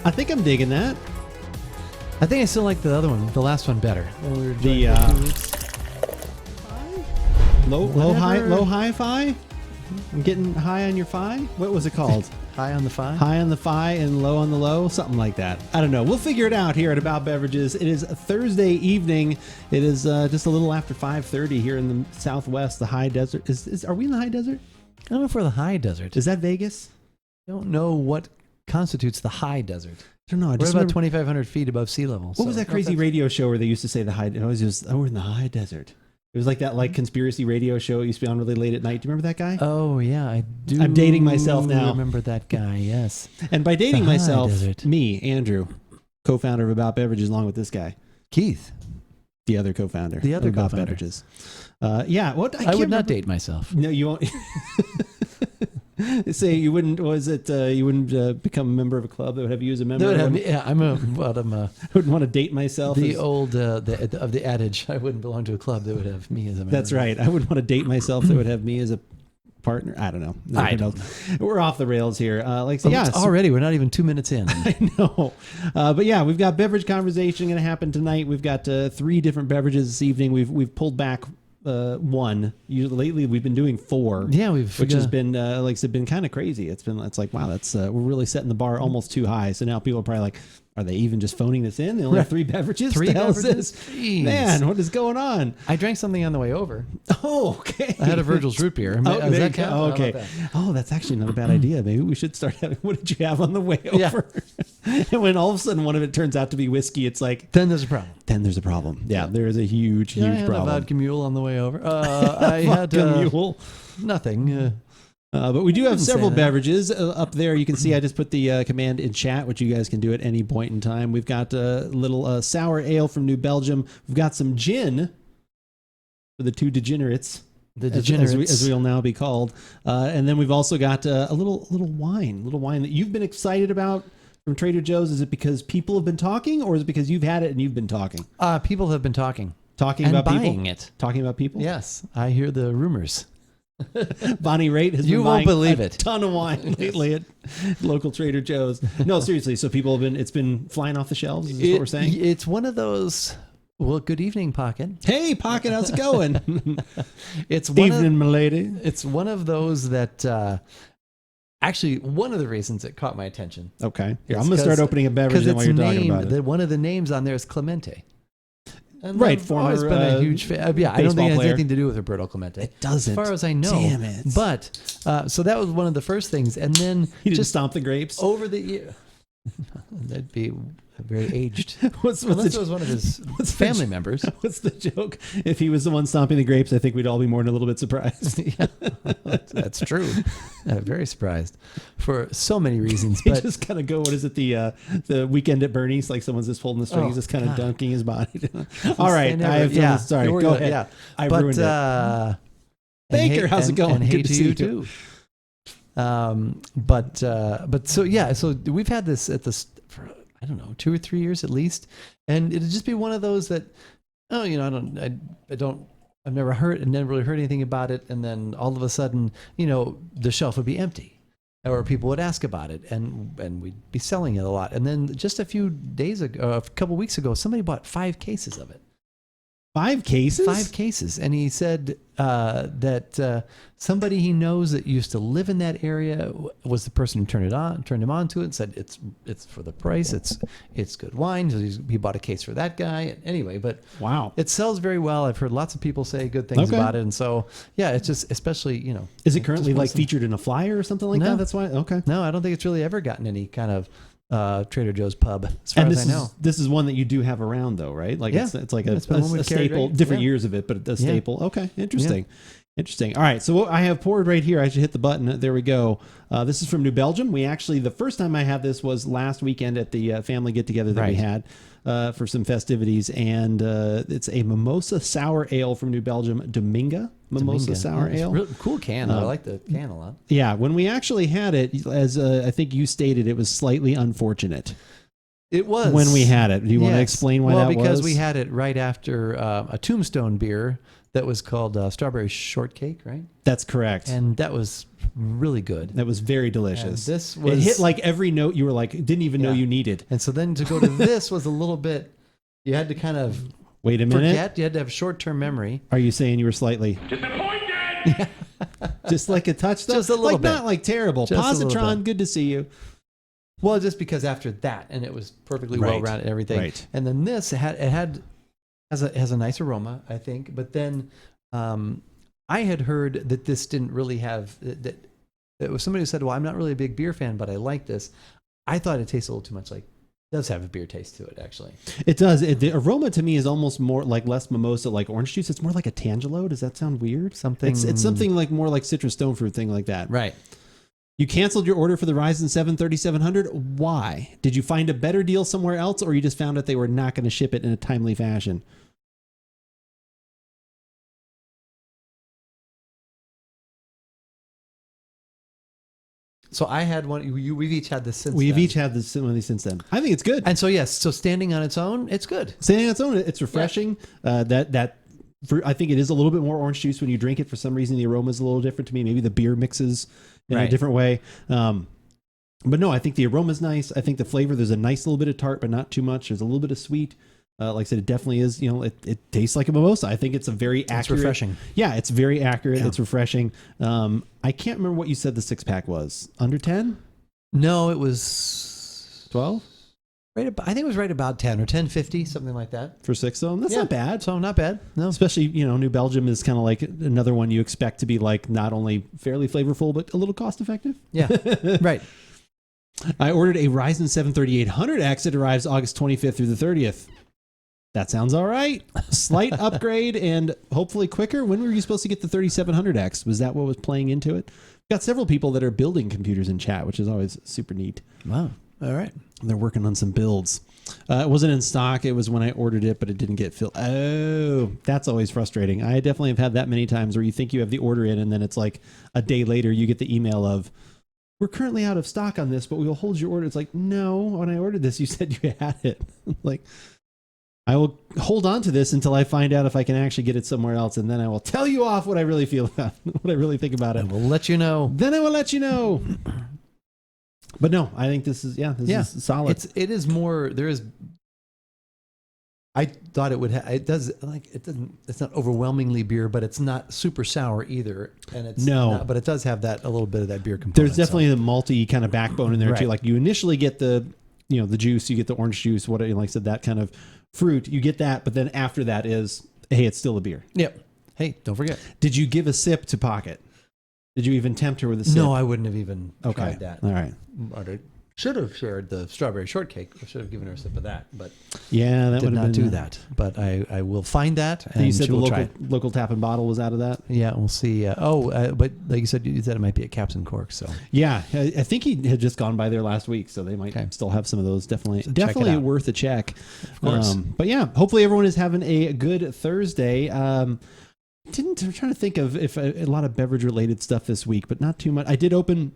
I think I'm digging that. I think I still like the other one, the last one, better. The low high fi. I'm getting high on your fi. What was it called? High on the fi? High on the fi and low on the low, something like that. I don't know. We'll figure it out here at About Beverages. It is a Thursday evening. It is just a little after 5:30 here in the Southwest, the high desert. Are we in the high desert? I don't know if we're the high desert. Is that Vegas? I don't know what constitutes the high desert. I don't know. We're about 2,500 feet above sea level. What was that crazy radio show where they used to say the high? It was just, we're in the high desert. It was like that conspiracy radio show. It used to be on really late at night. Do you remember that guy? Oh, yeah, I do. I'm dating myself now. I remember that guy, yes. And by dating myself, desert. me, Andrew, co-founder of About Beverages, along with this guy. Keith. The other co-founder. The other of About co-founder. Beverages. Yeah. What? I would not date myself. No, you won't. Say you wouldn't. Was it? You wouldn't become a member of a club that would have you as a member. I'm a. Wouldn't want to date myself. The the adage. I wouldn't belong to a club that would have me as a member. That's right. I wouldn't want to date myself that would have me as a partner. I don't know. I don't know. We're off the rails here. Already we're not even 2 minutes in. I know. But yeah, we've got beverage conversation going to happen tonight. We've got 3 different beverages this evening. We've pulled back. One. Lately we've been doing 4. Yeah, which has been like I said, been kind of crazy. It's like wow, that's we're really setting the bar almost too high. So now people are probably like, are they even just phoning this in? They only have 3 beverages. 3 beverages. Jeez. Man, what is going on? I drank something on the way over. Oh, okay. I had a Virgil's root beer. Does that count? Oh, okay. Oh, that's actually not a bad idea. Maybe we should start having. What did you have on the way over? Yeah. And when all of a sudden one of it turns out to be whiskey, it's like then there's a problem. Yeah, there is a huge I had problem. a vodka mule on the way over. I had mule. Nothing. But we do have several beverages up there. You can see I just put the command in chat, which you guys can do at any point in time. We've got a little sour ale from New Belgium. We've got some gin for the 2 degenerates. The degenerates. As we'll now be called. And then we've also got a little wine that you've been excited about from Trader Joe's. Is it because people have been talking, or is it because you've had it and you've been talking? People have been talking. Talking and about buying people? it. Talking about people? Yes. I hear the rumors. Bonnie Raitt has been won't buying believe a it. ton of wine lately at local Trader Joe's. No, seriously. So people have it's been flying off the shelves. Is what we're saying? It's one of those. Well, good evening, Pocket. Hey, Pocket, how's it going? It's evening, milady. It's one of those that. Actually, one of the reasons it caught my attention. Okay, here, I'm going to start opening a beverage while you're talking about it. One of the names on there is Clemente. And right, I've always been a huge fan. Yeah, I don't think it has anything to do with Roberto Clemente. It doesn't. As far as I know. Damn it. But, so that was one of the first things. And then he didn't stomp the grapes? Over the year. That'd be very aged. Unless it was one of his family members. What's the joke? If he was the one stomping the grapes, I think we'd all be more than a little bit surprised. Yeah, that's true. Very surprised for so many reasons. He But just kind of go, what is it, the Weekend at Bernie's? Like someone's just holding the strings, just kind of dunking his body. All right. I have sorry. Go ahead. Yeah. I ruined it. Baker, how's it going? And hey Good to you too. But so yeah, so we've had this at this for I don't know 2 or 3 years at least, and it'd just be one of those that I've never really heard anything about it, and then all of a sudden the shelf would be empty, or people would ask about it, and we'd be selling it a lot, and then just a few days ago, a couple weeks ago, somebody bought 5 cases of it. 5 cases? 5 cases. And he said that somebody he knows that used to live in that area was the person who turned him on to it, and said it's for the price. It's good wine. So he bought a case for that guy. Anyway, but wow, it sells very well. I've heard lots of people say good things about it. And so, yeah, it's just, especially, Is it currently featured in a flyer or something like that? That's why? Okay. No, I don't think it's really ever gotten any kind of Trader Joe's pub, as far as I know. This is one that you do have around, though, right? Like it's like a staple. Right? Different years of it, but a staple. Okay, interesting. Interesting. All right, so what I have poured right here. I should hit the button. There we go. This is from New Belgium. We actually, the first time I had this was last weekend at the family get-together that we had for some festivities, and it's a Mimosa Sour Ale from New Belgium, Dominga Mimosa Sour Ale. Really cool can. I like the can a lot. Yeah, when we actually had it, as I think you stated, it was slightly unfortunate. It was. When we had it. Do you want to explain why that was? Well, because we had it right after a Tombstone beer that was called Strawberry Shortcake, right? That's correct. And that was really good. That was very delicious. And this it was hit like every note you were like didn't even know you needed. And so then to go to this was a little bit. You had to kind of wait a minute. Forget. You had to have short-term memory. Are you saying you were slightly disappointed? Just like a touch, though? Just a little like, bit. Not like terrible. Positron, good to see you. Well, just because after that, and it was perfectly well rounded and everything. Right. And then this has a nice aroma, I think. But then I had heard that this didn't really have that. It was somebody who said, "Well, I'm not really a big beer fan, but I like this." I thought it tasted a little too much like. It does have a beer taste to it, actually. It does. The aroma to me is almost more like less mimosa, like orange juice. It's more like a tangelo. Does that sound weird? It's something like more like citrus stone fruit thing like that. Right. You canceled your order for the Ryzen 7 3700. Why? Did you find a better deal somewhere else, or you just found out they were not going to ship it in a timely fashion? So I had one. We've each had this since. We've then. each had this one of these since then. I think it's good. And so yes, so standing on its own, it's good. Standing on its own, it's refreshing. Yeah. I think it is a little bit more orange juice when you drink it. For some reason, the aroma is a little different to me. Maybe the beer mixes in a different way. But no, I think the aroma is nice. I think the flavor, there's a nice little bit of tart, but not too much. There's a little bit of sweet. Like I said, it definitely is, it tastes like a mimosa. I think it's a very accurate. It's refreshing. Yeah, it's very accurate. Yeah. It's refreshing. I can't remember what you said the 6-pack was. Under 10? No, it was 12? I think it was right about 10 or 10.50, something like that. For 6 though? That's not bad. So not bad. No. Especially, New Belgium is kind of like another one you expect to be like not only fairly flavorful, but a little cost effective. Yeah, right. I ordered a Ryzen 7 3800X. It arrives August 25th through the 30th. That sounds all right. Slight upgrade and hopefully quicker. When were you supposed to get the 3700X? Was that what was playing into it? We've got several people that are building computers in chat, which is always super neat. Wow. All right. They're working on some builds. It wasn't in stock. It was when I ordered it, but it didn't get filled. Oh, that's always frustrating. I definitely have had that many times where you think you have the order in and then it's like a day later you get the email of, we're currently out of stock on this, but we will hold your order. It's like, no, when I ordered this, you said you had it. Like, I will hold on to this until I find out if I can actually get it somewhere else, and then I will tell you off what I really feel about what I really think about it. And we'll let you know. Then I will let you know. But no, I think this is is solid. It is more. There is. I thought it would. It doesn't. It's not overwhelmingly beer, but it's not super sour either. And it's not, but it does have that a little bit of that beer component. There's definitely the malty kind of backbone in there too. Right. Like you initially get the juice, you get the orange juice, like I said, that kind of fruit, you get that, but then after that is, hey, it's still a beer. Yep. Hey, don't forget. Did you give a sip to Pocket? Did you even tempt her with a sip? No, I wouldn't have even tried that. All right. Should have shared the strawberry shortcake. I should have given her a sip of that, but yeah, that did not do that. But I will find that. And you said the try local tap and bottle was out of that. Yeah, we'll see. But like you said it might be at Caps and Corks. So yeah, I think he had just gone by there last week, so they might still have some of those. Definitely worth a check. Of course. But yeah, hopefully everyone is having a good Thursday. I'm trying to think of if a lot of beverage related stuff this week, but not too much. I did open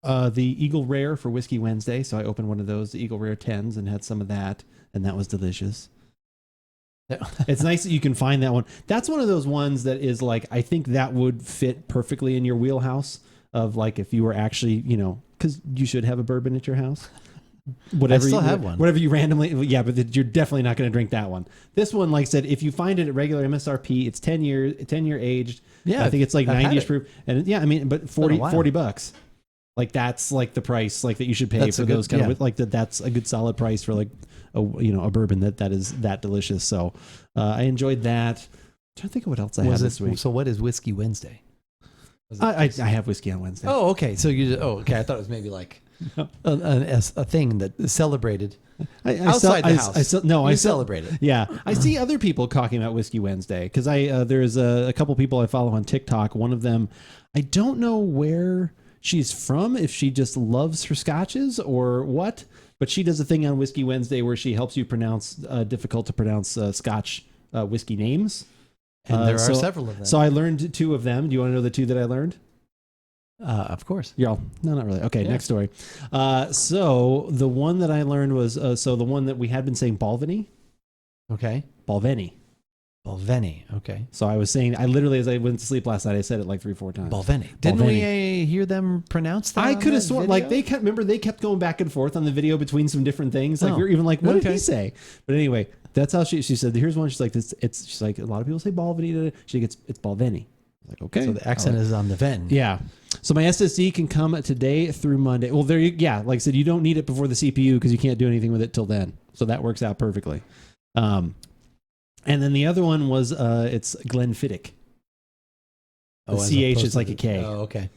the Eagle Rare for Whiskey Wednesday, so I opened one of those, the Eagle Rare 10s, and had some of that, and that was delicious. It's nice that you can find that one. That's one of those ones that is like, I think that would fit perfectly in your wheelhouse of like if you were actually, because you should have a bourbon at your house. I still have one. Whatever you randomly, but you're definitely not going to drink that one. This one, like I said, if you find it at regular MSRP, it's 10 year aged. Yeah, I think it's like 90ish proof, and but $40. Like that's like the price like that you should pay for those kind of like that's a good solid price for like a bourbon that is that delicious. So I enjoyed that. I'm trying to think of what else I had this week. So what is Whiskey Wednesday? I have whiskey on Wednesday. Oh, okay. So okay. I thought it was maybe like a thing that is celebrated outside the house. I celebrate it. Yeah, I see other people talking about Whiskey Wednesday because there's a couple people I follow on TikTok. One of them, I don't know where she's from, if she just loves her scotches or what, but she does a thing on Whiskey Wednesday where she helps you pronounce difficult to pronounce Scotch whiskey names. And there are several of them. So I learned 2 of them. Do you want to know the 2 that I learned? Of course. No, not really. Okay, Next story. So the one that I learned was, the one that we had been saying Balvenie. Okay. Balvenie. Balvenie. Okay. So I was saying, I literally, as I went to sleep last night, I said it like 3 or 4 times. Balvenie. Didn't we hear them pronounce that? I could have sworn, like they kept going back and forth on the video between some different things. Like we were even like, what did he say? But anyway, that's how she said, here's one. She's like, she's like, a lot of people say Balvenie. She gets, it's Balvenie. Like, okay. So the accent is on the Ven. Yeah. So my SSD can come today through Monday. Well, like I said, you don't need it before the CPU because you can't do anything with it till then. So that works out perfectly. And then the other one was it's Glenfiddich. The CH is like a K. Oh, okay.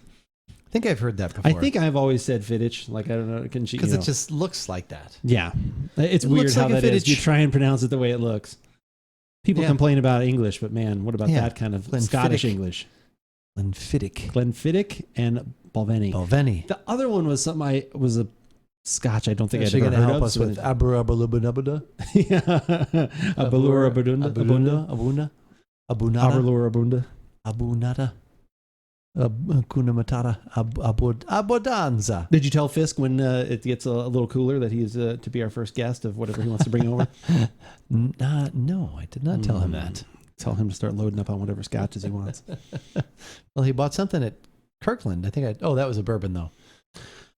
I think I've heard that before. I think I've always said Fiddich. Like, I don't know. Because it just looks like that. Yeah. It's weird how that is. You try and pronounce it the way it looks. People complain about English, but man, what about that kind of Scottish English? Glenfiddich and Balvenie. The other one was something was a Scotch. I don't think I'd ever heard of. Help us with Abrulabunda. Yeah. Abulurabunda. Abunada. Abunada. Kuna Matata. Abodanza. Did you tell Fisk when it gets a little cooler that he's to be our first guest of whatever he wants to bring over? No, I did not tell him that. Tell him to start loading up on whatever scotches he wants. Well, he bought something at Kirkland. I think that was a bourbon though.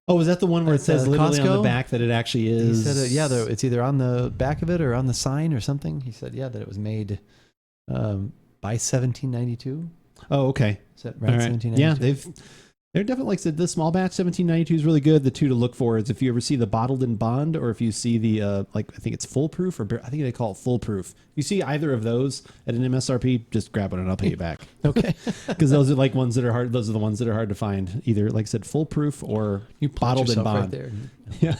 Oh, is that the one where it says literally Costco? on the back that it actually is? He said, it's either on the back of it or on the sign or something. He said, that it was made by 1792. Oh, okay. Is that right? 1792? Yeah, they're definitely, like I said, the small batch 1792 is really good. The two to look for is if you ever see the bottled in bond, or if you see the I think it's foolproof, or I think they call it foolproof. If you see either of those at an MSRP, just grab one and I'll pay you back. Okay. Because those are like ones that are hard. Those are the ones that are hard to find. Either, like I said, foolproof or bottled in bond. Right there. Yeah.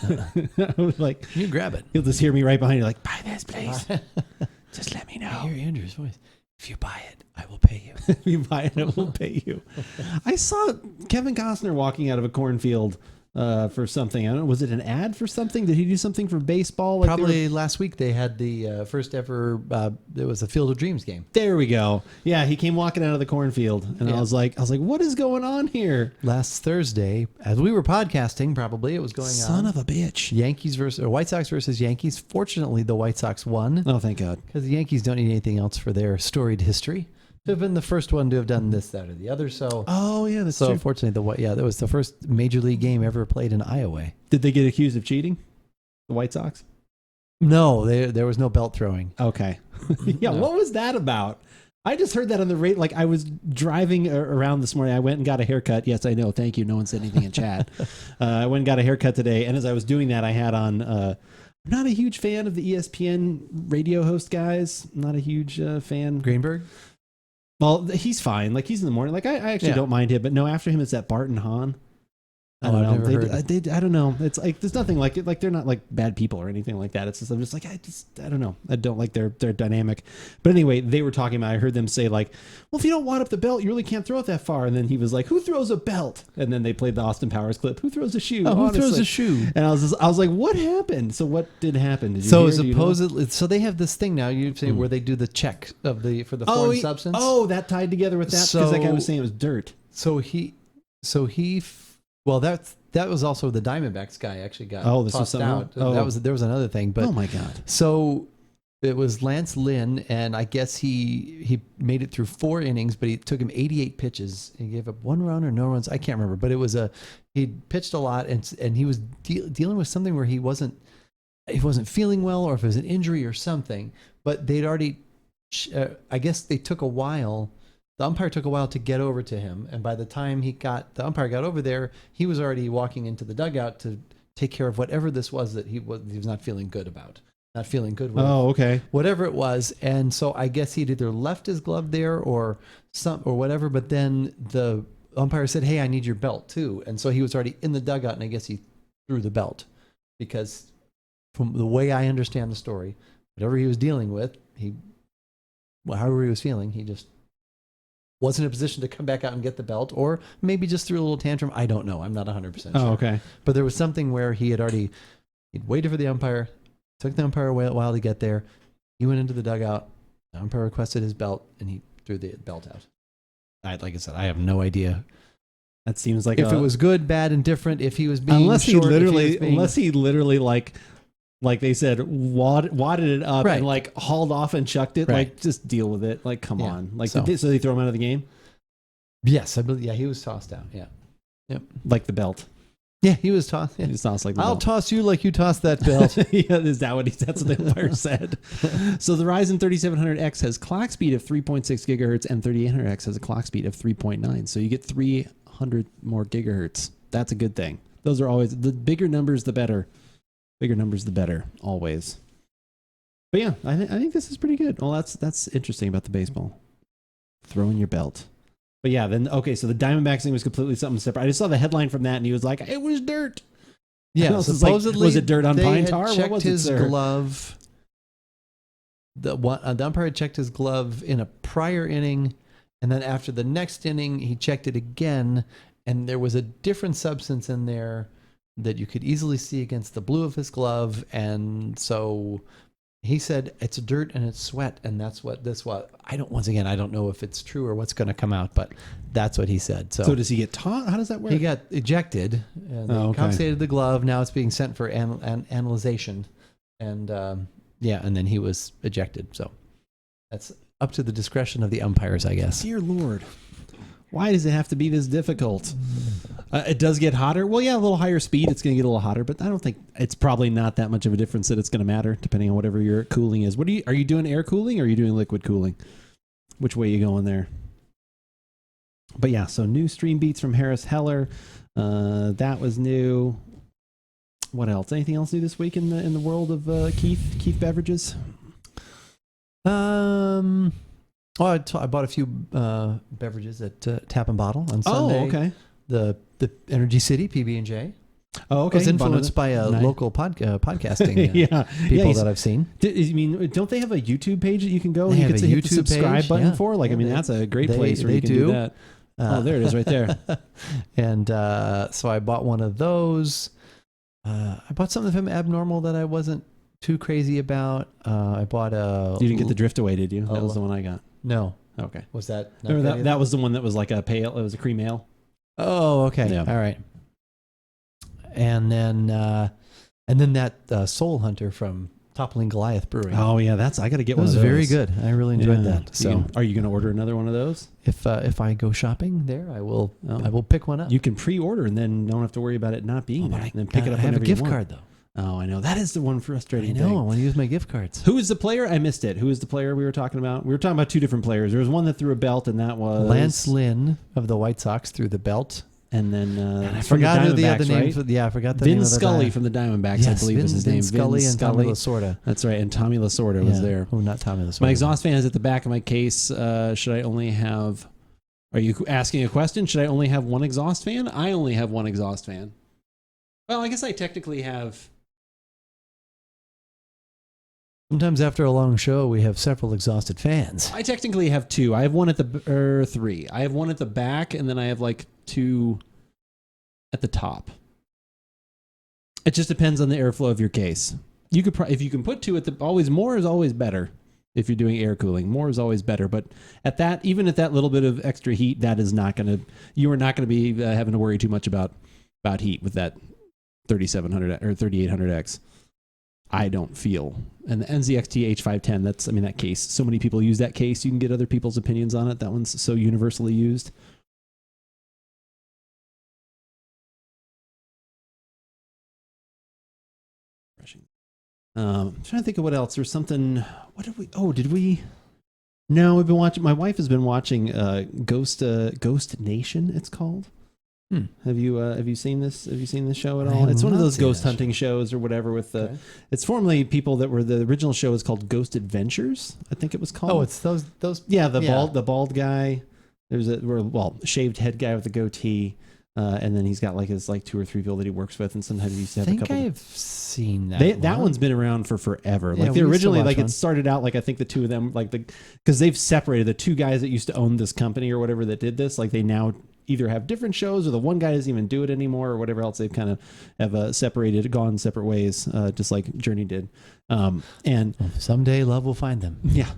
I was like, you grab it. You'll just hear me right behind you, like, buy this, please. Just let me know. I hear Andrew's voice. If you buy it, I will pay you. If you buy it, I will pay you. I saw Kevin Costner walking out of a cornfield for something. I don't know. Was it an ad for something? Did he do something for baseball? Like probably last week they had the first ever. It was a Field of Dreams game. There we go. Yeah, he came walking out of the cornfield, and I was like, what is going on here? Last Thursday, as we were podcasting, probably it was going on. Son of a bitch. White Sox versus Yankees. Fortunately, the White Sox won. Oh, thank God. Because the Yankees don't need anything else for their storied history. To have been the first one to have done this, that, or the other. So, that's true. Fortunately, that was the first major league game ever played in Iowa. Did they get accused of cheating? The White Sox? No, there was no belt throwing. Okay. Yeah, no. What was that about? I just heard that on the rate. Like, I was driving around this morning. I went and got a haircut. Yes, I know. Thank you. No one said anything in chat. I went and got a haircut today. And as I was doing that, I had on, I'm not a huge fan of the ESPN radio host guys. I'm not a huge fan. Greenberg? Well, he's fine. Like, he's in the morning. Like, I actually don't mind him. But no, after him, it's that Barton Hahn. I don't know. I don't know. It's like there's nothing like it. Like, they're not like bad people or anything like that. It's just I'm just like I don't know. I don't like their dynamic. But anyway, they were talking about. I heard them say like, well, if you don't wad up the belt, you really can't throw it that far. And then he was like, who throws a belt? And then they played the Austin Powers clip. Who throws a shoe? Oh, who throws a shoe? And I was like, what happened? So what did happen? Did you so hear? Supposedly, so they have this thing now. You say where they do the check for the foreign substance. Oh, that tied together with that because that guy was saying it was dirt. Well, that was also the Diamondbacks guy actually got tossed out. Oh. There was another thing, but oh my God! So it was Lance Lynn, and I guess he made it through 4 innings, but it took him 88 pitches. He gave up 1 run or no runs. I can't remember, but it was he pitched a lot, and he was dealing with something where he wasn't feeling well, or if it was an injury or something. But they'd already, I guess they took a while. The umpire took a while to get over to him, and by the time the umpire got over there, he was already walking into the dugout to take care of whatever this was that he was not feeling good about. Not feeling good with. Oh, okay. Whatever it was, and so I guess he'd either left his glove there or whatever. But then the umpire said, "Hey, I need your belt too," and so he was already in the dugout, and I guess he threw the belt because, from the way I understand the story, whatever he was dealing with, however he was feeling, he just wasn't in a position to come back out and get the belt, or maybe just threw a little tantrum. I don't know. I'm not 100% sure. Oh, okay. But there was something where he'd waited for the umpire, took the umpire a while to get there. He went into the dugout. The umpire requested his belt, and he threw the belt out. Like I said, I have no idea. That seems like if it was good, bad, and different. If he was being unless he literally like Like they said, wadded it up Right. and like hauled off and chucked it. Right. Like just deal with it. Like come on. Like So so they throw him out of the game. yes, I believe. Yeah, he was tossed out. Yeah. Yep. Like the belt. Yeah, he was tossed. Yeah. It's tossed like the I'll belt. toss you like you tossed that belt. Yeah, is that what that's what the umpire said? So the Ryzen 3700X has clock speed of 3.6 gigahertz and 3800X has a clock speed of 3.9. So you get 300 more gigahertz. That's a good thing. Those are always the bigger numbers, the better. Bigger numbers, the better, always. But yeah, I think this is pretty good. Well, that's interesting about the baseball. Throw in your belt. But yeah, then okay, so the Diamondbacks thing was completely something separate. I just saw the headline from that, and he was like, "It was dirt." Yeah, supposedly was it dirt on they pine had tar? What checked was his it, sir? glove. The umpire had checked his glove in a prior inning, and then after the next inning, he checked it again, and there was a different substance in there that you could easily see against the blue of his glove, and so he said it's dirt and it's sweat, and that's what this was. I don't know if it's true or what's going to come out, but that's what he said. So does he get taught? How does that work? he got ejected. And they confiscated the glove. Now it's being sent for analyzation, and and then he was ejected. So that's up to the discretion of the umpires, I guess. Dear Lord. Why does it have to be this difficult? It does get hotter. Well, yeah, a little higher speed. It's going to get a little hotter, but I don't think it's probably not that much of a difference that it's going to matter, depending on whatever your cooling is. Are you doing air cooling or are you doing liquid cooling? Which way are you going there? But yeah, so new stream beats from Harris Heller. That was new. What else? Anything else new this week in the world of Keith beverages? I bought a few beverages at Tap and Bottle on Sunday. Oh, okay. The Energy City PB&J. Oh, okay. I was influenced by a local podcasting people that I've seen. Don't they have a YouTube page that you can go They and you have can a hit the YouTube subscribe page, button yeah. for? Like, Yeah, I mean, that's a great place where you can do that. There it is right there. And so I bought one of those. I bought something from Abnormal that I wasn't too crazy about. I bought a... You didn't get the Drift Away, did you? That was the one I got. No. Okay. Was that... Remember that was the one that was like a pale... It was a cream ale. Oh, okay. Yeah. All right. And then that Soul Hunter from Toppling Goliath Brewing. Oh yeah, I got to get one of those. It was very good. I really enjoyed that. So, are you going to order another one of those? If I go shopping there, I will pick one up. You can pre-order and then don't have to worry about it not being there. And then pick it up. I have a whenever gift you want. card though. Oh, I know. That is the one frustrating I know. thing. I want to use my gift cards. Who is the player? I missed it. Who is the player we were talking about? We were talking about two different players. There was one that threw a belt, and that was Lance Lynn of the White Sox threw the belt. And then I forgot the other name. Right? I forgot the Vin name. Scully from the Diamondbacks, I believe was his name. Scully and Tommy Lasorda. That's right, and Tommy Lasorda was there. Oh, not Tommy Lasorda. My exhaust fan is at the back of my case. Should I only have... Are you asking a question? Should I only have one exhaust fan? I only have one exhaust fan. Well, I guess I technically have... Sometimes after a long show, we have several exhausted fans. I technically have two. I have one at the... three. I have one at the back, and then I have like two at the top. It just depends on the airflow of your case. You could if you can put two at the... More is always better if you're doing air cooling. More is always better. But even at that little bit of extra heat, that is not going to... You are not going to be having to worry too much about heat with that 3700 or 3800X. I don't feel. And the NZXT H510, that case. So many people use that case. You can get other people's opinions on it. That one's so universally used. I'm trying to think of what else. There's something. What did we? Oh, did we? No, we've been watching. My wife has been watching Ghost Nation. It's called. Have you seen this? Have you seen this show at all? It's one of those ghost hunting shows or whatever. It's formerly people that were the original show is called Ghost Adventures. I think it was called. Oh, it's those. Yeah, the bald guy. There's shaved head guy with a goatee. And then he's got his 2 or 3 people that he works with, and sometimes he used to have a couple. I think I've seen that. That one's been around for forever. Yeah, They originally it started out I think the two of them because they've separated the two guys that used to own this company or whatever that did this. They now either have different shows or the one guy doesn't even do it anymore or whatever else. They've kind of have separated, gone separate ways, just like Journey did. And someday love will find them. Yeah.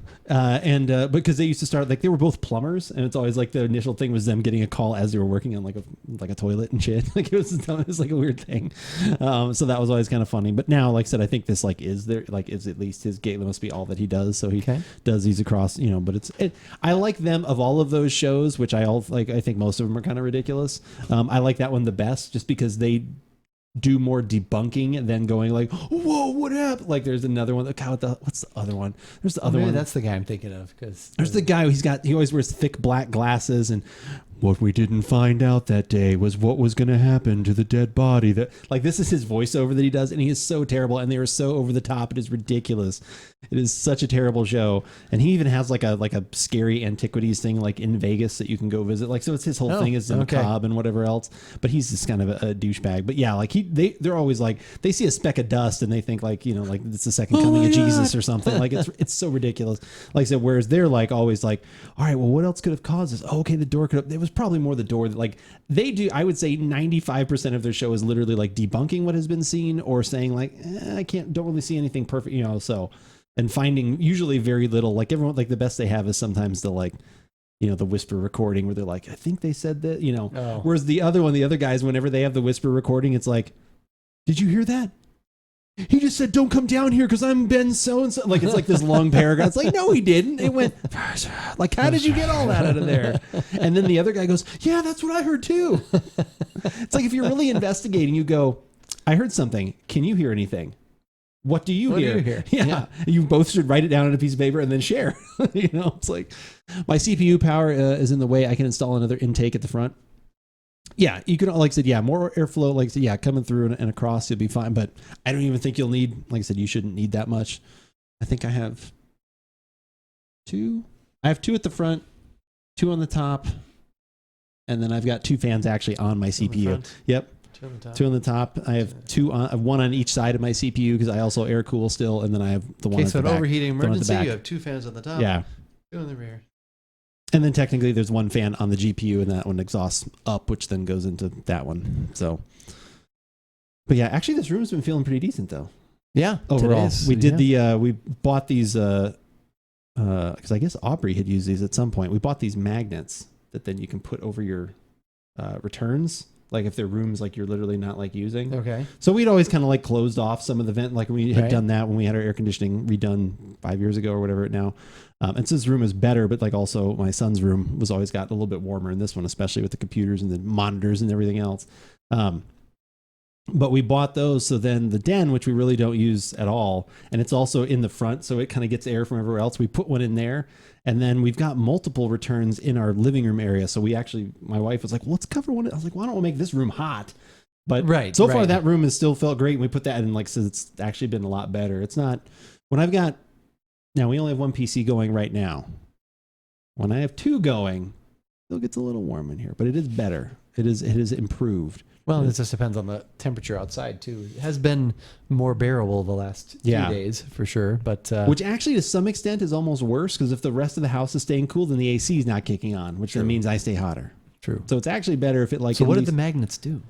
Because they used to start, like, they were both plumbers, and it's always like the initial thing was them getting a call as they were working on like a toilet and shit. Like it was like a weird thing. So that was always kind of funny. But now, like I said, I think this is at least his gate. That must be all that he does. So he does these across, but I like them of all of those shows, which I think most of them are kind of ridiculous. I like that one the best just because they do more debunking than going like, whoa, what happened? Like there's another one. What's the other one? There's the other one. That's the guy I'm thinking of, because there's the guy he always wears thick black glasses, and what we didn't find out that day was what was going to happen to the dead body. That, like, this is his voiceover that he does, and he is so terrible, and they are so over the top. It is ridiculous. It is such a terrible show. And he even has like a scary antiquities thing like in Vegas that you can go visit. Like, so it's his whole thing is the macabre and whatever else. But he's just kind of a douchebag. But yeah, like they're always like, they see a speck of dust and they think like, like it's the second coming of Jesus or something. Like it's so ridiculous. Like I said, whereas they're like always like, all right, well, what else could have caused this? Oh, okay, the door could have. It was probably more the door that, like, they do. I would say 95% of their show is literally like debunking what has been seen or saying like, don't really see anything perfect, so. And finding usually very little, like everyone, like the best they have is sometimes the like, the whisper recording where they're like, I think they said that, Whereas the other guys, whenever they have the whisper recording, it's like, did you hear that? He just said, don't come down here because I'm Ben so-and-so. Like, it's like this long paragraph. It's like, no, he didn't. It went, like, how did you get all that out of there? And then the other guy goes, yeah, that's what I heard too. It's like, if you're really investigating, you go, I heard something. Can you hear anything? What do you hear? Yeah. You both should write it down on a piece of paper and then share. It's like, my CPU power is in the way. I can install another intake at the front. Yeah, you can, like I said, more airflow, like I said, coming through and across, you'll be fine. But I don't even think you'll need, like I said, you shouldn't need that much. I think I have two. I have two at the front, two on the top, and then I've got two fans actually on my CPU. Yep. Two on the top. I have one on each side of my CPU because I also air cool still, and then I have the one at the back. So an overheating emergency, you have two fans on the top. Yeah. Two on the rear. And then technically there's one fan on the GPU, and that one exhausts up, which then goes into that one. So, but yeah, actually this room's been feeling pretty decent though. Yeah, overall. We did we bought these because I guess Aubrey had used these at some point. We bought these magnets that then you can put over your returns. Like if they're rooms like you're literally not like using. Okay. So we'd always kind of like closed off some of the vent. Like we had done that when we had our air conditioning redone 5 years ago or whatever it now. And so this room is better, but like also my son's room was always got a little bit warmer in this one, especially with the computers and the monitors and everything else. But we bought those. So then the den, which we really don't use at all, and it's also in the front, so it kind of gets air from everywhere else. We put one in there. And then we've got multiple returns in our living room area. So we actually, my wife was like, well, let's cover one. I was like, why don't we make this room hot? But so far that room has still felt great. And we put that in, like, so it's actually been a lot better. It's not, when I've got, now we only have one PC going right now. When I have two going, it still gets a little warm in here, but it is better. It is improved. Well, it just depends on the temperature outside too. It has been more bearable the last few days for sure, but which actually to some extent is almost worse because if the rest of the house is staying cool, then the AC is not kicking on, which then means I stay hotter. True. So it's actually better if it like. So what did the magnets do?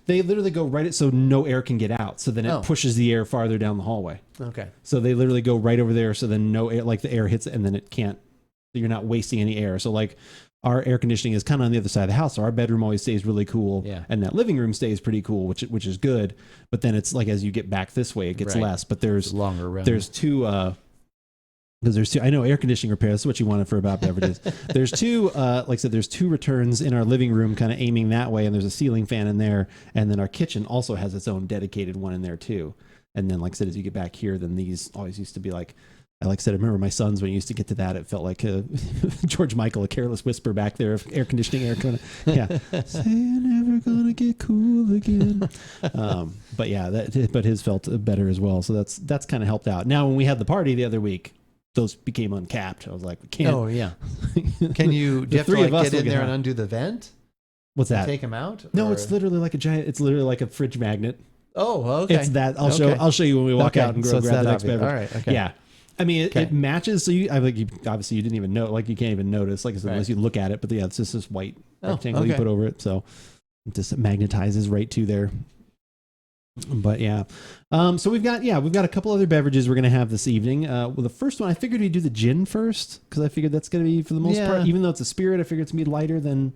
They literally go right so no air can get out. So then it pushes the air farther down the hallway. Okay. So they literally go right over there. So then no air, like the air hits it and then it can't. So you're not wasting any air. So like. Our air conditioning is kind of on the other side of the house, so our bedroom always stays really cool, and that living room stays pretty cool, which is good. But then it's like as you get back this way, it gets less. But there's longer run. There's two because there's two. I know air conditioning repair. That's what you wanted for About Beverages. There's two. Like I said, there's two returns in our living room, kind of aiming that way, and there's a ceiling fan in there, and then our kitchen also has its own dedicated one in there too. And then, like I said, as you get back here, then these always used to be like. Like I said, I remember my sons when you used to get to that, it felt like George Michael, a careless whisper back there of air conditioning, air kind of, say you're never gonna get cool again. But yeah, but his felt better as well. So that's kind of helped out. Now, when we had the party the other week, those became uncapped. I was like, we can't. Oh yeah. Can you? Do you have to like get in there and undo the vent? What's that? Take them out? No, it's literally like a giant. It's literally like a fridge magnet. Oh, okay. It's that. I'll show you when we walk out and grab the next beverage. All right. Okay. Yeah. I mean, it matches. So obviously you didn't even know, like you can't even notice, like unless you look at it. But yeah, it's just this white rectangle you put over it, so it just magnetizes right to there. But yeah, so we've got a couple other beverages we're gonna have this evening. Well, the first one I figured we'd do the gin first because I figured that's gonna be for the most part, even though it's a spirit, I figured it's gonna be lighter than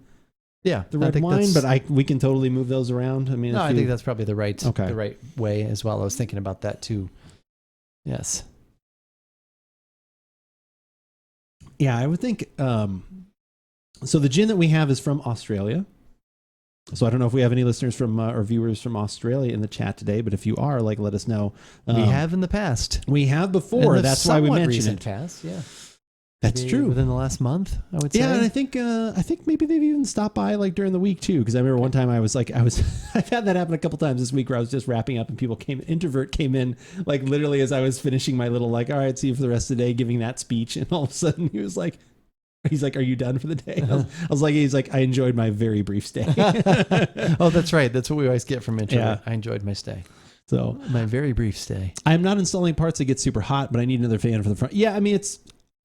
the red wine. But we can totally move those around. I mean, I think that's probably the right way as well. I was thinking about that too. Yes. Yeah, I would think. So the gin that we have is from Australia. So I don't know if we have any listeners from or viewers from Australia in the chat today, but if you are, like, let us know. We have in the past. We have before. That's why we mentioned it. Past, yeah. That's true. Within the last month, I would say. Yeah, and I think maybe they've even stopped by like during the week too. Because I remember one time I've had that happen a couple times this week where I was just wrapping up and introvert came in like literally as I was finishing my little like, all right, see you for the rest of the day, giving that speech, and all of a sudden he's like, are you done for the day? I was like, he's like, I enjoyed my very brief stay. Oh, that's right. That's what we always get from introvert. Yeah. I enjoyed my stay. So my very brief stay. I'm not installing parts that get super hot, but I need another fan for the front. Yeah, I mean,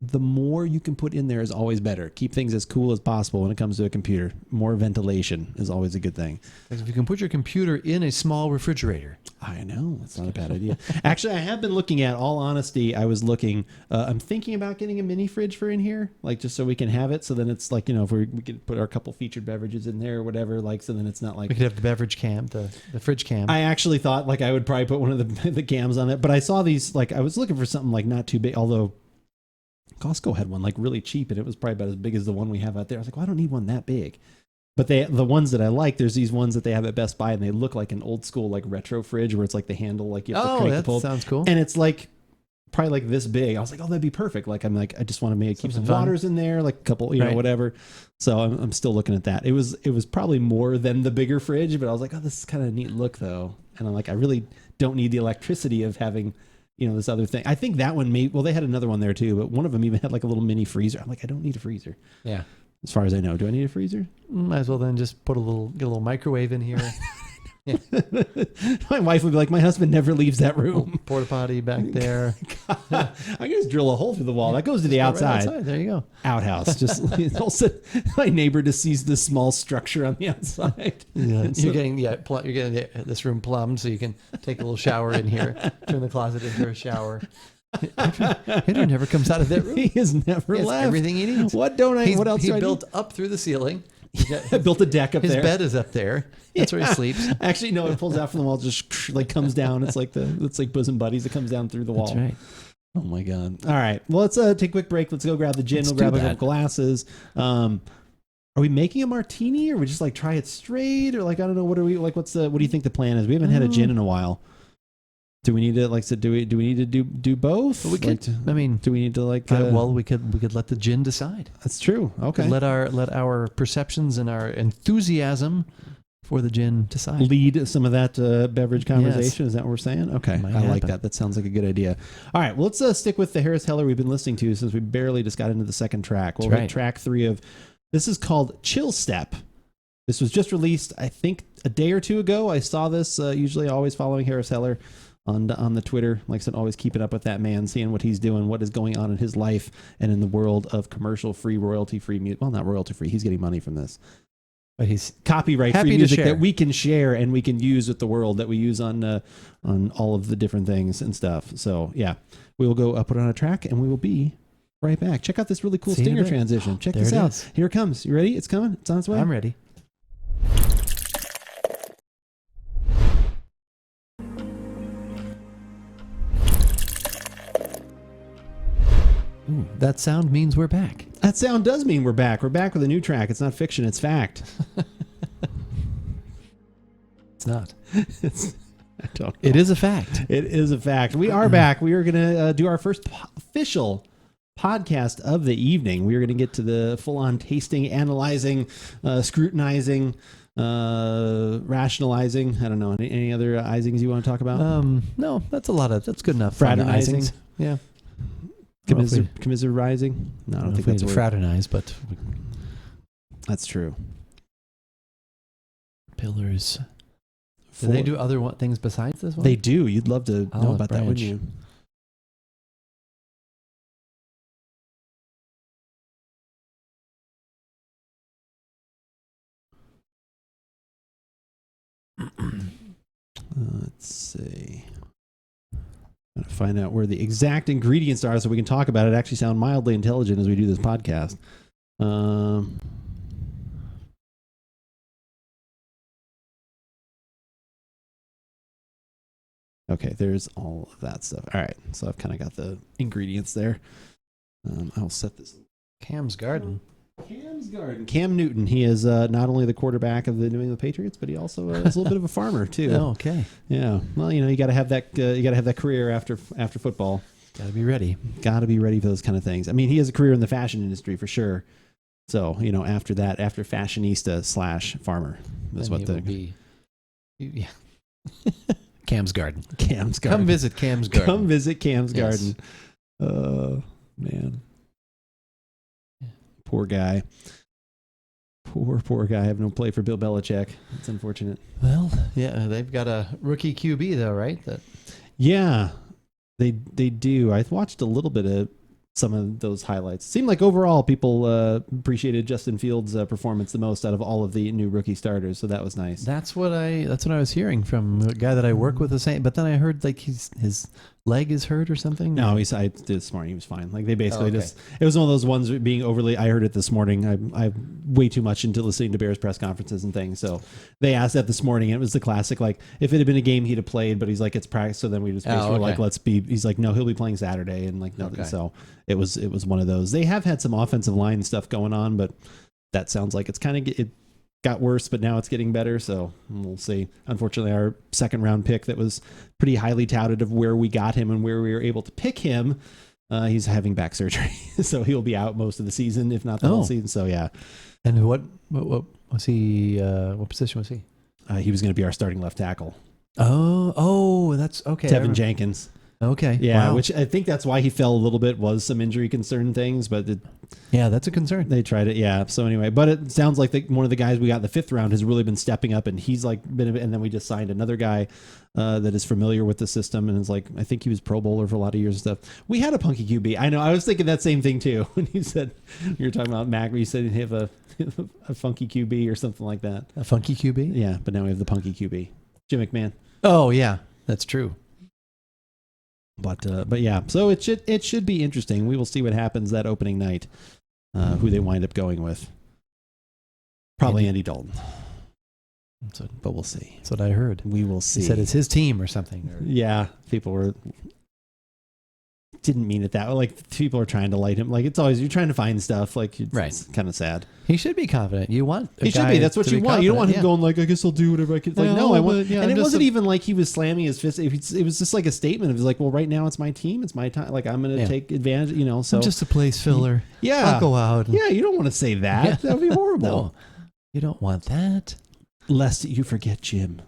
the more you can put in there is always better. Keep things as cool as possible when it comes to a computer. More ventilation is always a good thing. If you can put your computer in a small refrigerator. I know. That's not a bad idea. Actually, I have been looking at, all honesty, I'm thinking about getting a mini fridge for in here, like just so we can have it. So then it's like, if we could put our couple featured beverages in there or whatever, like, so then it's not like. We could have the beverage cam, the fridge cam. I actually thought like I would probably put one of the cams on it, but I saw these, like, I was looking for something like not too big, although Costco had one like really cheap and it was probably about as big as the one we have out there. I was like, well, I don't need one that big. But the ones that I like, there's these ones that they have at Best Buy and they look like an old school like retro fridge where it's like the handle, like you have to crank the pull. Sounds cool. And it's like probably like this big. I was like, oh, that'd be perfect. Like I just want to keep some waters in there, like a couple, whatever. So I'm still looking at that. It was probably more than the bigger fridge, but I was like, oh, this is kind of a neat look though. And I'm like, I really don't need the electricity of having this other thing. I think that one they had another one there too, but one of them even had like a little mini freezer. I'm like, I don't need a freezer. Yeah. As far as I know, do I need a freezer? Might as well then just get a little microwave in here. Yeah. My wife would be like, my husband never leaves that room. Porta potty back there. I can just drill a hole through the wall. That goes to the outside. Right outside. There you go. Outhouse. Just also, my neighbor just sees this small structure on the outside. Yeah. You're getting this room plumbed so you can take a little shower in here. Turn the closet into a shower. Andrew never comes out of that room. He has never left. Everything he needs. What else? He built up through the ceiling. Built a deck up there. His bed is up there. That's where he sleeps. Actually, no, it pulls out from the wall, just like comes down. It's like bosom buddies. It comes down through the wall. That's right. Oh my God. All right. Well, let's take a quick break. Let's go grab the gin. We'll grab a couple glasses. Are we making a martini or we just like try it straight or like, I don't know. What do you think the plan is? We haven't had a gin in a while. Do we need to do we need to do both? We could. Do we need to we could let the gin decide. That's true. Okay. Let our perceptions and our enthusiasm for the gin decide. Lead some of that beverage conversation. Yes. Is that what we're saying? Okay. I like that. That sounds like a good idea. All right. Well, let's stick with the Harris Heller we've been listening to since we barely just got into the second track. We'll hit track 3 of this is called Chill Step. This was just released, I think, a day or two ago. I saw this. Usually, always following Harris Heller on the Twitter. Like I said, always keeping up with that man, seeing what he's doing, what is going on in his life and in the world of commercial-free, royalty-free music. Well, not royalty-free. He's getting money from this. But he's copyright-free music that we can share and we can use with the world, that we use on all of the different things and stuff. So, yeah. We will go put on a track and we will be right back. Check out this really cool stinger transition. Check this out. Here it comes. You ready? It's coming. It's on its way. I'm ready. Ooh, that sound means we're back. That sound does mean we're back. We're back with a new track. It's not fiction. It's fact. It's not. I don't know. It is a fact. It is a fact. We are back. We are going to do our first official podcast of the evening. We are going to get to the full-on tasting, analyzing, scrutinizing, rationalizing. I don't know. Any other isings you want to talk about? No, that's good enough. Fraternizing. Yeah. Commiserizing? No, I don't think that's a fraternize, but that's true. Pillars. Do they do other things besides this one? They do. You'd love to know about that, wouldn't you? Let's see. I'm gonna find out where the exact ingredients are so we can talk about it. Actually, sound mildly intelligent as we do this podcast. Okay, there's all of that stuff. All right, so I've kind of got the ingredients there. I'll set this. Cam's Garden. Cam's Garden. Cam Newton. He is not only the quarterback of the New England Patriots, but he also is a little bit of a farmer too. Oh, okay. Yeah. Well, you got to have that. You got to have that career after football. Got to be ready. Got to be ready for those kind of things. I mean, he has a career in the fashion industry for sure. So after that, after fashionista / farmer, that's what the be. Yeah. Cam's Garden. Cam's Garden. Come visit Cam's Garden. Come visit Cam's Garden. Man. Poor guy. Poor guy. I have no play for Bill Belichick. It's unfortunate. Well, yeah, they've got a rookie QB though, right? Yeah, they do. I watched a little bit of some of those highlights. Seemed like overall people appreciated Justin Fields' performance the most out of all of the new rookie starters, so that was nice. That's what I was hearing from a guy that I work with. But then I heard like his leg is hurt or something. No, this morning he was fine. Like they basically it was one of those ones being overly. I heard it this morning. I'm way too much into listening to Bears press conferences and things. So they asked that this morning, and it was the classic. Like if it had been a game, he'd have played, but he's like it's practice. So then we just basically like let's be. He's like no, he'll be playing Saturday, and like nothing. Okay. So it was one of those. They have had some offensive line stuff going on, but that sounds like it's kind of it got worse, but now it's getting better. So we'll see. Unfortunately, our second round pick that was pretty highly touted of where we got him and where we were able to pick him, he's having back surgery, so he'll be out most of the season, if not the whole season. So yeah. And what was he? What position was he? He was going to be our starting left tackle. Oh, that's okay. Tevin Jenkins. Okay. Yeah, wow. Which I think that's why he fell a little bit, was some injury concern things, but yeah, that's a concern. They tried it, yeah. So anyway, but it sounds like one of the guys we got in the 5th round has really been stepping up, and he's like been, and then we just signed another guy that is familiar with the system and is like, I think he was Pro Bowler for a lot of years and stuff. We had a punky QB. I know. I was thinking that same thing too when you said you were talking about Mac. You said he'd have a funky QB or something like that. A funky QB? Yeah, but now we have the punky QB, Jim McMahon. Oh yeah, that's true. But yeah, so it should be interesting. We will see what happens that opening night. Who they wind up going with? Probably Andy Dalton. But we'll see. That's what I heard. We will see. He said it's his team or something. Yeah, people didn't mean it that way. Like people are trying to light him. Like it's always you're trying to find stuff. Like it's kind of sad. He should be confident. You want he should be. That's what you want. You don't want him going like, I guess I'll do whatever I can. Like no, I want. And it wasn't even like he was slamming his fist. It was just like a statement of like, well, right now it's my team. It's my time. Like I'm going to take advantage. So I'm just a place filler. Yeah, I'll go out. Yeah, you don't want to say that. Yeah. That would be horrible. No, you don't want that. Lest you forget Jim.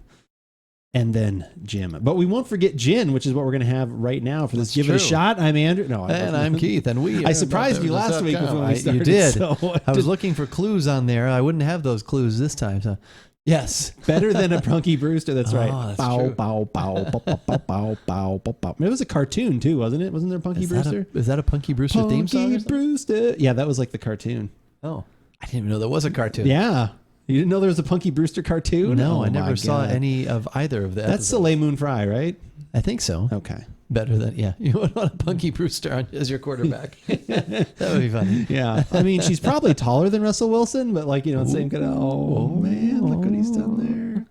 And then Jim. But we won't forget Gin, which is what we're going to have right now for this. Give it a shot. I'm Andrew. No, and I'm Keith. And I surprised you last week when we started. You did. So I was looking for clues on there. I wouldn't have those clues this time. So, yes. Better than a Punky Brewster. That's right. That's bow, true. bow, bow, bow, bow, bow, bow, bow, bow. It was a cartoon too, wasn't it? Wasn't there a Punky Brewster? Is that a Punky Brewster theme song? Punky Brewster. Yeah, that was like the cartoon. Oh, I didn't even know there was a cartoon. Yeah. You didn't know there was a Punky Brewster cartoon? No, I never saw any of either of that. That's Soleil Moon Frye, right? I think so. Okay. Better than, yeah. You would want a Punky Brewster as your quarterback. That would be funny. Yeah. I mean, she's probably taller than Russell Wilson, but like, same kind of, oh man, look what he's done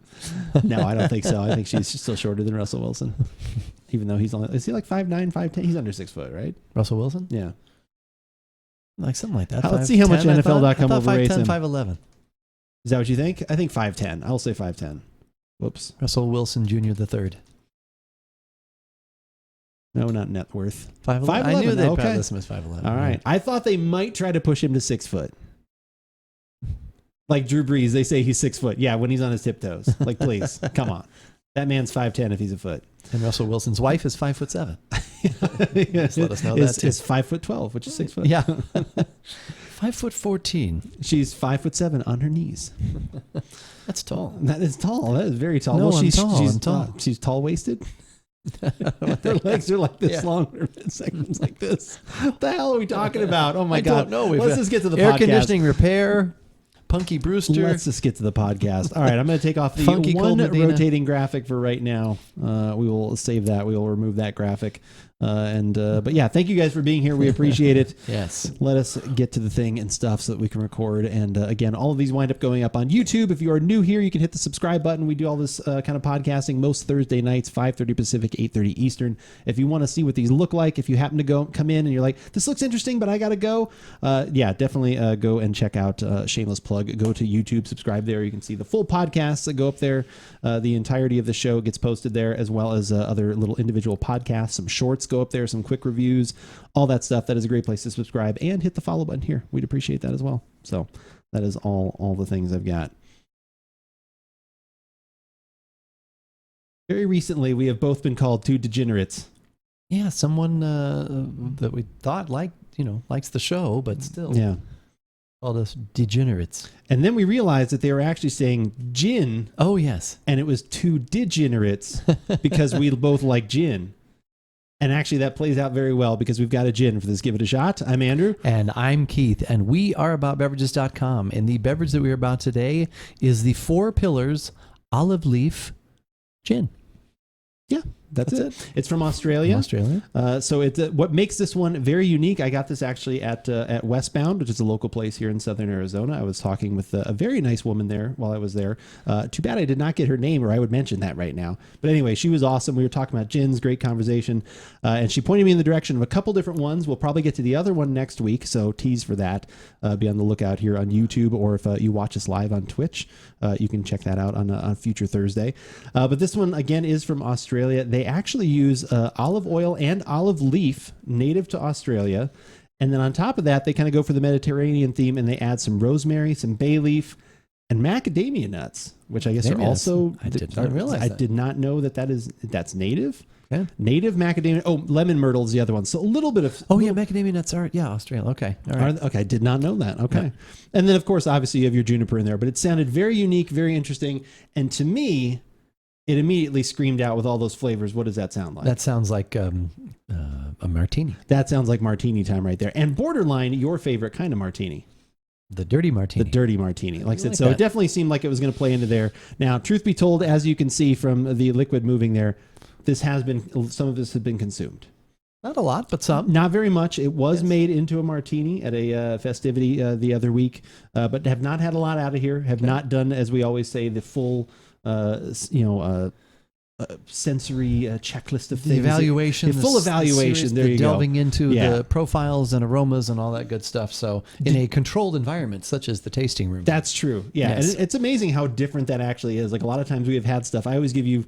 there. No, I don't think so. I think she's still shorter than Russell Wilson. Even though is he like 5'9", 5'10"? He's under 6 foot, right? Russell Wilson? Yeah. Like something like that. Let's see how much NFL.com overrates him. 5'11". Is that what you think? I think 5'10". I'll say 5'10". Whoops. Russell Wilson Jr. the third. No, not net worth. 5'11". I knew they'd probably list him as 5'11". All right. I thought they might try to push him to 6 foot. Like Drew Brees, they say he's 6 foot. Yeah, when he's on his tiptoes. Like, please, come on. That man's 5'10" if he's a foot. And Russell Wilson's wife is 5'7". Yes, let us know that too. It's 5'12", which is 6 foot. Yeah. 5'14". She's 5'7" on her knees. That's tall. That is tall. That is very tall. No, well, she's tall. She's tall waisted. Her legs are like this long. Her midsection's like this. What the hell are we talking about? Oh my God! No, let's just get to the air podcast. conditioning repair. Punky Brewster. Let's just get to the podcast. All right, I'm going to take off the Funky one Cold Medina. rotating graphic for right now. We will save that. We will remove that graphic. But yeah, thank you guys for being here. We appreciate it. Yes. Let us get to the thing and stuff so that we can record. And again, all of these wind up going up on YouTube. If you are new here, you can hit the subscribe button. We do all this kind of podcasting most Thursday nights, 5:30 Pacific, 8:30 Eastern. If you want to see what these look like, if you happen to come in and you're like, this looks interesting, but I got to go. Yeah, definitely go and check out shameless plug. Go to YouTube, subscribe there. You can see the full podcasts that go up there. The entirety of the show gets posted there, as well as other little individual podcasts, some shorts go up there, some quick reviews, all that stuff. That is a great place to subscribe and hit the follow button here. We'd appreciate that as well. So that is all the things I've got. Very recently, we have both been called two degenerates. Yeah, someone that we thought likes the show, but still called us degenerates. And then we realized that they were actually saying gin. Oh, yes. And it was two degenerates because we both like gin. And actually, that plays out very well because we've got a gin for this. Give it a shot. I'm Andrew. And I'm Keith. And we are AboutBeverages.com. And the beverage that we're about today is the Four Pillars Olive Leaf Gin. Yeah, that's it. It's from Australia. So it's what makes this one very unique. I got this actually at Westbound, which is a local place here in Southern Arizona. I was talking with a very nice woman there while I was there. Too bad I did not get her name, or I would mention that right now. But anyway, she was awesome. We were talking about gins, great conversation, and she pointed me in the direction of a couple different ones. We'll probably get to the other one next week, so tease for that. Be on the lookout here on YouTube, or if you watch us live on Twitch, you can check that out on a future Thursday. But this one again is from Australia. They actually use olive oil and olive leaf native to Australia. And then on top of that, they kind of go for the Mediterranean theme and they add some rosemary, some bay leaf, and macadamia nuts, which I guess are also... I did not realize that. I did not know that's native. Okay. Native macadamia... Oh, lemon myrtle is the other one. So a little bit of... Oh, yeah, macadamia nuts are... Yeah, Australia. Okay. All right. Okay, I did not know that. Okay. Yeah. And then, of course, obviously you have your juniper in there, but it sounded very unique, very interesting. And to me... it immediately screamed out with all those flavors. What does that sound like? That sounds like a martini. That sounds like martini time right there. And borderline, your favorite kind of martini. The dirty martini. The dirty martini. Like I said, so it definitely seemed like it was going to play into there. Now, truth be told, as you can see from the liquid moving there, some of this has been consumed. Not a lot, but some. Not very much. It was made into a martini at a festivity the other week, but have not had a lot out of here. Have not done, as we always say, the full... sensory checklist of things. The evaluation. Full evaluation. There you go. Delving into the profiles and aromas and all that good stuff. So in a controlled environment, such as the tasting room. That's true. Yeah. Yes. And it's amazing how different that actually is. Like a lot of times we have had stuff. I always give you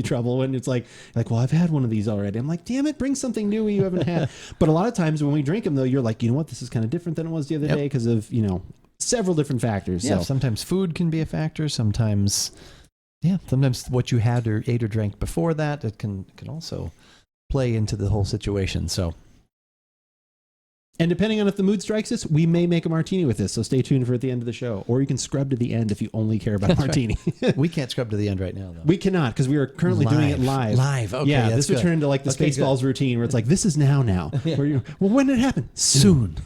trouble when it's like, well, I've had one of these already. I'm like, damn it, bring something new you haven't had. But a lot of times when we drink them though, you're like, you know what, this is kind of different than it was the other day because of, several different factors. Yeah. So. Sometimes food can be a factor. Sometimes what you had or ate or drank before that, it can also play into the whole situation. So, and depending on if the mood strikes us, we may make a martini with this. So stay tuned for at the end of the show, or you can scrub to the end if you only care about martini. Right. We can't scrub to the end right now, though. We cannot because we are currently doing it live. Live, okay. Yeah, this would turn into like the Spaceballs routine where it's like, this is now. Yeah. Well, when did it happen? Soon.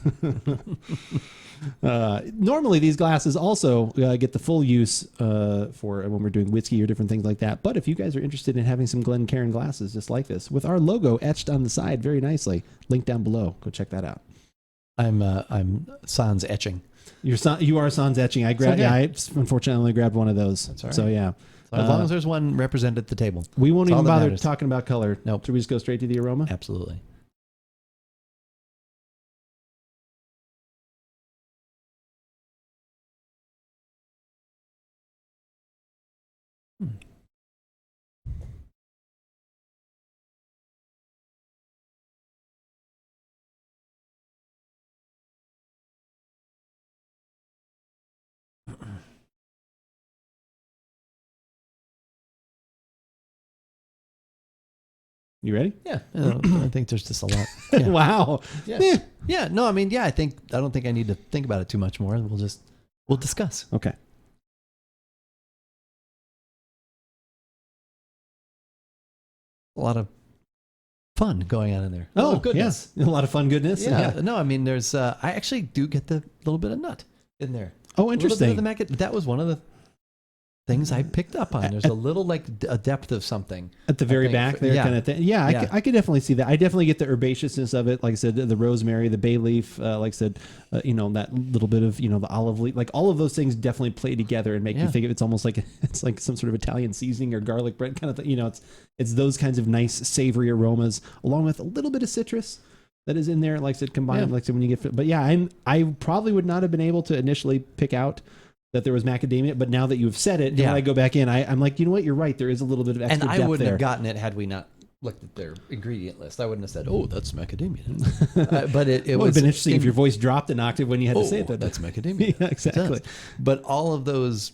Normally these glasses also get the full use for when we're doing whiskey or different things like that. But if you guys are interested in having some Glencairn glasses just like this with our logo etched on the side very nicely, link down below. Go check that out. I'm sans etching. You are sans etching. I unfortunately only grabbed one of those. That's all right. So yeah. So as long as there's one represented at the table. We won't even bother talking about color. Nope. Should we just go straight to the aroma? Absolutely. You ready? Yeah. I think there's just a lot. Yeah. Wow. Yeah. Yeah. No, I mean, I don't think I need to think about it too much more. We'll discuss. Okay. A lot of fun going on in there. Oh, goodness. Yeah. A lot of fun goodness. Yeah. No, I mean, there's, I actually do get the little bit of nut. in there. Oh, interesting. That was one of the things I picked up on. There's a little like a depth of something at the very back there, kind of thing. Yeah, I could definitely see that. I definitely get the herbaceousness of it. Like I said, the rosemary, the bay leaf, like I said, that little bit of, the olive leaf, like all of those things definitely play together and make you think of it's almost like it's like some sort of Italian seasoning or garlic bread kind of thing. It's those kinds of nice savory aromas along with a little bit of citrus that is in there. Like I said, combined, like I said, when you get, but yeah, I probably would not have been able to initially pick out that there was macadamia, but now that you've said it, when I go back in, I'm like, you know what, you're right. There is a little bit of extra depth there. And I wouldn't have gotten it had we not looked at their ingredient list. I wouldn't have said, "Oh, that's macadamia." But it would have been interesting if your voice dropped an octave when you had to say it. That's macadamia. Yeah, exactly. But all of those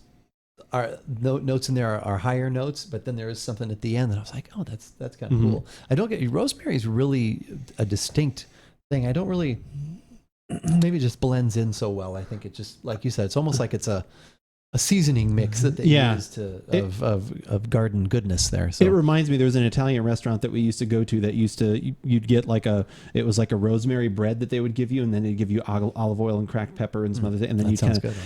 notes in there are higher notes. But then there is something at the end that I was like, "Oh, that's kind of cool." I don't get rosemary is really a distinct thing. I don't really. Maybe it just blends in so well. I think it just, like you said, it's almost like it's a seasoning mix that they use of garden goodness there. So it reminds me, there was an Italian restaurant that we used to go to that you'd get it was like a rosemary bread that they would give you, and then they'd give you olive oil and cracked pepper and some other thing, and then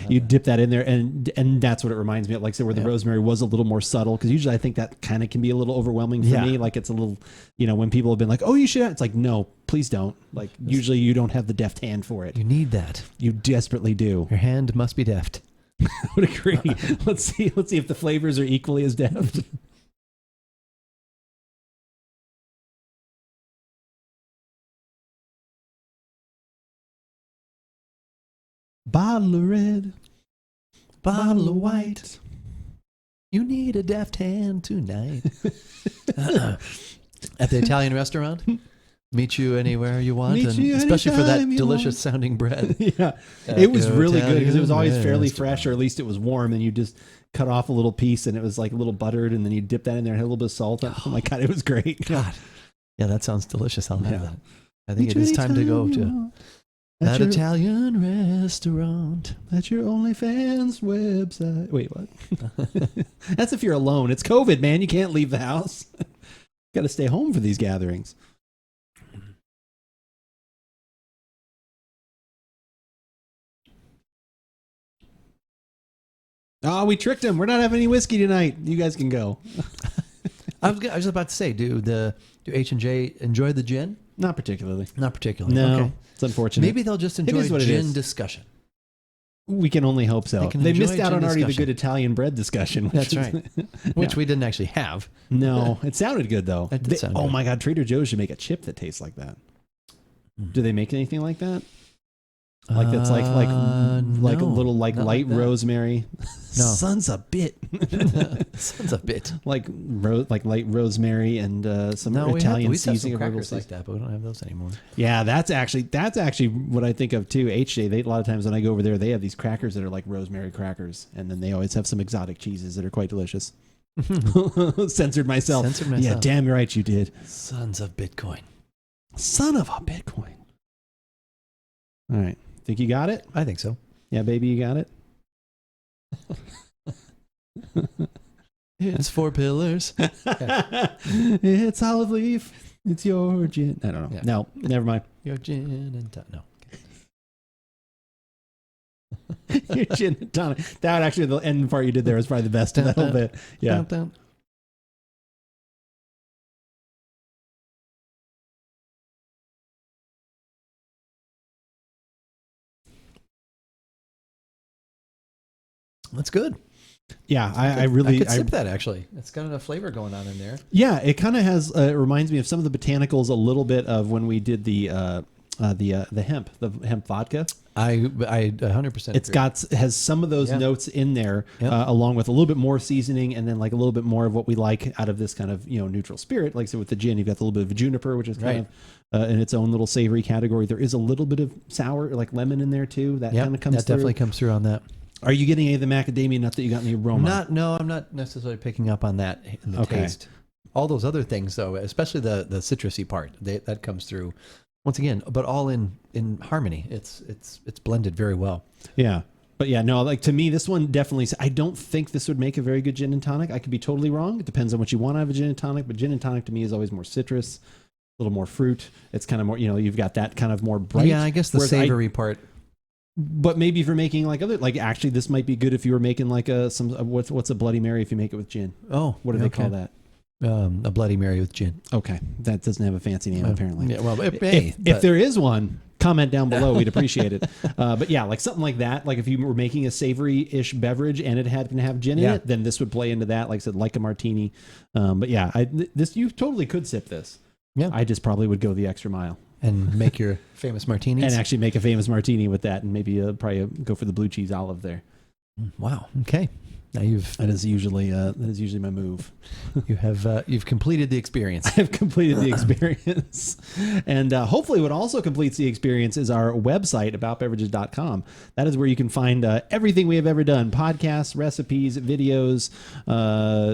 you dip that in there, and that's what it reminds me of. Like I said, where the rosemary was a little more subtle, because usually I think that kind of can be a little overwhelming for me. Like it's a little, when people have been like, "Oh, you should," it's like, no, please don't. Like usually you don't have the deft hand for it. You need that. You desperately do. Your hand must be deft. I would agree. Let's see if the flavors are equally as deft. Bottle of red, bottle of white. You need a deft hand tonight. At the Italian restaurant? Meet you anywhere you want, especially for that delicious sounding bread. Yeah, it was really good because it was always fairly fresh, or at least it was warm, and you just cut off a little piece, and it was like a little buttered, and then you dip that in there and had a little bit of salt. Oh my God, it was great. God, yeah, that sounds delicious. I'll have that. I think it is time to go to that Italian restaurant. That's your OnlyFans website. Wait, what? That's if you're alone. It's COVID, man. You can't leave the house. Got to stay home for these gatherings. Oh, we tricked him. We're not having any whiskey tonight. You guys can go. I was about to say, do H&J enjoy the gin? Not particularly. Not particularly. No, okay. It's unfortunate. Maybe they'll just enjoy gin discussion. We can only hope so. They missed out on already the good Italian bread discussion. That's right. Which we didn't actually have. No, it sounded good though. Oh my God, Trader Joe's should make a chip that tastes like that. Do they make anything like that? Like that's like a little light rosemary. No. Sons a bit. Sons a bit. Like light rosemary and some Italian seasoning. We have some crackers like that, but we don't have those anymore. Yeah, that's actually what I think of too. HJ, a lot of times when I go over there, they have these crackers that are like rosemary crackers, and then they always have some exotic cheeses that are quite delicious. Censored myself. Yeah, damn right you did. Sons of Bitcoin. Son of a Bitcoin. All right. Think you got it? I think so. Yeah, baby, you got it? It's 4 pillars. It's olive leaf. It's your gin. I don't know. Yeah. No, never mind. Your gin and tonic. No. Your gin and tonic. That actually, the end part you did there was probably the best of that whole bit. Yeah. That's good. Yeah, I could sip that actually. It's got enough flavor going on in there. Yeah, it kind of has. It reminds me of some of the botanicals a little bit of when we did the hemp vodka. I 100%. It's has some of those notes in there, along with a little bit more seasoning, and then like a little bit more of what we like out of this kind of neutral spirit. Like so with the gin, you've got a little bit of juniper, which is kind of in its own little savory category. There is a little bit of sour, like lemon, in there too. That kind of comes. That definitely comes through on that. Are you getting any of the macadamia nut that you got in the aroma? No, I'm not necessarily picking up on that in the taste. All those other things, though, especially the citrusy part, that comes through once again, but all in harmony. It's blended very well. Yeah. But yeah, no, like to me, this one definitely, I don't think this would make a very good gin and tonic. I could be totally wrong. It depends on what you want out of a gin and tonic, but gin and tonic to me is always more citrus, a little more fruit. It's kind of more, you've got that kind of more bright. Yeah, I guess the savory part. But maybe if you're making like other, like actually this might be good if you were making like what's a Bloody Mary if you make it with gin? Oh, what do they call that? A Bloody Mary with gin. Okay, that doesn't have a fancy name apparently. Yeah, well, it may, if there is one, comment down below. We'd appreciate it. But yeah, like something like that. Like if you were making a savory-ish beverage and it had to have gin in it, then this would play into that. Like I said, like a martini. But yeah, you totally could sip this. Yeah, I just probably would go the extra mile and make your famous martinis, and actually make a famous martini with that, and maybe probably go for the blue cheese olive there. Wow. Okay. Now that is usually my move. You've completed the experience. I have completed the experience, and hopefully, what also completes the experience is our website AboutBeverages.com. That is where you can find everything we have ever done: podcasts, recipes, videos,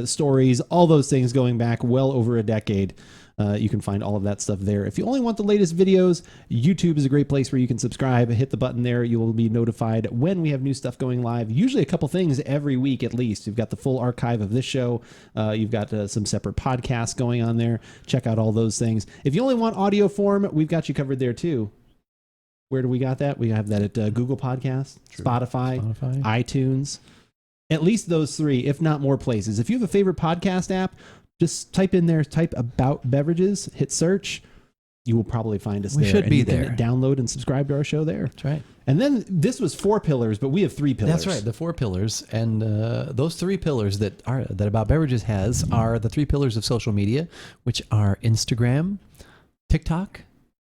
stories, all those things going back well over a decade. You can find all of that stuff there. If you only want the latest videos, YouTube is a great place where you can subscribe. Hit the button there. You will be notified when we have new stuff going live. Usually a couple things every week at least. You've got the full archive of this show. You've got some separate podcasts going on there. Check out all those things. If you only want audio form, we've got you covered there too. Where do we got that? We have that at Google Podcasts, Spotify, iTunes. At least those three, if not more places. If you have a favorite podcast app, just type About Beverages, hit search. You will probably find us there. We should be there. You can download and subscribe to our show there. That's right. And then this was 4 pillars, but we have 3 pillars. That's right, the 4 pillars. And those 3 pillars that About Beverages has are the 3 pillars of social media, which are Instagram, TikTok,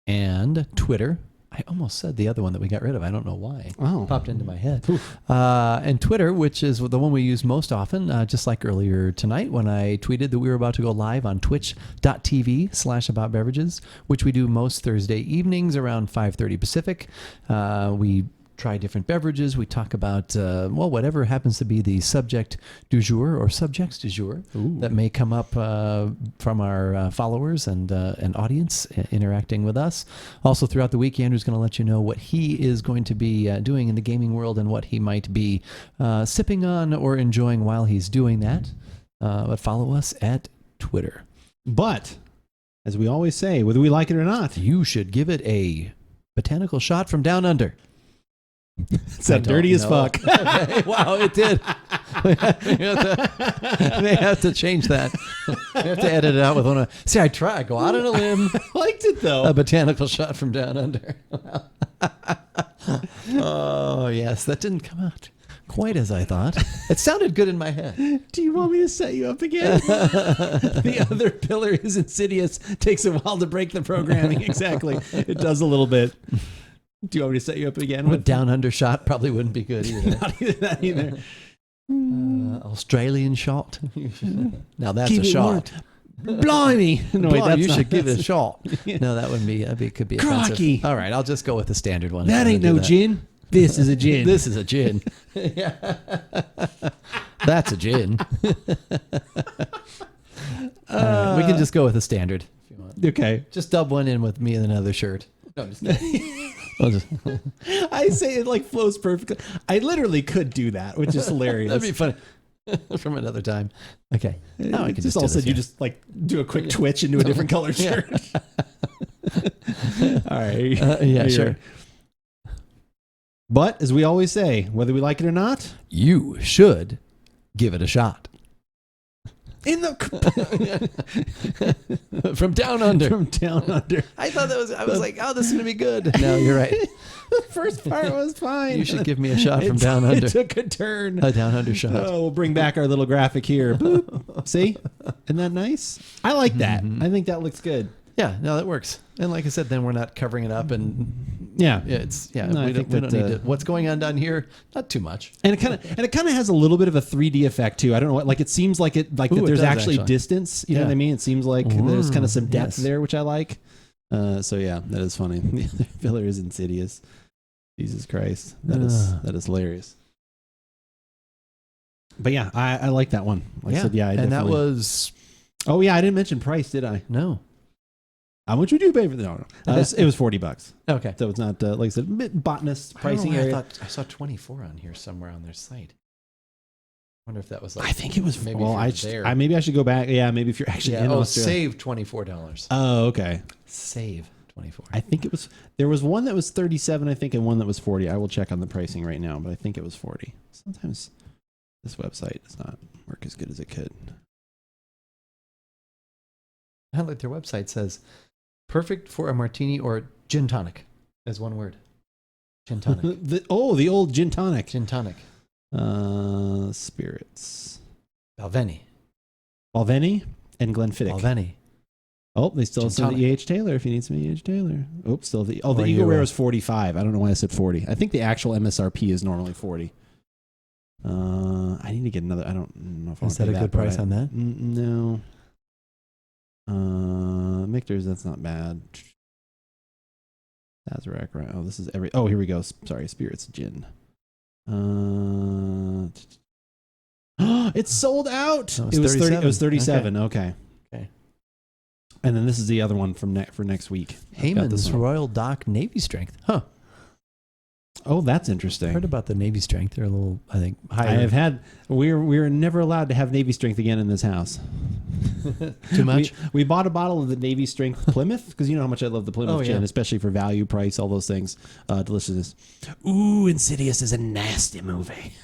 and Twitter. I almost said the other one that we got rid of. I don't know why. Oh. Popped into my head. And Twitter, which is the one we use most often, just like earlier tonight when I tweeted that we were about to go live on twitch.tv/AboutBeverages, which we do most Thursday evenings around 5:30 Pacific. We try different beverages. We talk about, whatever happens to be the subject du jour or subjects du jour that may come up from our followers and audience interacting with us. Also, throughout the week, Andrew's going to let you know what he is going to be doing in the gaming world and what he might be sipping on or enjoying while he's doing that. But follow us at Twitter. But, as we always say, whether we like it or not, you should give it a botanical shot from down under. It's that dirty as fuck. Okay. Wow, it did. We have to change that. We have to edit it out with one. See, I try. I go out on a limb. I liked it though. A botanical shot from down under. Oh yes, that didn't come out quite as I thought. It sounded good in my head. Do you want me to set you up again? The other pillar is insidious. Takes a while to break the programming. Exactly. It does a little bit. Do you want me to set you up again? With down under shot probably wouldn't be good either. Not either. Australian shot. Now that's a shot. Blimey! No, wait, you should give it a shot. No, that wouldn't be. It could be offensive. Crikey. All right, I'll just go with the standard one. That ain't no gin. This is a gin. This is a gin. Yeah. That's a gin. We can just go with the standard if you want. Okay. Just dub one in with me in another shirt. No, just kidding. I say it like flows perfectly. I literally could do that, which is hilarious. That'd be funny. From another time. Okay. Now I can just all of a sudden you just like do a quick twitch into a different color shirt. All right. Yeah, sure. But as we always say, whether we like it or not, you should give it a shot. In the from down under. From down under. I thought I was like, oh, this is gonna be good. No, you're right. The first part was fine. You should give me a shot from down under. It took a turn. A down under shot. Oh, we'll bring back our little graphic here. Boop. See? Isn't that nice? I like that. Mm-hmm. I think that looks good. Yeah, no, that works. And like I said, then we're not covering it up, and we don't need to. What's going on down here? Not too much. And it kind of has a little bit of a 3D effect too. I don't know what, like it seems like it like that there's actually distance. You know what I mean? It seems like there's kind of some depth there, which I like. So yeah, that is funny. The other filler is insidious. Jesus Christ, that is hilarious. But yeah, I like that one. Like I said, I and that was. Oh yeah, I didn't mention price, did I? No. How much would you pay for that? No. It was $40. Okay. So it's not, like I said, botanist pricing area. I saw 24 on here somewhere on their site. I wonder if that was like. I think it was. Maybe maybe I should go back. Yeah, maybe if you're actually in Australia. Save $24. Oh, okay. Save 24. I think there was one that was 37, I think, and one that was 40. I will check on the pricing right now, but I think it was 40. Sometimes this website does not work as good as it could. I like their website says, perfect for a martini or gin tonic as one word. Gin tonic. the old gin tonic. Gin tonic. Spirits. Balvenie and Glenfiddich. Balvenie. Oh, they still have some of the E.H. Taylor if you need some E.H. Taylor. Oh, still the Eagle Rare is 45. I don't know why I said 40. I think the actual MSRP is normally 40. I need to get another. I don't know if I want to. Is that a good price on that? No. Michter's, that's not bad. Sazerac, right? Oh, this is every. Oh, here we go. Sorry, Spirits Gin. It's sold out. It was 30. It was 37. Okay. And then this is the other one for next week. Heyman's Royal Dock Navy Strength. Huh. Oh, that's interesting. I heard about the Navy Strength. They're a little, I think, higher. I have had. We're never allowed to have Navy Strength again in this house. Too much? We bought a bottle of the Navy Strength Plymouth because you know how much I love the Plymouth gin, especially for value, price, all those things. Deliciousness. Ooh, Insidious is a nasty movie.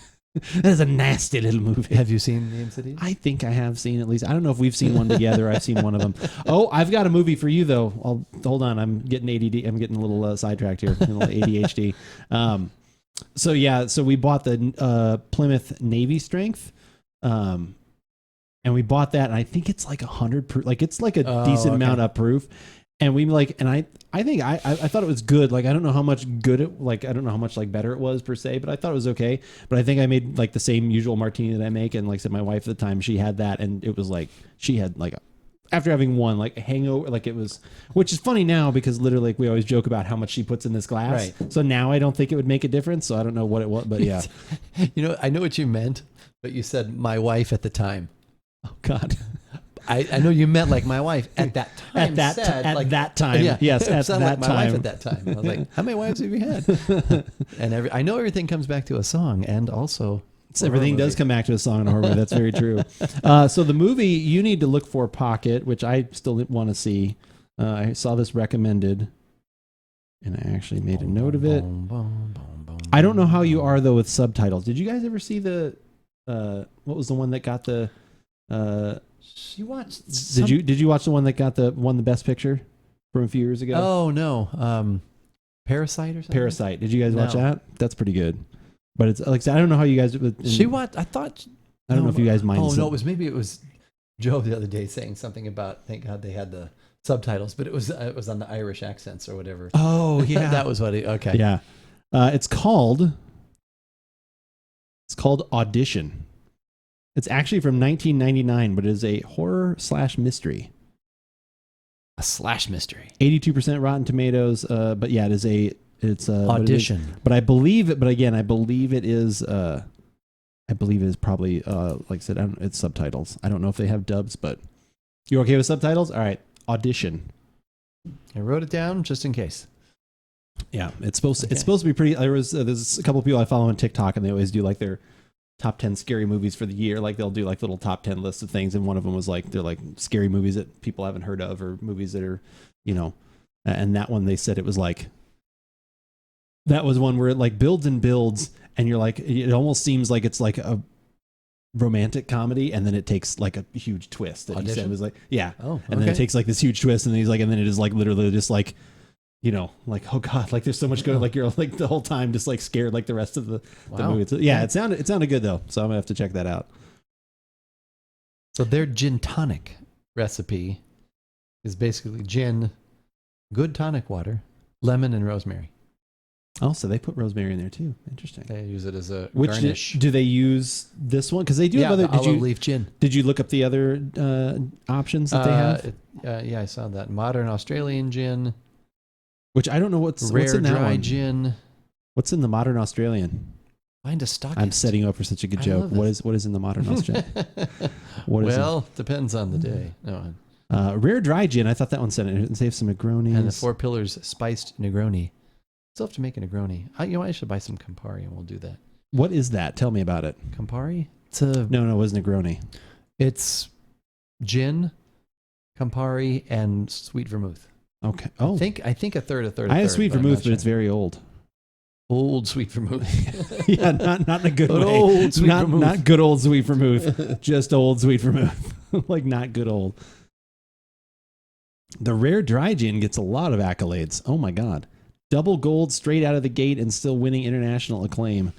That is a nasty little movie. Have you seen The Insidious? I think I have seen at least. I don't know if we've seen one together. I've seen one of them. Oh, I've got a movie for you though. Hold on. I'm getting ADD. I'm getting a little sidetracked here. A little ADHD. So we bought the Plymouth Navy Strength, and we bought that, and I think it's like 100 proof. Like it's like a decent amount of proof. And we I think I thought it was good. Like I don't know how much good it I don't know how much like better it was per se, but I thought it was okay. But I think I made like the same usual martini that I make, and like I said, my wife at the time, she had that, and it was like she had like after having one like a hangover, like it was, which is funny now because literally like, we always joke about how much she puts in this glass. Right. So now I don't think it would make a difference. So I don't know what it was, but yeah. I know what you meant, but you said my wife at the time. Oh God. I know you meant like my wife at that time. At that time. Yeah. Yes, at that like my time. wife at that time. I was like, how many wives have you had? And I know everything comes back to a song, and also everything does come back to a song in a horror movie. That's very true. So the movie you need to look for Pocket, which I still want to see. I saw this recommended, and I actually made a note of it. I don't know how you are though with subtitles. Did you guys ever see the? What was the one that got the? You watched? Did you watch the one that won the best picture from a few years ago? Oh no, Parasite or something. Parasite. Did you guys watch that? That's pretty good. But it's like I don't know how you guys. She watched. I don't know if you guys mind. Oh no, it was Joe the other day saying something about thank God they had the subtitles, but it was on the Irish accents or whatever. Oh yeah, that was what. Okay. Yeah, it's called Audition. It's actually from 1999, but it is a horror/mystery. A slash mystery. 82% Rotten Tomatoes. But yeah, it's Audition. But I believe it. But again, I believe it is. I believe it is probably like I said, it's subtitles. I don't know if they have dubs, but you okay with subtitles? All right, Audition. I wrote it down just in case. Yeah, it's supposed to be pretty. There's a couple of people I follow on TikTok, and they always do like their top 10 scary movies for the year. Like they'll do like little top 10 lists of things, and one of them was like they're like scary movies that people haven't heard of, or movies that are, and that one they said it was like that was one where it like builds and builds, and you're like it almost seems like it's like a romantic comedy, and then it takes like a huge twist. That he said was like and then it takes like this huge twist, and then he's like, and then it is like literally just like. Like, oh God, like there's so much going, like you're like the whole time just like scared like the rest of the movie. It sounded good though. So I'm gonna have to check that out. So their gin tonic recipe is basically gin, good tonic water, lemon, and rosemary. Oh, so they put rosemary in there too. Interesting. They use it as a garnish. Do they use this one? Because they do have other. Olive leaf gin. Did you look up the other options that they have? Yeah, I saw that. Modern Australian gin. Which I don't know what's in that dry one. Gin. What's in the Modern Australian? Find a stock. I'm setting you up for such a good joke. What is in the Modern Australian? Depends on the day. No. Rare dry gin. I thought that one said it. It saves some Negronis. And the Four Pillars spiced Negroni. Still have to make a Negroni. I should buy some Campari and we'll do that. What is that? Tell me about it. Campari? No, it was Negroni. It's gin, Campari, and sweet vermouth. Okay. Oh, I think a third. I have sweet but I'm vermouth, not but it's sure. very old. Old sweet vermouth. Yeah, not in a good But way. old sweet not vermouth. not good old sweet vermouth. Just old sweet vermouth. Like not good old. The rare dry gin gets a lot of accolades. Oh my god. Double gold straight out of the gate and still winning international acclaim.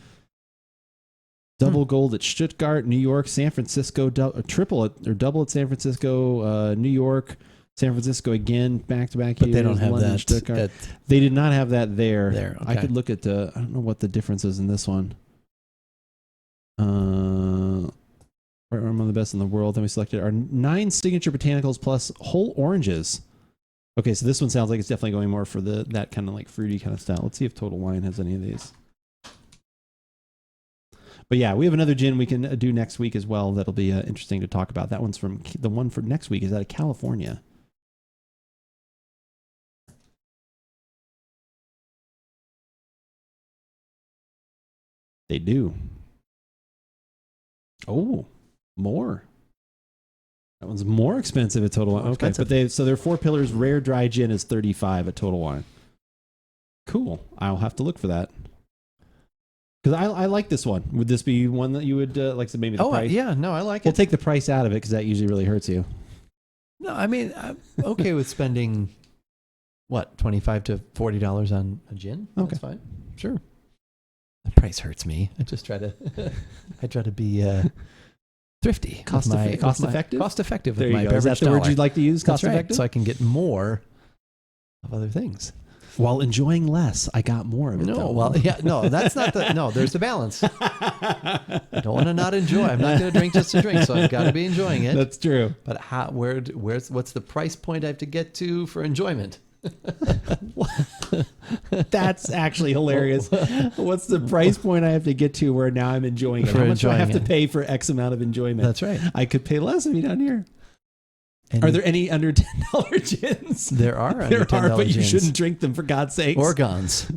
Double gold at Stuttgart, New York, San Francisco, double at San Francisco, New York, San Francisco again, back-to-back But years. they don't have London, that. Stuttgart. They did not have that there. There, I okay. could look at I don't know what the difference is in this one. Among the best in the world. Then we selected our 9 signature botanicals plus whole oranges. Okay, so this one sounds like it's definitely going more for that kind of like fruity kind of style. Let's see if Total Wine has any of these. But yeah, we have another gin we can do next week as well. That'll be interesting to talk about. That one's from the one for next week is out of California. They do. Oh, more. That one's more expensive at Total Wine. Okay, expensive. but their 4 pillars rare dry gin is $35 at Total Wine. Cool. I'll have to look for that. Because I like this one. Would this be one that you would like to maybe the price? Yeah, no, I like We'll it. take the price out of it because that usually really hurts you. No, I mean, I'm okay with spending what, $25 to $40 on a gin. Okay. That's fine. Sure. The price hurts me. I just try to be thrifty. Cost effective? Cost effective There with you my go. beverage Is that the dollar. word you'd like to use? That's Cost right. effective? So I can get more of other things. While enjoying less, I got more of it. No, though. well, yeah, no, that's not the. No, there's the balance. I don't want to not enjoy. I'm not going to drink just to drink, so I've got to be enjoying it. That's true. But what's the price point I have to get to for enjoyment? That's actually hilarious. What's the price point I have to get to where now I'm enjoying it? For How much do I have enjoying to pay for X amount of enjoyment? That's right. I could pay less if you down here. And Are there any under $10 gins? There are under There are, $10 but you gins. shouldn't drink them for God's sakes. Organs.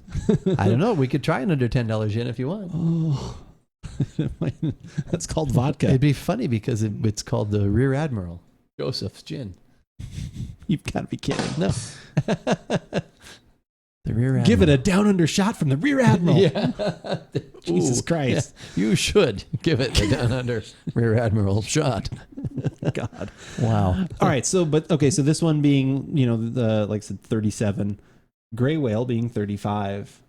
I don't know. We could try an under $10 gin if you want. Oh, that's called vodka. It'd be funny because it's called the Rear Admiral Joseph's Gin. You've got to be kidding. No. The Rear Admiral. Give it a down under shot from the Rear Admiral. Yeah. Jesus Ooh, Christ. yeah. You should give it a down under Rear Admiral shot. God. Wow. All right. So this one being, like I said, 37, Gray Whale being 35,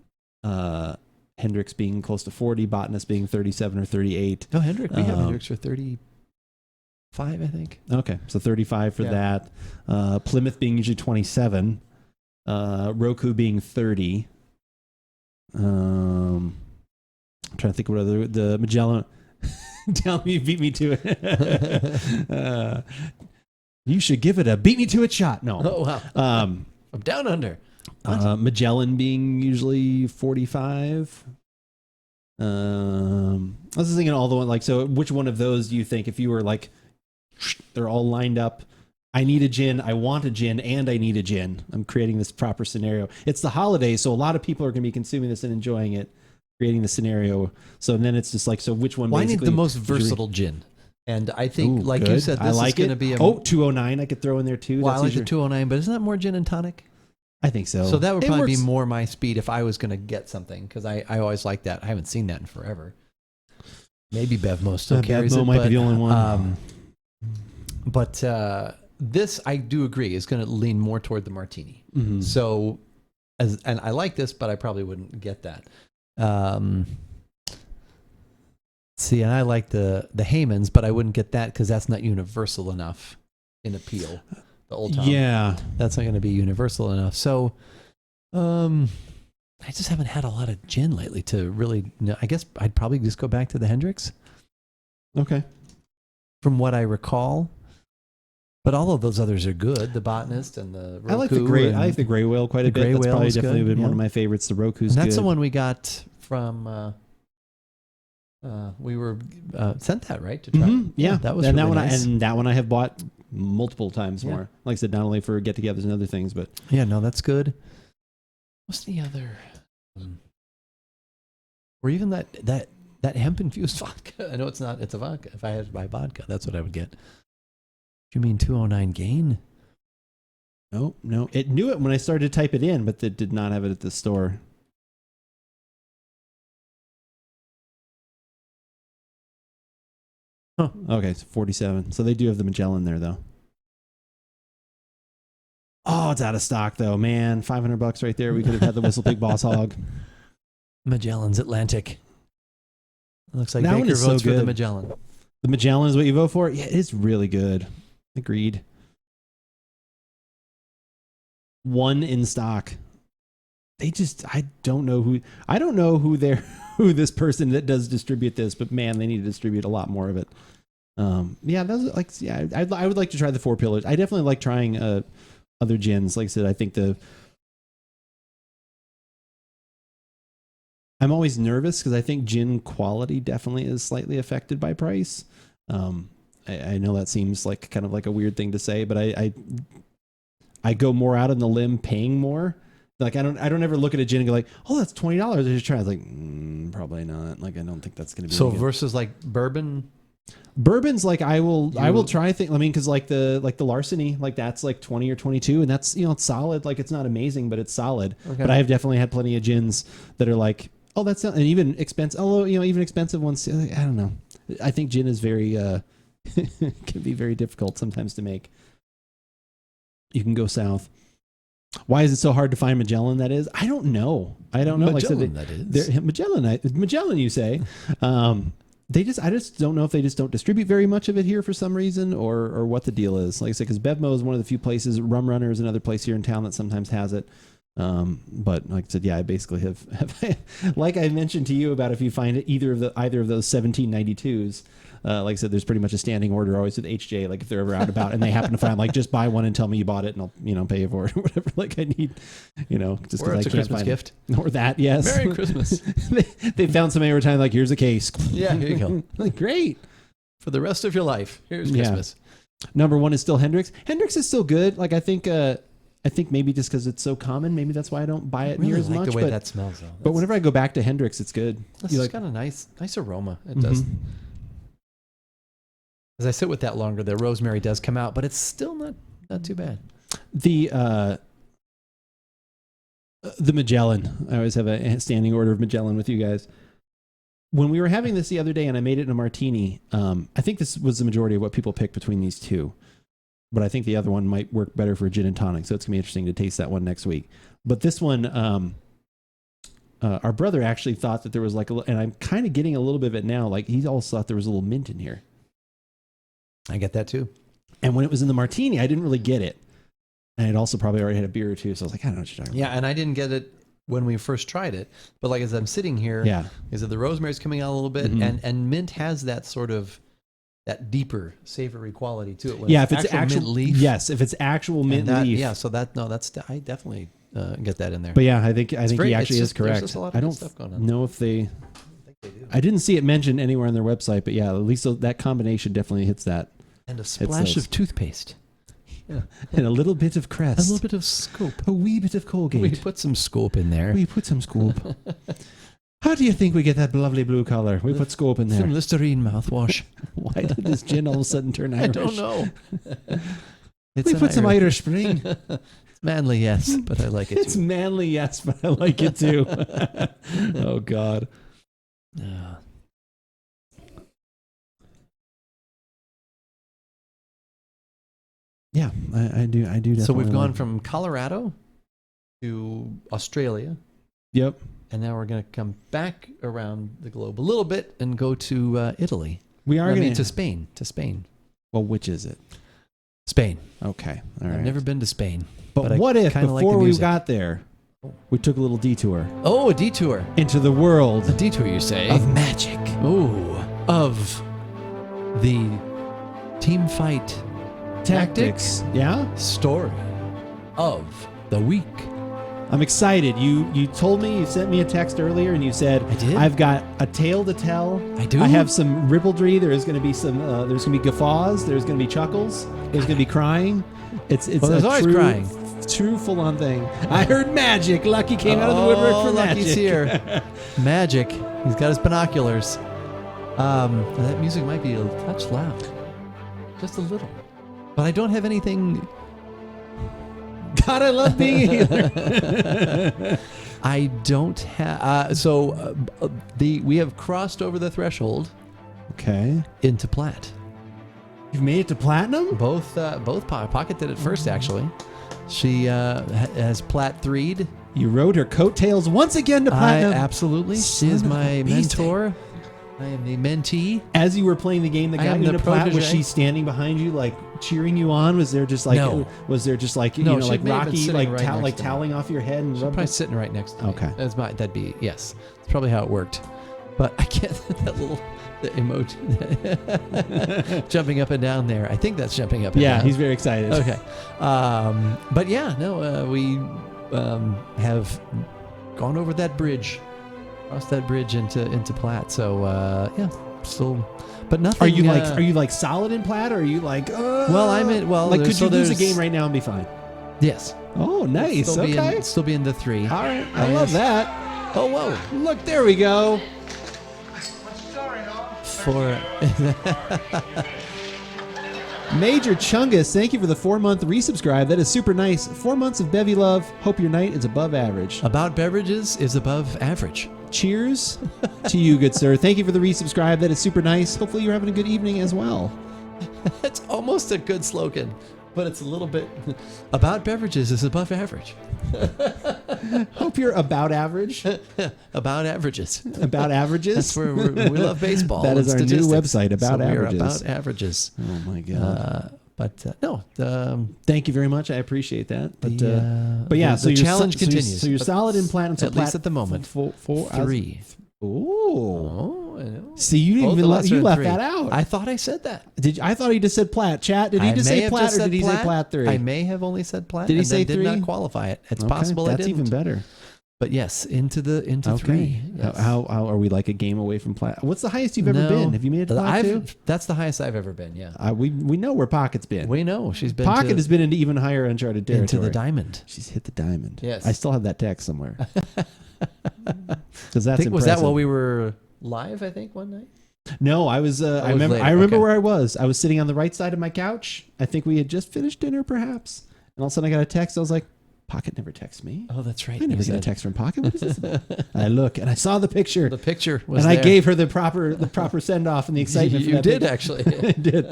Hendrix being close to 40, Botanist being 37 or 38. No, Hendrix. We have Hendrix for 35, I think. Okay. So 35 for that. Plymouth being usually 27. Roku being 30. I'm trying to think what other the Magellan. Tell me, beat me to it. You should give it a beat me to it shot. No. Oh wow. I'm down under. Magellan being usually 45. I was just thinking all the one like so. Which one of those do you think if you were like they're all lined up? I need a gin, I want a gin, and I need a gin. I'm creating this proper scenario. It's the holidays, so a lot of people are going to be consuming this and enjoying it, creating the scenario. So then it's just like, so which one? Well, I need the most versatile gin. And I think, like you said, this is going to be 209 I could throw in there too. Well, I like the 209, but isn't that more gin and tonic? I think so. So that would probably be more my speed if I was going to get something, because I always like that. I haven't seen that in forever. Maybe Bevmo still carries it. Bevmo might be the only one. But this, I do agree, is going to lean more toward the martini. Mm-hmm. So, and I like this, but I probably wouldn't get that. See, and I like the Haymans, but I wouldn't get that because that's not universal enough in appeal. The Old Tom. Yeah. That's not going to be universal enough. So, I just haven't had a lot of gin lately to really know. I guess I'd probably just go back to the Hendrix. Okay. From what I recall. But all of those others are good. The Botanist and the Roku. I like the Gray Whale quite a bit. That's probably definitely been one of my favorites. The Roku's good. And that's the one we got from. We were sent that right to try. Mm-hmm. Yeah, that was and really that one. nice. And that one I have bought multiple times more. Like I said, not only for get-togethers and other things, but yeah, no, that's good. What's the other? Or even that hemp infused vodka. I know it's not. It's a vodka. If I had to buy vodka, that's what I would get. You mean 209 Gain? No. It knew it when I started to type it in, but it did not have it at the store. Oh, okay, it's 47. So they do have the Magellan there, though. Oh, it's out of stock, though. Man, $500 right there. We could have had the Whistle Pig Boss Hog. Magellan's Atlantic. It looks like That one Baker is so votes for the good. Magellan. The Magellan is what you vote for? Yeah, it's really good. Agreed. One in stock. I don't know who this person that does distribute this, but man, they need to distribute a lot more of it. I would like to try the Four Pillars. I definitely like trying other gins. Like I said, I think I'm always nervous because I think gin quality definitely is slightly affected by price. I know that seems like kind of like a weird thing to say, but I go more out on the limb paying more. Like I don't ever look at a gin and go like, oh, that's $20. I just try. I was like, probably not. Like I don't think that's going to be. So versus like bourbon. Bourbon's like I will try things. I mean, because like the Larceny, like that's like 20 or 22, and that's it's solid. Like it's not amazing, but it's solid. Okay. But I have definitely had plenty of gins that are like, oh, that's not, and even expensive. Although even expensive ones, I don't know. I think gin is very can be very difficult sometimes to make. You can go south. Why is it so hard to find Magellan? That is, I don't know. Magellan, like I said, that is Magellan. You say. I just don't know if they just don't distribute very much of it here for some reason, or what the deal is. Like I said, because Bevmo is one of the few places. Rum Runner is another place here in town that sometimes has it. But like I said, I basically have like I mentioned to you about if you find either of those 1792s. Like I said, there's pretty much a standing order always with HJ. Like if they're ever out about and they happen to find like just buy one and tell me you bought it and I'll pay you for it or whatever. Like I need, just because I can't Christmas find gift it. Or that, yes. Merry Christmas. they found somebody every time like here's a case. Yeah, here you go. Like great for the rest of your life. Here's Christmas. Number one is still Hendrix. Hendrix is still good. Like I think maybe just because it's so common, maybe that's why I don't buy it near as much. The way that smells though. But whenever I go back to Hendrix, it's good. It's got a nice aroma. It does. As I sit with that longer, the rosemary does come out, but it's still not too bad. The Magellan. I always have a standing order of Magellan with you guys. When we were having this the other day and I made it in a martini, I think this was the majority of what people picked between these two. But I think the other one might work better for gin and tonic, so it's going to be interesting to taste that one next week. But this one, our brother actually thought that there was like and I'm kind of getting a little bit of it now, like he also thought there was a little mint in here. I get that too. And when it was in the martini, I didn't really get it. And I'd also probably already had a beer or two, so I was like, I don't know what you're talking about. Yeah, and I didn't get it when we first tried it. But like as I'm sitting here, is that the rosemary's coming out a little bit, and mint has that sort of that deeper savory quality to it. If it's actual mint leaf. Yes, if it's actual mint leaf. Yeah, so I definitely get that in there. But yeah, I think he actually is correct. There's just a lot of I don't stuff going on. know if they. They do. I didn't see it mentioned anywhere on their website, but yeah, at least that combination definitely hits that. And a splash of toothpaste. Yeah. And a little bit of crest. A little bit of scoop. A wee bit of Colgate. We put some scoop in there. How do you think we get that lovely blue color? We put scope in there. Some Listerine mouthwash. Why did this gin all of a sudden turn Irish? I don't know. We put some Irish Spring. It's manly, yes, but I like it too. It's manly, yes, but I like it too. Oh, God. Yeah, I do definitely. So we've gone from Colorado to Australia. Yep. And now we're going to come back around the globe a little bit and go to Italy. We are going to Spain. To Spain. Well, which is it? Spain. Okay. All right. I've never been to Spain. But what if before we got there, we took a little detour? Oh, a detour. Into the world. A detour, you say? Of magic. Ooh. Of the team fight tactics. Yeah? Story of the week. I'm excited. You told me, you sent me a text earlier and you said, I did? I've got a tale to tell. I do? I have some ribaldry. There's going to be there's going to be guffaws. There's going to be chuckles. There's going to be crying. It's there's always crying. True full-on thing. I heard magic. Lucky came out of the woodwork for magic. Lucky's here. Magic. He's got his binoculars. That music might be a touch loud. Just a little. But I don't have anything God, I love being a healer. I don't have. We have crossed over the threshold. Okay. Into plat. You've made it to platinum? Both Pocket did it first, actually. She has plat 3'd. You rode her coattails once again to platinum. Absolutely. She is my mentor. I am the mentee. As you were playing the game that got you into plat, was she standing behind you, like cheering you on? Was there just like, no. Was there just like, no, like Rocky, like right toweling off your head? And probably sitting right next to me. Okay. That'd be, yes. That's probably how it worked. But I can't, that little, the emoji jumping up and down there. I think that's jumping up and down. Yeah, he's very excited. Okay. But yeah, no, we have gone over that bridge. Crossed that bridge into plat. So yeah, still, but nothing. Are you like solid in plat, or are you like? Well, I'm in. Well, like could you lose a game right now and be fine? Yes. Oh, nice. Still be in the 3. All right, I love that. Oh, whoa! Look, there we go. Major Chungus, thank you for the 4-month resubscribe. That is super nice. 4 months of Bevy love. Hope your night is above average. About Beverages is above average. Cheers to you, good sir. Thank you for the resubscribe. That is super nice. Hopefully you're having a good evening as well. It's almost a good slogan, but it's a little bit. About Beverages is above average. Hope you're about average. About averages. About averages. That's where we love baseball. That is our new website, About Averages. We're about averages. Oh my god. No. Thank you very much. I appreciate that. But yeah, the challenge continues. So you're solid in platinum. So at least at the moment. 3. Oh, I know. See, you didn't even left that out. I thought I said that. I thought he just said plat. Chat. Did he just say plat, or did he say plat 3? I may have only said plat. Did he say 3? Did not qualify it. It's possible I didn't. That's even better. But yes, into 3. Yes. How are we like a game away from plat? What's the highest you've ever been? Have you made it to plat 2? That's the highest I've ever been. Yeah. We know where Pocket's been. We know she's been. Pocket has been into even higher uncharted territory. Into the diamond. She's hit the diamond. Yes. I still have that text somewhere. Because that's impressive. Was that while we were live? I think one night. No, I was. I remember where I was. I was sitting on the right side of my couch. I think we had just finished dinner, perhaps. And all of a sudden, I got a text. I was like, "Pocket never texts me." Oh, that's right. I never get a text from Pocket. What is this about? And I look, and I saw the picture. The picture was and there. I gave her the proper send off and the excitement. You did actually. I did.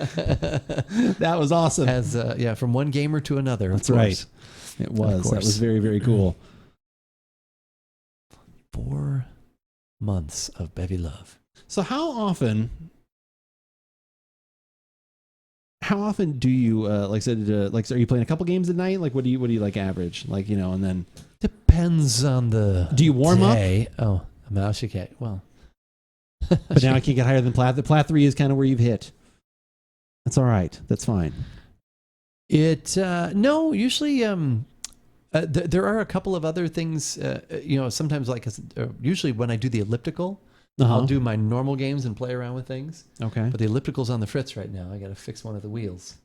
That was awesome. As from one gamer to another. That's right. It was. That was very, very cool. 4 months of Bevy love. So how often do you like I said like are you playing a couple games a night? Like what do you like average? Like, and then depends on the do you warm day. Up? Oh, now she can't. Well, but now I can't get higher than plat. The plat 3 is kind of where you've hit. That's all right. That's fine. No, usually there are a couple of other things. Sometimes usually when I do the elliptical. I'll do my normal games and play around with things. Okay. But the elliptical's on the fritz right now. I got to fix one of the wheels.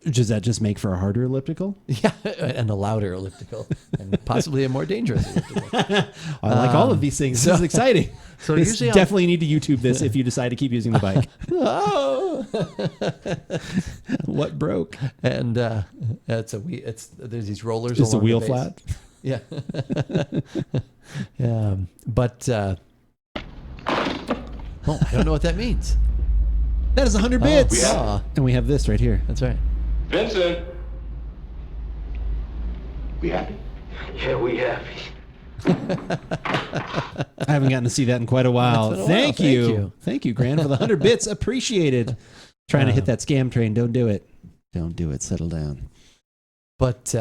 Does that just make for a harder elliptical? Yeah, and a louder elliptical, and possibly a more dangerous elliptical. I like all of these things. This is exciting. So usually definitely need to YouTube this if you decide to keep using the bike. Oh, what broke? And there's these rollers. Is the wheel base. flat? Yeah. Yeah, but. Oh, I don't know what that means. That is 100 bits. And we have this right here. That's right. Vincent. We happy? Yeah, we happy. I haven't gotten to see that in quite a while. Thank you. Thank you, Gran, for the 100 bits. Appreciated. Trying to hit that scam train. Don't do it. Don't do it. Settle down. But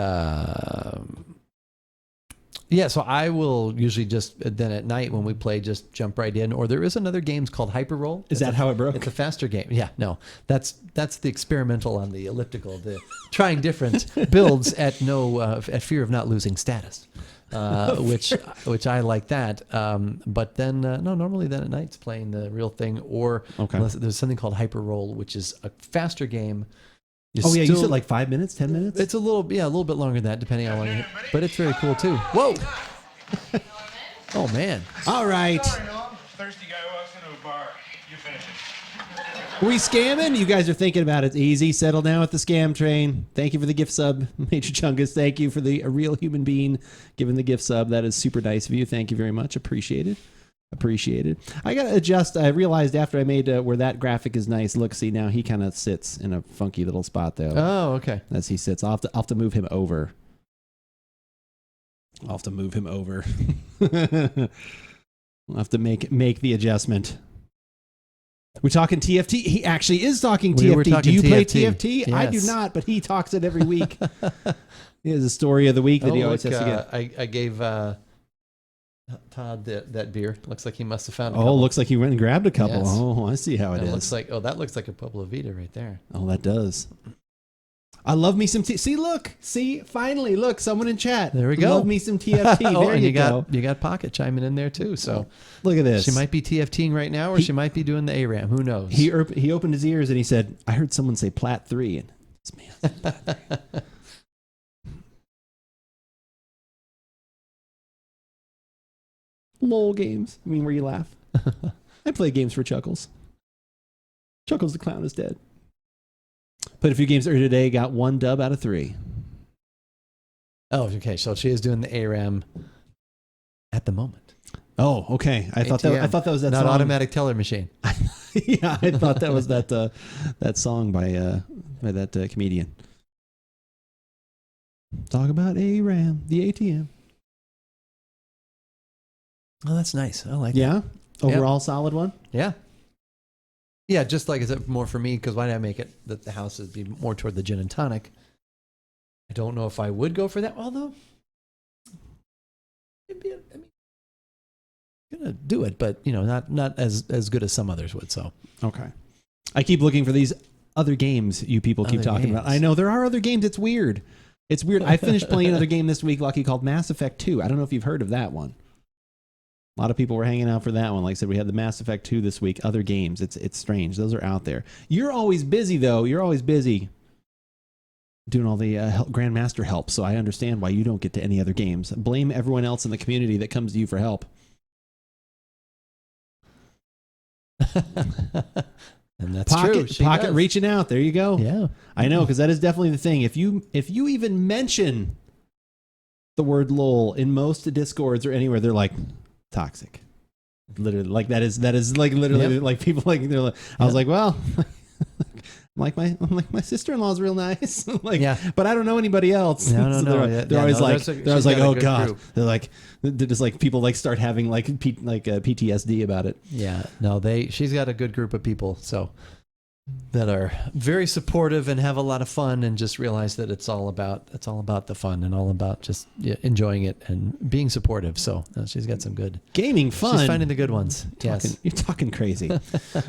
yeah, so I will usually just then at night when we play, just jump right in. Or there is another game called Hyper Roll. Is that how it broke? It's a faster game. Yeah, no, that's the experimental on the elliptical. The trying different builds at fear of not losing status, which I like that. But then normally then at night it's playing the real thing. Or unless there's something called Hyper Roll, which is a faster game. You said like 5 minutes, 10 minutes? It's a little bit longer than that, depending on how long you hit. But it's very cool, too. Whoa! Oh, man. All right. Sorry, Noam. Thirsty guy walks into a bar. You finish it. we scamming? You guys are thinking about it. Easy. Settle down with the scam train. Thank you for the gift sub, Major Chungus. Thank you for a real human being giving the gift sub. That is super nice of you. Thank you very much. Appreciate it. I got to adjust. I realized after I made where that graphic is nice. Look, see, now he kind of sits in a funky little spot, though. Oh, okay. As he sits. I'll have to move him over. I'll have to make the adjustment. We're talking TFT. He actually is talking TFT. Do you play TFT? Yes. I do not, but he talks it every week. He has a story of the week that he always has to get. I gave Todd that beer. Looks like he must have found a couple. couple. Looks like he went and grabbed a couple. Yes. Oh, I see how it is. That looks like a Pueblo Vita right there. Oh, that does. I love me some finally, look, someone in chat. There we go. Love me some TFT. There you go. You got Pocket chiming in there too. So look at this. She might be TFTing right now, or she might be doing the ARAM. Who knows? He opened his ears and he said, "I heard someone say Plat 3." And this man. LOL games. I mean, where you laugh. I play games for Chuckles. Chuckles the clown is dead. Played a few games earlier today. Got 1 dub out of 3. Oh, okay. So she is doing the ARAM at the moment. Oh, okay. I thought that was that not song. automatic teller machine. Yeah, I thought that was that song by that comedian. Talk about ARAM, the ATM. Oh, that's nice. I like that. Overall, yep. solid one. Yeah. Yeah, just like I said, more for me, because why did I make it that the house would be more toward the gin and tonic? I don't know if I would go for that, although I'm gonna do it, but not as good as some others would. So okay, I keep looking for these other games you people keep talking about. I know there are other games. It's weird. I finished playing another game this week, Lucky, called Mass Effect 2. I don't know if you've heard of that one. A lot of people were hanging out for that one. Like I said, we had the Mass Effect 2 this week. Other games. It's strange. Those are out there. You're always busy, though. You're always busy doing all the Grandmaster help, so I understand why you don't get to any other games. Blame everyone else in the community that comes to you for help. And that's true. Pocket reaching out. There you go. Yeah. I know, because that is definitely the thing. If you even mention the word LOL in most Discords or anywhere, they're like, toxic. Literally, like that is like literally yep. Like people like they're like. I was like, well, I'm like my sister-in-law's real nice. Like, yeah. But I don't know anybody else. No. They're always like, oh god. Group. They're just like people like start having like PTSD about it. Yeah. No, she's got a good group of people. So. That are very supportive and have a lot of fun, and just realize that it's all about the fun and all about just enjoying it and being supportive. So she's got some good gaming fun. She's finding the good ones. You're talking crazy.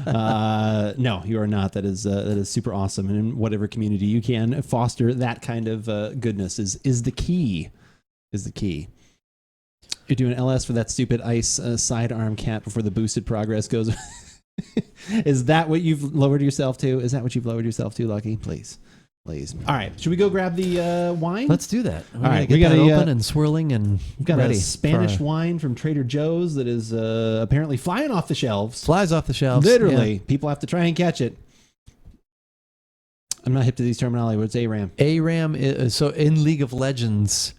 No, you are not. That is super awesome. And in whatever community you can foster that kind of goodness is the key. You're doing LS for that stupid ice sidearm cat before the boosted progress goes. Is that what you've lowered yourself to? Lucky? Please. All right. Should we go grab the wine? Let's do that. All right. We got it open and swirling, and we've got ready a Spanish wine from Trader Joe's that is apparently flying off the shelves. Flies off the shelves. Literally. Yeah. People have to try and catch it. I'm not hip to these terminology. What's ARAM? ARAM is, so in League of Legends,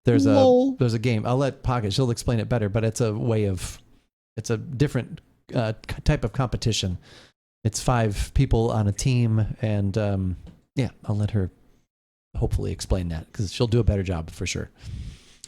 there's a game. I'll let Pocket. She'll explain it better, but it's a different type of competition. It's 5 people on a team, and I'll let her hopefully explain that, because she'll do a better job for sure.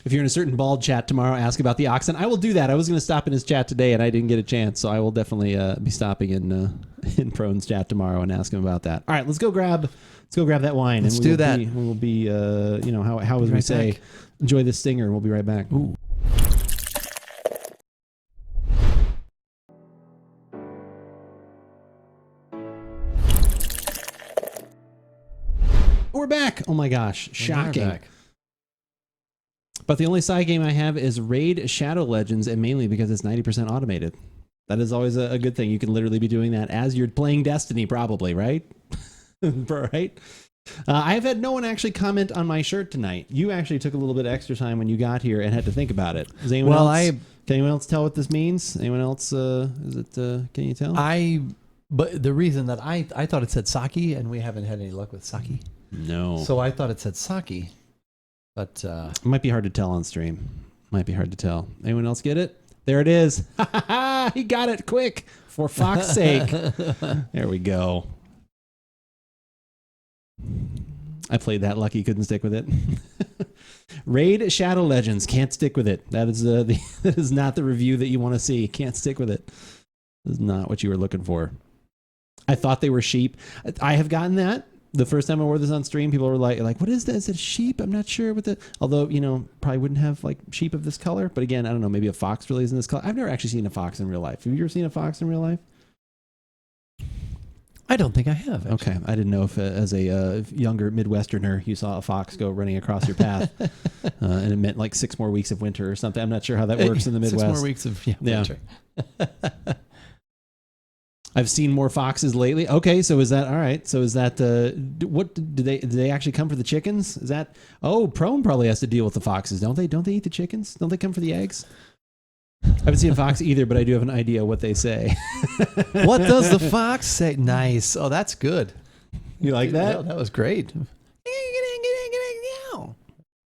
If you're in a certain bald chat tomorrow, ask about the oxen. I will do that. I was going to stop in his chat today, and I didn't get a chance, so I will definitely be stopping in Prone's chat tomorrow and ask him about that. All right, let's go grab that wine. Let's do that. We will be how would we say, enjoy this stinger, and we'll be right back. Ooh. We're back. Oh my gosh. Shocking. But the only side game I have is Raid Shadow Legends, and mainly because it's 90% automated. That is always a good thing. You can literally be doing that as you're playing Destiny, probably, right? Right? I have had no one actually comment on my shirt tonight. You actually took a little bit extra time when you got here and had to think about it. Does anyone else? Can anyone else tell what this means? Anyone else? Can you tell? I But the reason that I thought it said sake, and we haven't had any luck with sake. No. So I thought it said sake. But it might be hard to tell on stream. Might be hard to tell. Anyone else get it? There it is. He got it quick. For fuck's sake. There we go. I played that. Lucky couldn't stick with it. Raid Shadow Legends. Can't stick with it. That is that is not the review that you want to see. Can't stick with it. This is not what you were looking for. I thought they were sheep. I have gotten that. The first time I wore this on stream, people were like, what is that? Is it sheep? I'm not sure what the... Although, probably wouldn't have like sheep of this color. But again, I don't know. Maybe a fox really is in this color. I've never actually seen a fox in real life. Have you ever seen a fox in real life? I don't think I have. Actually. Okay. I didn't know if as a younger Midwesterner, you saw a fox go running across your path and it meant like 6 more weeks of winter or something. I'm not sure how that works in the Midwest. 6 more weeks of winter. I've seen more foxes lately. Okay, so is that all right? So is that what do they actually come for the chickens? Is that Prone probably has to deal with the foxes, don't they? Don't they eat the chickens? Don't they come for the eggs? I haven't seen a fox either, but I do have an idea what they say. What does the fox say? Nice. Oh, that's good. You like that? Yeah, that was great.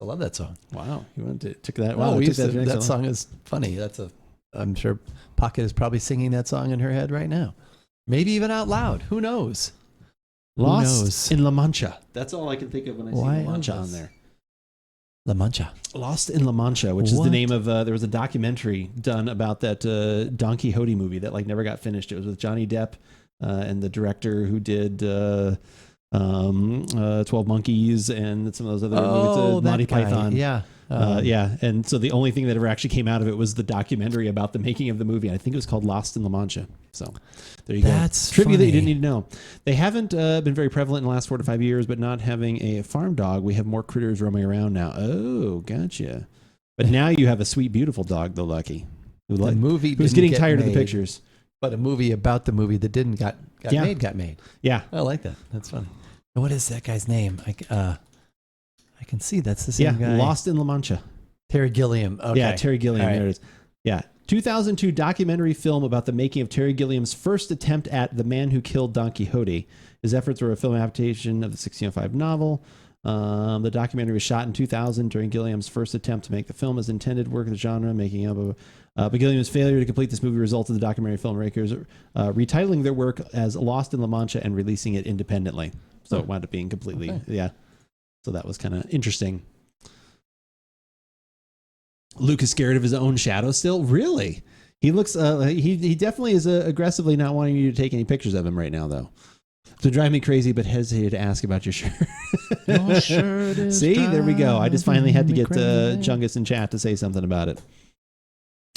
I love that song. Wow, you went to took that. Wow, that song is funny. I'm sure Pocket is probably singing that song in her head right now. Maybe even out loud. Who knows? Lost in La Mancha. That's all I can think of when I see La Mancha on there. La Mancha. Lost in La Mancha, which is the name of... there was a documentary done about that Don Quixote movie that never got finished. It was with Johnny Depp and the director who did 12 Monkeys and some of those other movies. Monty Python. Yeah. Yeah, and so the only thing that ever actually came out of it was the documentary about the making of the movie. I think it was called Lost in La Mancha. So there you go. That's trivia funny. that you didn't need to know. They haven't been very prevalent in the last 4 to 5 years, but not having a farm dog, we have more critters roaming around now. Oh, gotcha. But now you have a sweet, beautiful dog, though, Lucky. Who's getting tired of the pictures. But a movie about the movie that didn't got made. Yeah. I like that. That's funny. And what is that guy's name? I can see that's the same guy. Lost in La Mancha. Terry Gilliam. Okay. Yeah, Terry Gilliam. Right. There it is. Yeah. 2002 documentary film about the making of Terry Gilliam's first attempt at The Man Who Killed Don Quixote. His efforts were a film adaptation of the 1605 novel. The documentary was shot in 2000 during Gilliam's first attempt to make the film as intended work of the genre, making up but Gilliam's failure to complete this movie resulted in the documentary filmmakers retitling their work as Lost in La Mancha and releasing it independently. So it wound up being completely, So that was kind of interesting. Luke is scared of his own shadow still? Really? He looks, he definitely is aggressively not wanting you to take any pictures of him right now, though. So drive me crazy, but hesitated to ask about your shirt. Your shirt is See, there we go. I just finally had to get Chungus in chat to say something about it.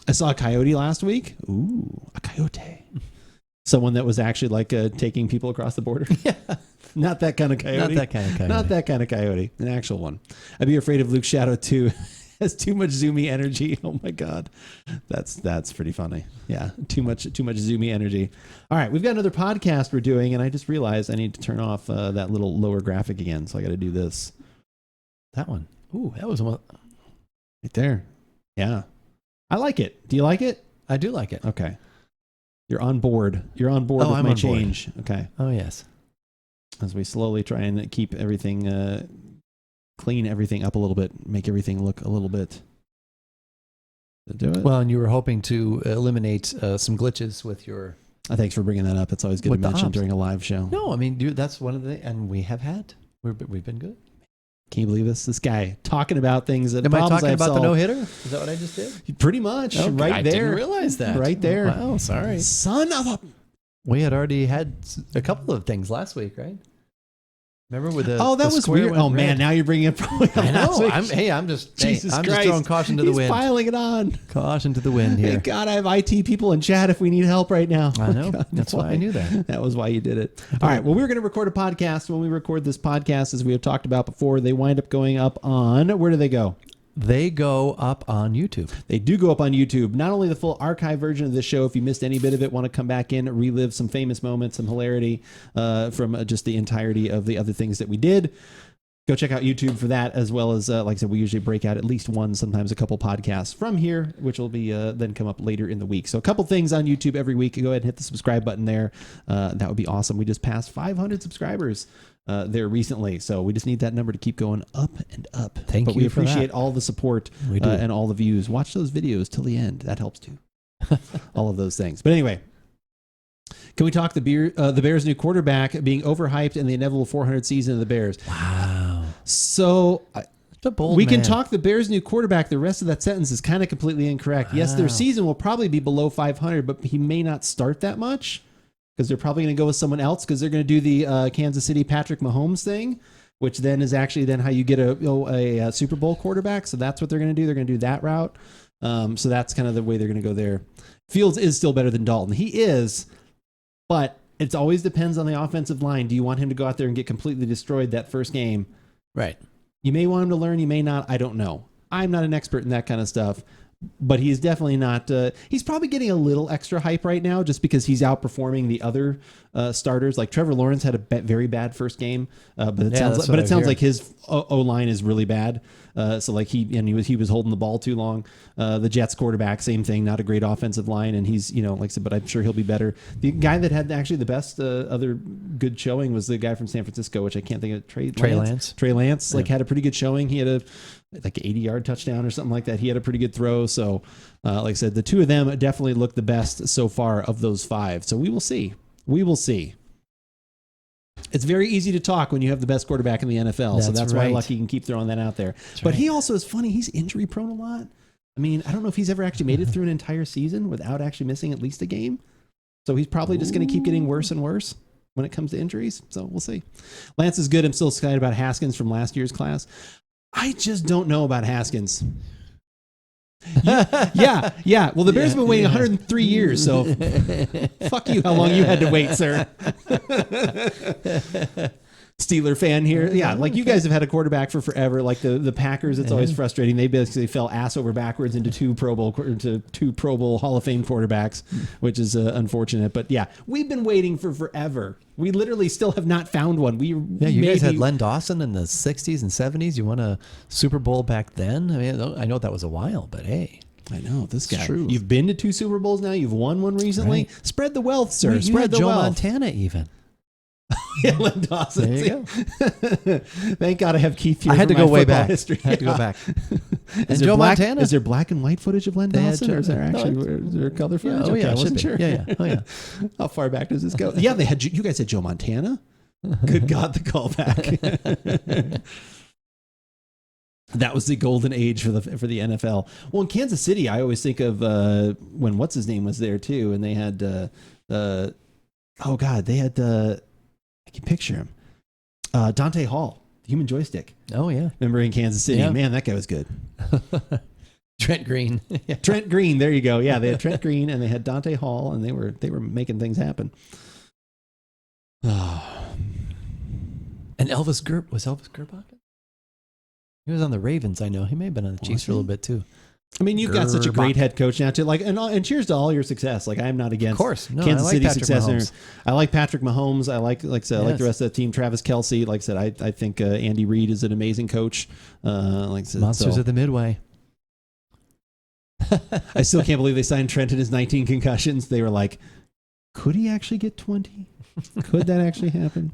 I saw a coyote last week. Ooh, a coyote. Someone that was actually taking people across the border. Yeah. Not that kind of coyote. Not that kind of coyote. Not that kind of coyote. An actual one. I'd be afraid of Luke's shadow too. Has too much zoomy energy. Oh my God. That's pretty funny. Yeah. Too much zoomy energy. All right. We've got another podcast we're doing, and I just realized I need to turn off that little lower graphic again. So I got to do this. That one. Ooh, that was one. Right there. Yeah. I like it. Do you like it? I do like it. Okay. You're on board. You're on board with my change. Okay. Oh, yes. As we slowly try and keep everything, clean everything up a little bit, make everything look a little bit. Do it. Well, and you were hoping to eliminate some glitches with your... Thanks for bringing that up. It's always good to mention during a live show. No, I mean, dude, that's one of the... And we have had. We've been good. Can you believe this? This guy talking about things that... Am I talking about the no-hitter? Is that what I just did? Pretty much. Okay, right there. I didn't realize that. Right there. Wow, sorry. Son of a... We had already had a couple of things last week, right? Remember with the that was weird. Oh man, now you're bringing it. I know. I'm just throwing caution to the wind. He's piling it on. Caution to the wind here. Thank God I have IT people in chat if we need help right now. I know. God, that's why I knew that. That was why you did it. All right. Well, we're going to record a podcast. When we record this podcast, as we have talked about before, they wind up going up on, where do they go? They go up on YouTube. They do go up on YouTube. Not only the full archive version of this show, if you missed any bit of it, want to come back in, relive some famous moments, some hilarity from just the entirety of the other things that we did. go check out YouTube for that, as well as, like I said, we usually break out at least one, sometimes a couple podcasts from here, which will be then come up later in the week. So a couple things on YouTube every week. Go ahead and hit the subscribe button there. That would be awesome. We just passed 500 subscribers there recently, so we just need that number to keep going up and up. But we appreciate all the support and all the views. Watch those videos till the end. That helps too. All of those things. But anyway, can we talk the Bears' new quarterback being overhyped and the inevitable 400 season of the Bears? Wow. So we can talk the Bears' new quarterback. The rest of that sentence is kind of completely incorrect. Wow. Yes, their season will probably be below 500, but he may not start that much because they're probably going to go with someone else because they're going to do the Kansas City Patrick Mahomes thing, which then is actually then how you get a Super Bowl quarterback. So that's what they're going to do. They're going to do that route. So that's kind of the way they're going to go there. Fields is still better than Dalton. He is, but it always depends on the offensive line. Do you want him to go out there and get completely destroyed that first game? Right. You may want him to learn. You may not. I don't know. I'm not an expert in that kind of stuff. But he's definitely not. He's probably getting a little extra hype right now just because he's outperforming the other starters. Like Trevor Lawrence had a very bad first game, but it sounds like his O line is really bad. So like he was holding the ball too long. The Jets quarterback, same thing, not a great offensive line, and he's like I said, but I'm sure he'll be better. The guy that had actually the best other good showing was the guy from San Francisco, which I can't think of. Trey Lance. Trey Lance had a pretty good showing. He had like an 80-yard touchdown or something like that. He had a pretty good throw. So, like I said, the two of them definitely look the best so far of those five. So we will see. We will see. It's very easy to talk when you have the best quarterback in the NFL. So that's why Lucky can keep throwing that out there. But he also is funny. He's injury prone a lot. I mean, I don't know if he's ever actually made it through an entire season without actually missing at least a game. So he's probably just going to keep getting worse and worse when it comes to injuries. So we'll see. Lance is good. I'm still excited about Haskins from last year's class. I just don't know about Haskins. Yeah. Well, the Bears have been waiting 103 years, so fuck you how long you had to wait, sir. Steeler fan here. Yeah, like you guys have had a quarterback for forever. Like the Packers, it's always frustrating. They basically fell ass over backwards into two Pro Bowl Hall of Fame quarterbacks, which is unfortunate. But yeah, we've been waiting for forever. We literally still have not found one. You guys had Len Dawson in the 60s and 70s. You won a Super Bowl back then. I mean, I know that was a while, but hey. I know this guy. True. You've been to 2 Super Bowls now. You've won one recently. Right. Spread the wealth, sir. Spread the Joe wealth. Montana even. Yeah, Len Dawson. There you go. Thank God I have Keith here. I had to go way back. History. I had to go back. Is Joe Montana? Is there black and white footage of Len Dawson, or is there color footage? Yeah, I wasn't sure. Yeah. Oh yeah. How far back does this go? Yeah, they had. You guys had Joe Montana. Good God, the callback. That was the golden age for the NFL. Well, in Kansas City, I always think of when what's his name was there too, and they had they had I can picture him, Dante Hall, the Human Joystick. Oh yeah, remember in Kansas City? Yeah. Man, that guy was good. Trent Green. Yeah. Trent Green. There you go. Yeah, they had Trent Green and they had Dante Hall, and they were making things happen. And Elvis Gerbach? He was on the Ravens, I know. He may have been on the Chiefs for a little bit too. I mean, you've got such a great head coach now too. Like, and cheers to all your success. Like, I'm not against Kansas City success. I like Patrick Mahomes. I like I said, I like the rest of the team. Travis Kelce. Like I said, I think Andy Reid is an amazing coach. Like I said, Monsters of the Midway. I still can't believe they signed Trent in his 19 concussions. They were like, could he actually get 20? Could that actually happen?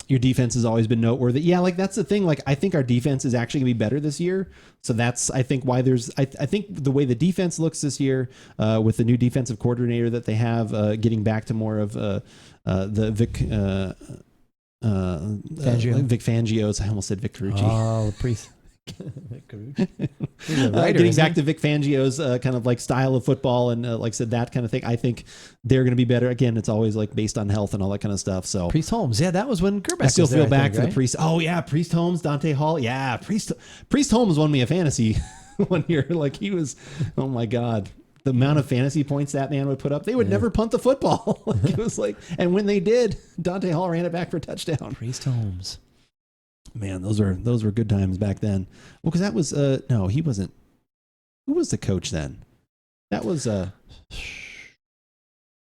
Your defense has always been noteworthy. Yeah, like that's the thing. Like I think our defense is actually gonna be better this year. So that's I think why there's I think the way the defense looks this year with the new defensive coordinator that they have getting back to more of the Vic Fangio's. I almost said Vic Carucci. Oh, the priest. Getting back to Vic Fangio's kind of like style of football and like I said, that kind of thing. I think they're going to be better. Again, it's always like based on health and all that kind of stuff. So Priest Holmes, yeah, that was when Gerbach. I still feel bad for the Priest. Oh yeah, Priest Holmes, Dante Hall, yeah, Priest Holmes won me a fantasy one year. Like he was, oh my God. The amount of fantasy points that man would put up, they would never punt the football. Like it was like, and when they did, Dante Hall ran it back for a touchdown. Priest Holmes. Man, those were good times back then. Well, because that was no, he wasn't. Who was the coach then? That was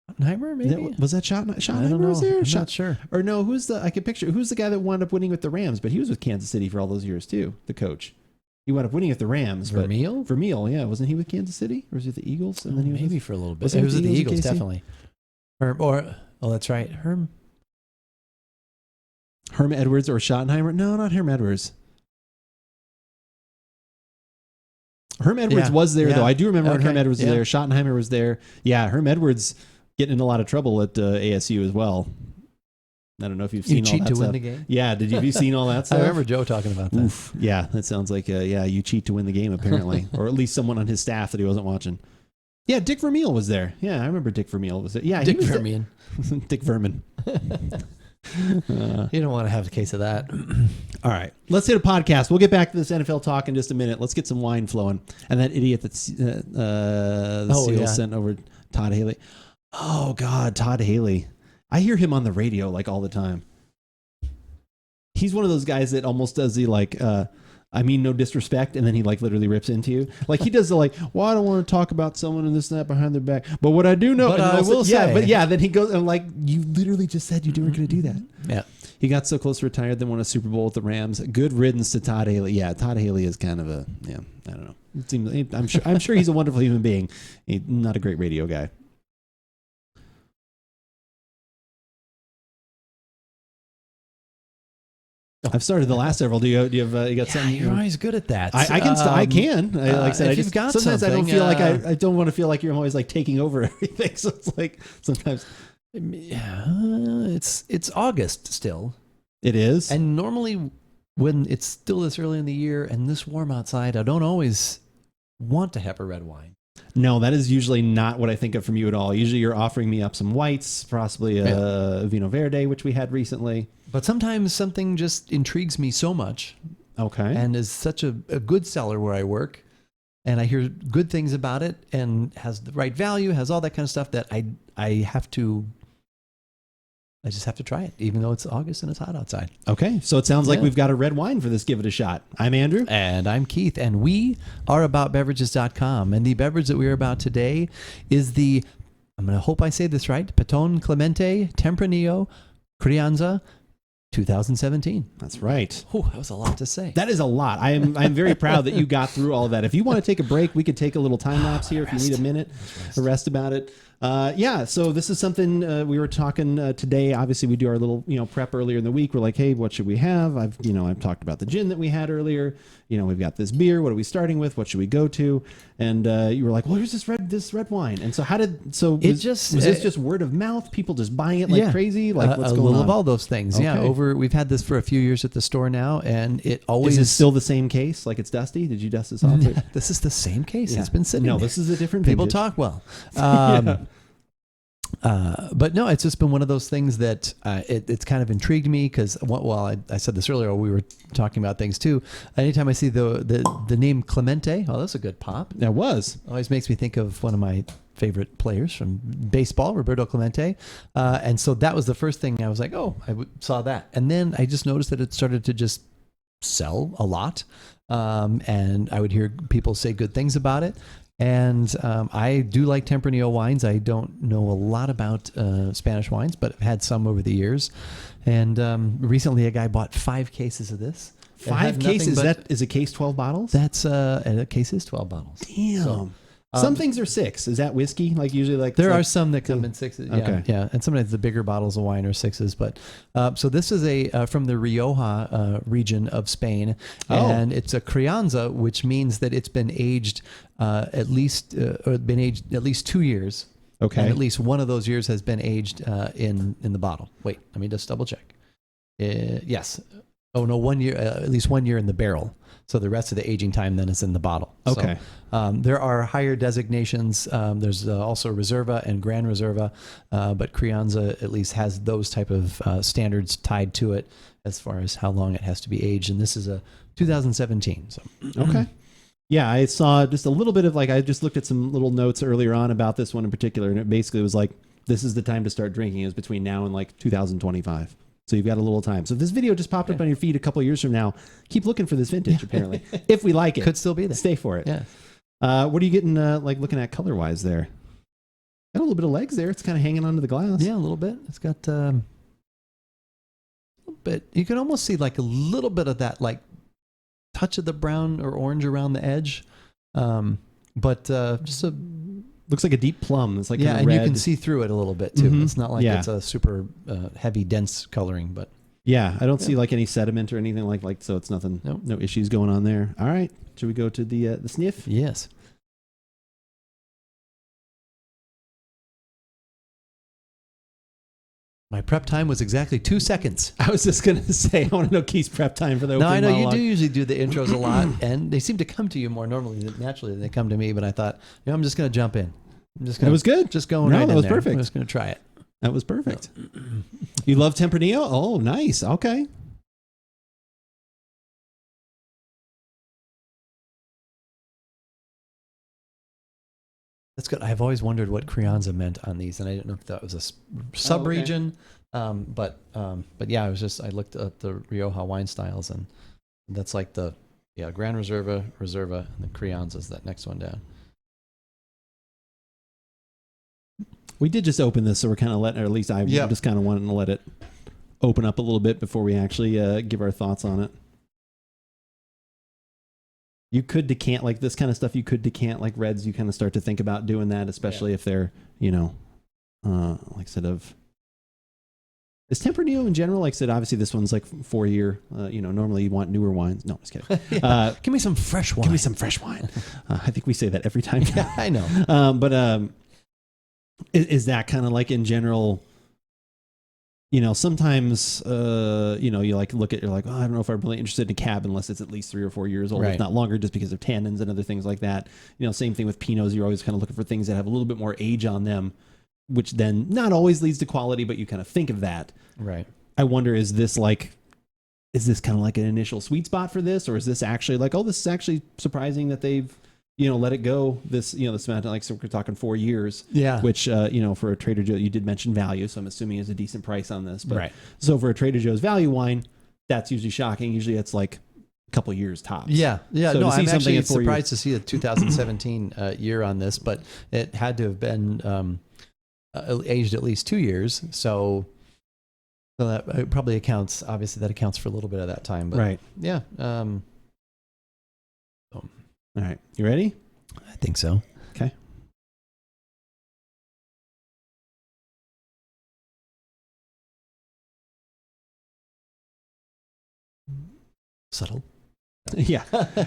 Schottenheimer, maybe? Was that Schottenheimer was there? I'm not sure. Or no, who's the guy that wound up winning with the Rams, but he was with Kansas City for all those years too, the coach. He wound up winning with the Rams. Vermeil? Vermeil, yeah. Wasn't he with Kansas City? Or was he with the Eagles? And then he was maybe for a little bit. Was It was with the Eagles, Eagles, definitely. That's right. Herm Edwards or Schottenheimer? No, not Herm Edwards. Herm Edwards was there, though. I do remember when Herm Edwards was there. Schottenheimer was there. Yeah, Herm Edwards getting in a lot of trouble at ASU as well. I don't know if you've seen all that stuff. You cheat to win the game? Yeah, have you seen all that stuff? I remember Joe talking about that. Oof. Yeah, that sounds like, you cheat to win the game, apparently. Or at least someone on his staff that he wasn't watching. Yeah, Dick Vermeil was there. Yeah, I remember Dick Vermeil was there. Yeah, Dick Vermeil. Dick Vermin. You don't want to have a case of that. All right, let's hit a podcast. We'll get back to this NFL talk in just a minute. Let's get some wine flowing. And that idiot that's Seal sent over Todd Haley. Oh, God, Todd Haley. I hear him on the radio like all the time. He's one of those guys that almost does the I mean no disrespect, and then he like literally rips into you. Like he does the well, I don't want to talk about someone and this and that behind their back. But what I do know, but I will say, then he goes and like, you literally just said you weren't going to do that. Yeah. He got so close to retired, then won a Super Bowl with the Rams. Good riddance to Todd Haley. Yeah, Todd Haley is kind of I don't know. It seems, I'm sure he's a wonderful human being. Not a great radio guy. I've started the last several. Do you have you got something? You're always good at that. I can. Like I said, if you've got sometimes I don't something, feel like I don't want to feel like you're always like taking over everything. So it's like sometimes. Yeah, it's August still. It is. And normally when it's still this early in the year and this warm outside, I don't always want to have a red wine. No, that is usually not what I think of from you at all. Usually you're offering me up some whites, possibly a Vino Verde, which we had recently. But sometimes something just intrigues me so much. Okay. And is such a good seller where I work. And I hear good things about it and has the right value, has all that kind of stuff that I just have to try it, even though it's August and it's hot outside. Okay. So it sounds like we've got a red wine for this. Give it a shot. I'm Andrew. And I'm Keith. And we are AboutBeverages.com. And the beverage that we are about today is I'm going to hope I say this right, Patol-Clemente Tempranillo Crianza 2017. That's right. Oh, that was a lot to say. That is a lot. I'm very proud that you got through all of that. If you want to take a break, we could take a little time lapse here if you need a minute to rest about it. So this is something we were talking today. Obviously, we do our little prep earlier in the week. We're like, hey, what should we have? I've talked about the gin that we had earlier. We've got this beer. What are we starting with? What should we go to? And you were like, well, here's this red wine. And so was this just word of mouth? People just buying it like crazy? Like what's going on? A little of all those things. Okay. Yeah. We've had this for a few years at the store now, and it always is still the same case. Like it's dusty. Did you dust this off? This is the same case. Yeah. It's been sitting. No, there. This is a different. People vintage. talk well. But no, it's just been one of those things that it's kind of intrigued me because, I said this earlier, we were talking about things too. Anytime I see the name Clemente, that's a good pop. That was. Always makes me think of one of my favorite players from baseball, Roberto Clemente. And so that was the first thing I was like, saw that. And then I just noticed that it started to just sell a lot. And I would hear people say good things about it. And I do like Tempranillo wines. I don't know a lot about Spanish wines, but I've had some over the years. And recently a guy bought 5 cases of this. 5 cases? Is a case 12 bottles? That's a case is 12 bottles. Damn. So, some things are 6. Is that whiskey? Like usually there are some that come in 6s. Yeah, okay. Yeah. And sometimes the bigger bottles of wine are 6s. But so this is from the Rioja region of Spain. And it's a Crianza, which means that it's been aged at least 2 years. Okay. And at least one of those years has been aged in the bottle. Wait, let me just double check. Yes. Oh no, 1 year, at least 1 year in the barrel. So the rest of the aging time then is in the bottle. Okay. So, there are higher designations. There's also Reserva and Gran Reserva, but Crianza at least has those type of standards tied to it as far as how long it has to be aged. And this is a 2017. So okay. Yeah, I saw just a little bit of I just looked at some little notes earlier on about this one in particular, and it basically was like, this is the time to start drinking. It was between now and 2025. So you've got a little time. So if this video just popped up on your feed a couple of years from now, keep looking for this vintage, apparently. If we like it. Could still be there. Stay for it. Yeah. What are you getting, looking at color-wise there? Got a little bit of legs there. It's kind of hanging onto the glass. Yeah, a little bit. It's got a little bit. You can almost see like a little bit of that like touch of the brown or orange around the edge. But just a looks like a deep plum. It's like yeah, kind of and red. you can see through it a little bit too. Mhm. It's not like Yeah. it's a super heavy, dense coloring, but Yeah, I don't see like any sediment or anything like so. It's nothing. Nope. No issues going on there. All right, should we go to the sniff? yes. My prep time was exactly 2 seconds. I was just gonna say I want to know Keith's prep time for the No, opening I know monologue. you do usually do the intros a lot, and they seem to come to you more naturally than they come to me. But I thought, I'm just going to jump in. I'm just going. That was good. Just going No, right that in was there. perfect. I'm just going to try it. That was perfect. You love Tempranillo? Oh, nice. Okay. That's good. I've always wondered what Crianza meant on these, and I didn't know if that was a sub-region. But yeah, I looked at the Rioja wine styles, and that's like Gran Reserva, Reserva, and the Crianza's that next one down. We did just open this, so we're kind of letting, or at least I Yep. just kind of wanted to let it open up a little bit before we actually give our thoughts on it. You could decant like this kind of stuff. You could decant like reds. You kind of start to think about doing that, especially if they're, like I said, is Tempranillo in general, like I said, obviously this one's like 4 year, normally you want newer wines. No, I'm just kidding. Give me some fresh wine. Give me some fresh wine. I think we say that every time. Yeah, I know. But is that kind of like in general, sometimes, you like look at, you're like, I don't know if I'm really interested in a cab unless it's at least 3 or 4 years old, Right. if not longer, just because of tannins and other things like that. Same thing with Pinots. You're always kind of looking for things that have a little bit more age on them, which then not always leads to quality, but you kind of think of that. Right. I wonder, is this kind of like an initial sweet spot for this, or is this actually like, this is actually surprising that they've, let it go this, this amount, like, so we're talking 4 years, Yeah. which, for a Trader Joe, you did mention value. So I'm assuming is a decent price on this, but Right. so for a Trader Joe's value wine, that's usually shocking. Usually it's like a couple years tops. Yeah. So to No, see I'm something actually at 4 years- surprised to see a 2017 year on this, but it had to have been aged at least 2 years. So that probably accounts. Obviously, that accounts for a little bit of that time. But Right. Yeah. All right. You ready? I think so. Okay. Subtle. Yeah.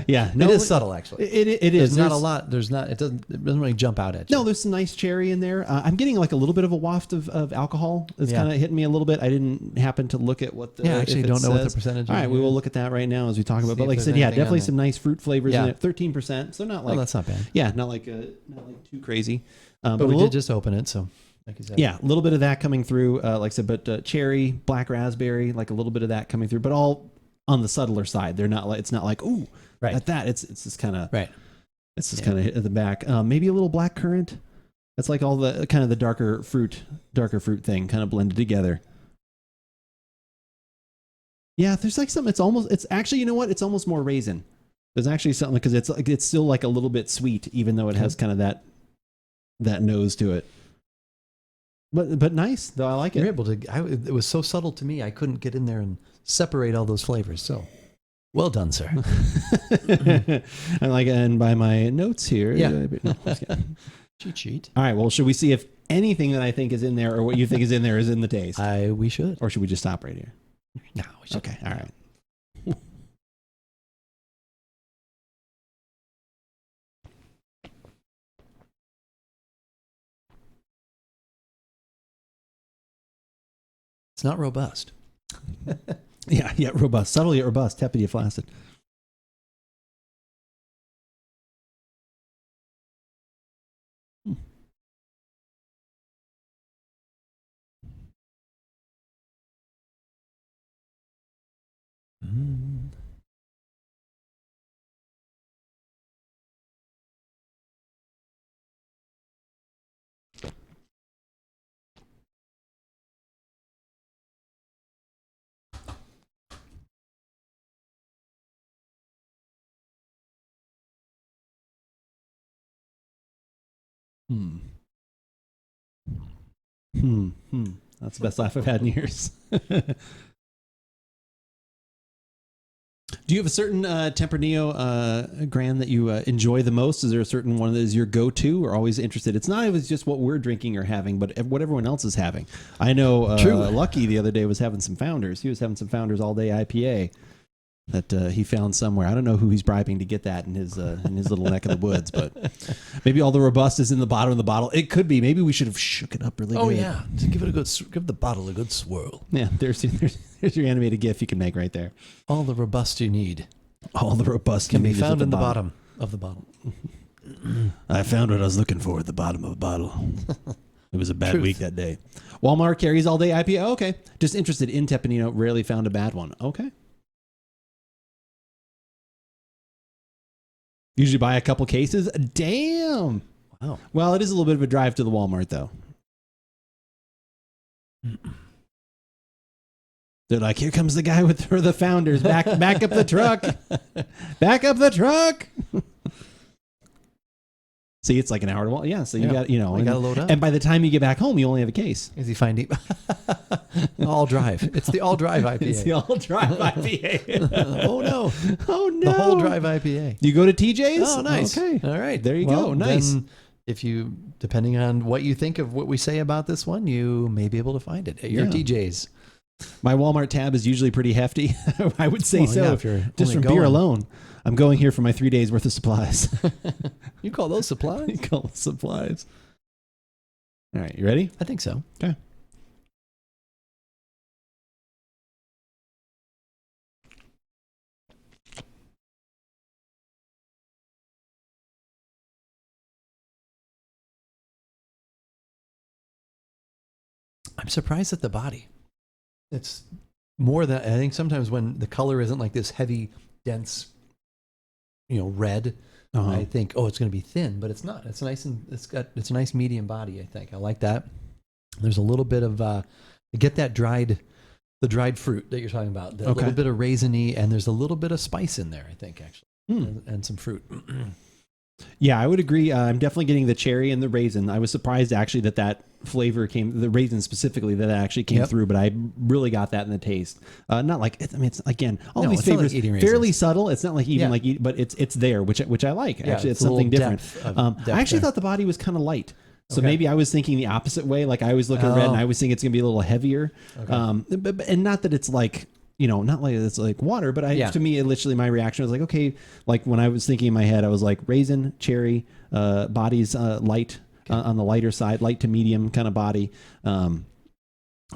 Yeah. No, it is subtle, actually. It is. There's not a lot. There's not. It doesn't really jump out at you. No, there's some nice cherry in there. I'm getting like a little bit of a waft of alcohol. It's kind of hitting me a little bit. I didn't happen to look at what the. Yeah, I actually if it don't know what the says. percentage All right, is. we will look at that right now as we talk about. See But if like I there's said, yeah, anything on definitely there. some nice fruit flavors in Yeah. it. 13%, so not like. Oh, that's not bad. Yeah, not like too crazy. But we did just open it, so like you said. Yeah, a little bit of that coming through. Like I said, but cherry, black raspberry, like a little bit of that coming through, but all on the subtler side. They're not like, it's not like, ooh, Right. at that. It's just kind of Right. It's just kind of at the back. Maybe a little black currant. That's like all the kind of the darker fruit thing kind of blended together. Yeah, there's like something. It's actually, you know what? It's almost more raisin. There's actually something because it's still like a little bit sweet, even though it has kind of that nose to it. But nice though. I like You're it. able to. It was so subtle to me. I couldn't get in there and separate all those flavors. So, well done, sir. I like it. And by my notes here. Yeah. No, just kidding. Cheat sheet. All right. Well, should we see if anything that I think is in there or what you think is in there is in the taste, We should. or should we just stop right here? No, we should. Okay. All right. It's not robust. Yeah, robust. Subtle yet robust. Tepid yet flaccid. Mm. That's the best laugh I've had in years. Do you have a certain Tempranillo Grand that you enjoy the most? Is there a certain one that is your go-to or always interested? It's not always just what we're drinking or having, but what everyone else is having. I know Lucky the other day was having some Founders. He was having some Founders All Day IPA that he found somewhere. I don't know who he's bribing to get that in his little neck of the woods, but maybe all the Robust is in the bottom of the bottle. It could be. Maybe we should have shook it up really good. Oh yeah, to give the bottle a good swirl. Yeah, there's your animated GIF you can make right there. All the Robust you need. All the Robust can be found in the bottom of the bottle. I found what I was looking for at the bottom of the bottle. It was a bad week that day. Walmart carries All Day IPA. Oh, okay. Just interested in Tempranillo. Rarely found a bad one. Okay. Usually buy a couple cases. Damn. Wow. Well, it is a little bit of a drive to the Walmart, though. They're like, here comes the guy with the Founders. Back up the truck. Back up the truck. See, it's like an hour to walk. Yeah, so you got, you got to load up. And by the time you get back home, you only have a case. Is he finding all drive? It's the all drive IPA. It's the all drive IPA. Oh no! Oh no! The whole drive IPA. You go to TJ's? Oh, nice. Okay, all right. There you go. Nice. Then if you, depending on what you think of what we say about this one, you may be able to find it at your TJ's. My Walmart tab is usually pretty hefty. I would say so. Yeah, if you're just from beer alone. I'm going here for my 3 days worth of supplies. You call those supplies? You call those supplies. All right, you ready? I think so. Okay. I'm surprised at the body. It's more than, I think sometimes when the color isn't like this heavy, dense, red, I think, it's going to be thin, but it's not. It's nice and it's a nice medium body. I think I like that. There's a little bit of get that the dried fruit that you're talking about. A little bit of raisiny, and there's a little bit of spice in there. I think actually, and some fruit. Yeah, I would agree. I'm definitely getting the cherry and the raisin. I was surprised actually that flavor came, the raisin specifically, that actually came through, but I really got that in the taste. Not like, it's again, all these flavors fairly subtle. It's not like but it's there, which I like. Yeah, actually, it's something different. I actually thought the body was kind of light. So maybe I was thinking the opposite way. Like I always look at red and I was thinking it's going to be a little heavier. And not that it's like, not like it's like water, but to me, literally my reaction was like, okay, like when I was thinking in my head, I was like raisin, cherry, body's light on the lighter side, light to medium kind of body. And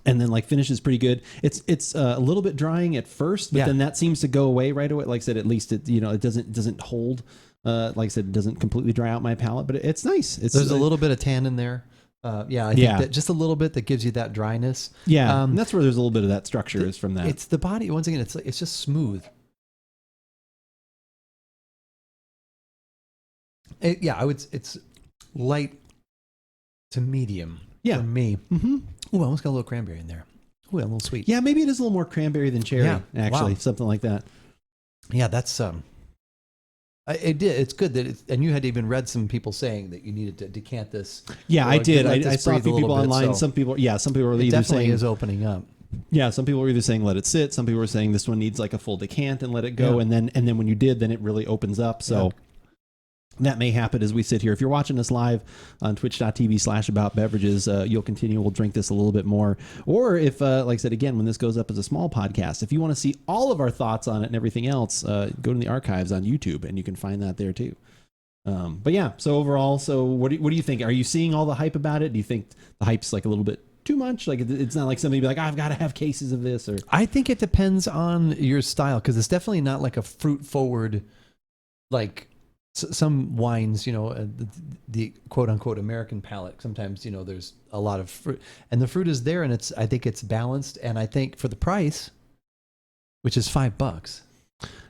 then like finish is pretty good. It's a little bit drying at first, but then that seems to go away right away. Like I said, at least it doesn't hold. Like I said, it doesn't completely dry out my palate, but it's nice. There's a little bit of tan in there. I think that just a little bit that gives you that dryness. Yeah, and that's where there's a little bit of that structure is from that. It's the body. Once again, it's just smooth. It's light to medium for me. Mm-hmm. Ooh, I almost got a little cranberry in there. Ooh, a little sweet. Yeah, maybe it is a little more cranberry than cherry, actually. Something like that. Yeah, that's... It did. It's good that and you had even read some people saying that you needed to decant this. Yeah, I did. I saw a few people online. Some people were either definitely saying is opening up. Yeah, some people were either saying let it sit. Some people were saying this one needs like a full decant and let it go. And then when you did, then it really opens up. So that may happen as we sit here. If you're watching us live on twitch.tv/AboutBeverages, you'll continue. We'll drink this a little bit more. Or if, like I said, again, when this goes up as a small podcast, if you want to see all of our thoughts on it and everything else, go to the archives on YouTube and you can find that there too. But yeah, so overall, what do you think? Are you seeing all the hype about it? Do you think the hype's like a little bit too much? Like it's not like somebody be like, I've got to have cases of this. Or I think it depends on your style, because it's definitely not like a fruit forward, like some wines, the quote unquote American palate. Sometimes, there's a lot of fruit and the fruit is there, and I think it's balanced. And I think for the price, which is $5,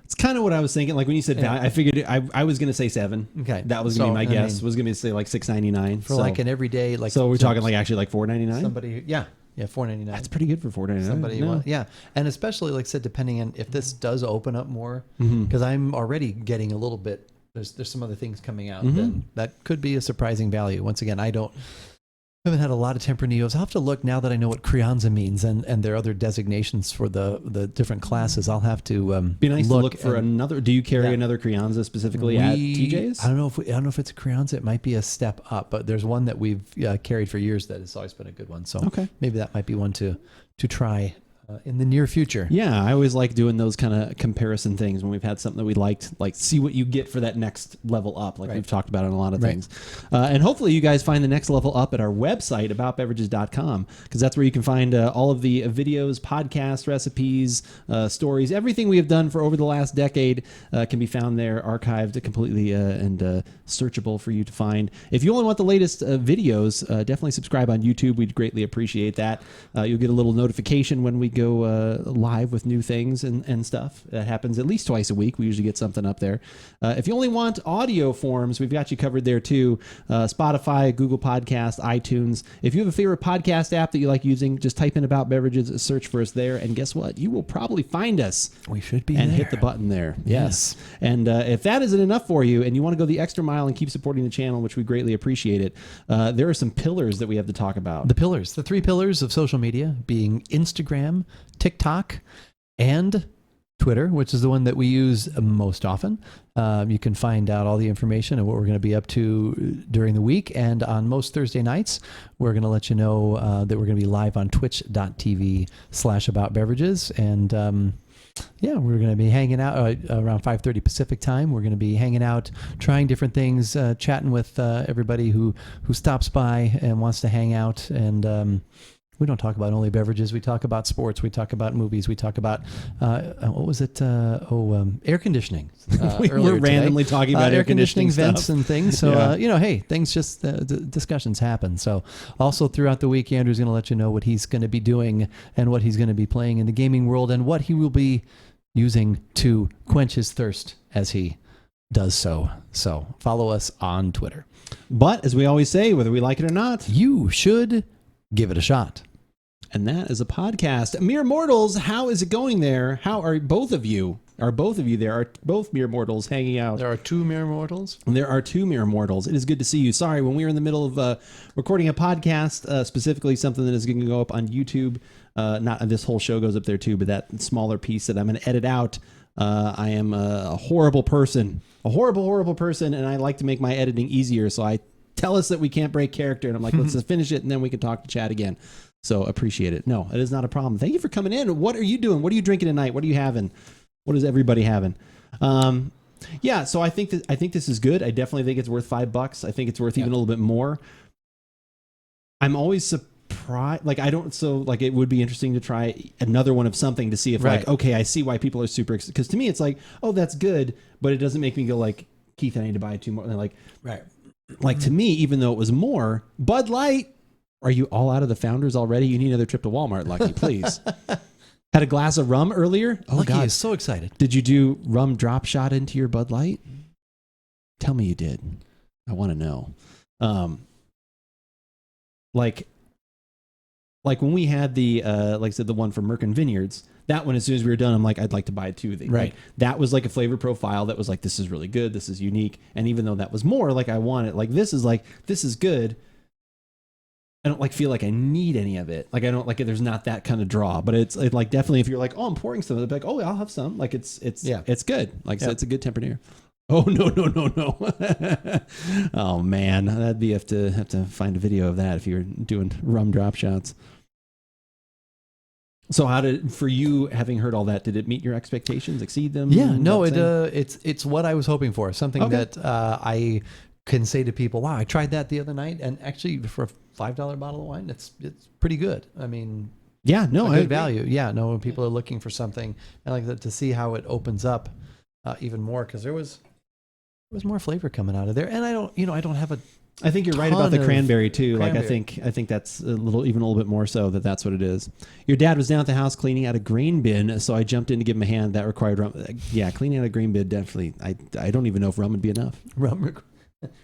it's kind of what I was thinking. Like when you said value, I figured I was going to say $7. Okay. That was going to be my guess. Was going to say like $6.99 for like an everyday, like, so we're talking like actually like $4.99. Somebody, $4.99. That's pretty good for $4.99. Somebody, and especially like I said, depending on if this does open up more, because I'm already getting a little bit. There's some other things coming out, then that could be a surprising value. Once again, I don't haven't had a lot of Tempranillos. I'll have to look now that I know what Crianza means and there are other designations for the different classes. I'll have to be nice to look for another. Do you carry another Crianza specifically at TJ's? I don't know if it's a Crianza. It might be a step up, but there's one that we've carried for years that has always been a good one. So maybe that might be one to try in the near future. Yeah, I always like doing those kind of comparison things when we've had something that we liked, like see what you get for that next level up, like we've talked about on a lot of things. And hopefully you guys find the next level up at our website, AboutBeverages.com, because that's where you can find all of the videos, podcasts, recipes, stories, everything we have done for over the last decade can be found there, archived completely and searchable for you to find. If you only want the latest videos, definitely subscribe on YouTube. We'd greatly appreciate that. You'll get a little notification when we go live with new things and stuff. That happens at least twice a week. We usually get something up there. If you only want audio forms, we've got you covered there too. Spotify, Google Podcast, iTunes. If you have a favorite podcast app that you like using, just type in About Beverages, search for us there, and guess what? You will probably find us. We should be and there. Hit the button there. Yes. And if that isn't enough for you, and you want to go the extra mile and keep supporting the channel, which we greatly appreciate it, there are some pillars that we have to talk about. The pillars, the 3 pillars of social media being Instagram, TikTok, and Twitter, which is the one that we use most often. You can find out all the information and what we're going to be up to during the week. And on most Thursday nights, we're going to let you know that we're going to be live on twitch.tv/AboutBeverages. And we're going to be hanging out around 5:30 Pacific time. We're going to be hanging out, trying different things, chatting with everybody who stops by and wants to hang out. And we don't talk about only beverages. We talk about sports. We talk about movies. We talk about, what was it? Air conditioning. We're randomly talking about air conditioning vents stuff. and things. So, hey, things just, discussions happen. So also throughout the week, Andrew's going to let you know what he's going to be doing and what he's going to be playing in the gaming world and what he will be using to quench his thirst as he does so. So follow us on Twitter. But as we always say, whether we like it or not, you should give it a shot. And that is a podcast. Mere Mortals, how is it going there? How are both of you? Are both of you there? Are both Mere Mortals hanging out? There are 2 Mere Mortals? There are 2 Mere Mortals. It is good to see you. Sorry, when we were in the middle of recording a podcast, specifically something that is going to go up on YouTube, not this whole show goes up there too, but that smaller piece that I'm going to edit out, I am a horrible person. A horrible, horrible person, and I like to make my editing easier, so I tell us that we can't break character, and I'm like, let's just finish it, and then we can talk to chat again. So appreciate it. No, it is not a problem. Thank you for coming in. What are you doing? What are you drinking tonight? What are you having? What is everybody having? So I think this is good. I definitely think it's worth $5. I think it's worth even a little bit more. I'm always surprised. Like it would be interesting to try another one of something to see if I see why people are super excited. Because to me, it's like, oh, that's good, but it doesn't make me go like, Keith, I need to buy 2 more. Like, Like to me, even though it was more, Bud Light. Are you all out of the Founders already? You need another trip to Walmart, Lucky, please. Had a glass of rum earlier. Oh, Lucky God. is so excited. Did you do rum drop shot into your Bud Light? Tell me you did. I want to know. Like when we had the, like I said, the one from Merkin Vineyards, that one, as soon as we were done, I'm like, I'd like to buy 2 of these. Right. Like, that was like a flavor profile that was like, this is really good. This is unique. And even though that was more, like I want it, like this is good. I don't feel like I need any of it. Like I don't there's not that kind of draw, but it's like definitely if you're like, oh, I'm pouring some, it'd be like, oh, I'll have some. Like it's good. Like so it's a good Tempranillo. Oh no. Oh man, that'd be have to find a video of that if you're doing rum drop shots. So for you, having heard all that, did it meet your expectations, exceed them? Yeah, no, it's what I was hoping for. Something that I can say to people, wow, I tried that the other night, and actually for a $5 bottle of wine, it's pretty good. I mean, good value. Yeah, no, when people are looking for something, I like that to see how it opens up even more, because there was more flavor coming out of there, and I don't have a. I think you're right about the cranberry too. Cranberry. Like I think that's a little bit more so that's what it is. Your dad was down at the house cleaning out a grain bin, so I jumped in to give him a hand. That required rum. Yeah, cleaning out a grain bin definitely. I don't even know if rum would be enough.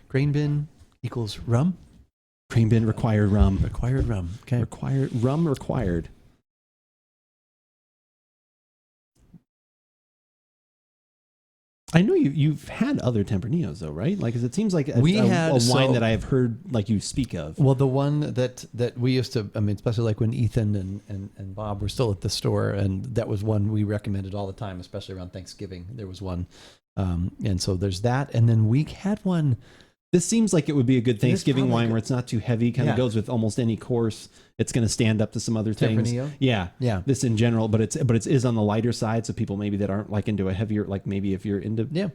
Grain bin equals rum. Grain bin required rum. Required rum. Okay. Required. I know you've had other Tempranillos though, right? Like, 'cause it seems like a wine that I have heard like you speak of. Well, the one that we used to, I mean, especially like when Ethan and Bob were still at the store, and that was one we recommended all the time, especially around Thanksgiving. There was one, and so there's that, and then we had one. This seems like it would be a good Thanksgiving wine where it's not too heavy, kind of goes with almost any course. It's going to stand up to some other things. Tempranillo? Yeah. This in general, but it is on the lighter side. So people maybe that aren't like into a heavier, like maybe if you're into,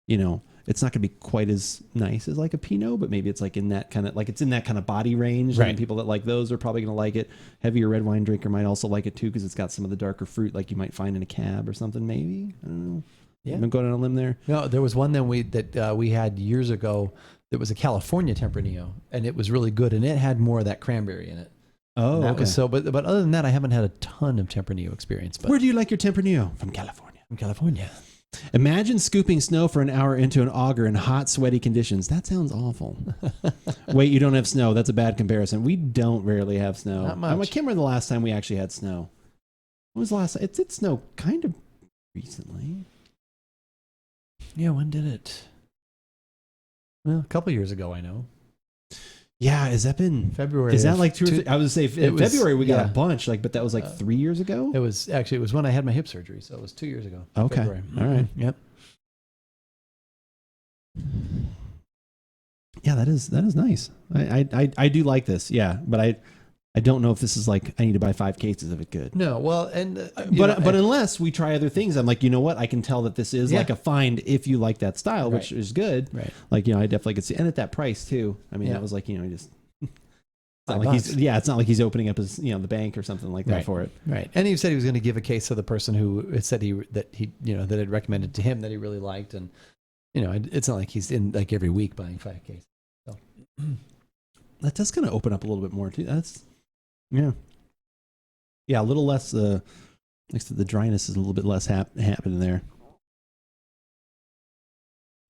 you know, it's not going to be quite as nice as like a Pinot, but maybe it's like in that kind of, like it's in that kind of body range. Right. And people that like those are probably going to like it. Heavier red wine drinker might also like it too, because it's got some of the darker fruit like you might find in a cab or something maybe. I don't know. Yeah. I'm going on a limb there. No, there was one that we had years ago. It was a California Tempranillo, and it was really good, and it had more of that cranberry in it. Oh, that was so. But other than that, I haven't had a ton of Tempranillo experience. But where do you like your Tempranillo? From California. From California. Imagine scooping snow for an hour into an auger in hot, sweaty conditions. That sounds awful. Wait, you don't have snow. That's a bad comparison. We don't rarely have snow. Not much. I can't remember the last time we actually had snow. When was the last time? It snowed kind of recently. Yeah, when did it? Well, a couple years ago, I know. Yeah, has that been February? Is that like I was say in February we got a bunch, like, but that was like 3 years ago. It was when I had my hip surgery, so it was 2 years ago. Okay, February. All right, yep. Yeah, that is nice. I do like this. Yeah, but I don't know if this is like I need to buy 5 cases of it good. No, well, and but unless we try other things, I'm like, you know what? I can tell that this is like a find if you like that style, which is good. Right. Like, you know, I definitely could see, and at that price too. I mean, that was like, you know, just it's not like he's opening up his, you know, the bank or something like that for it. Right. And he said he was going to give a case to the person who said that had recommended to him that he really liked, and you know, it's not like he's in like every week buying 5 cases. So that does kind of open up a little bit more too. Yeah, a little less. Like the dryness is a little bit less happening there.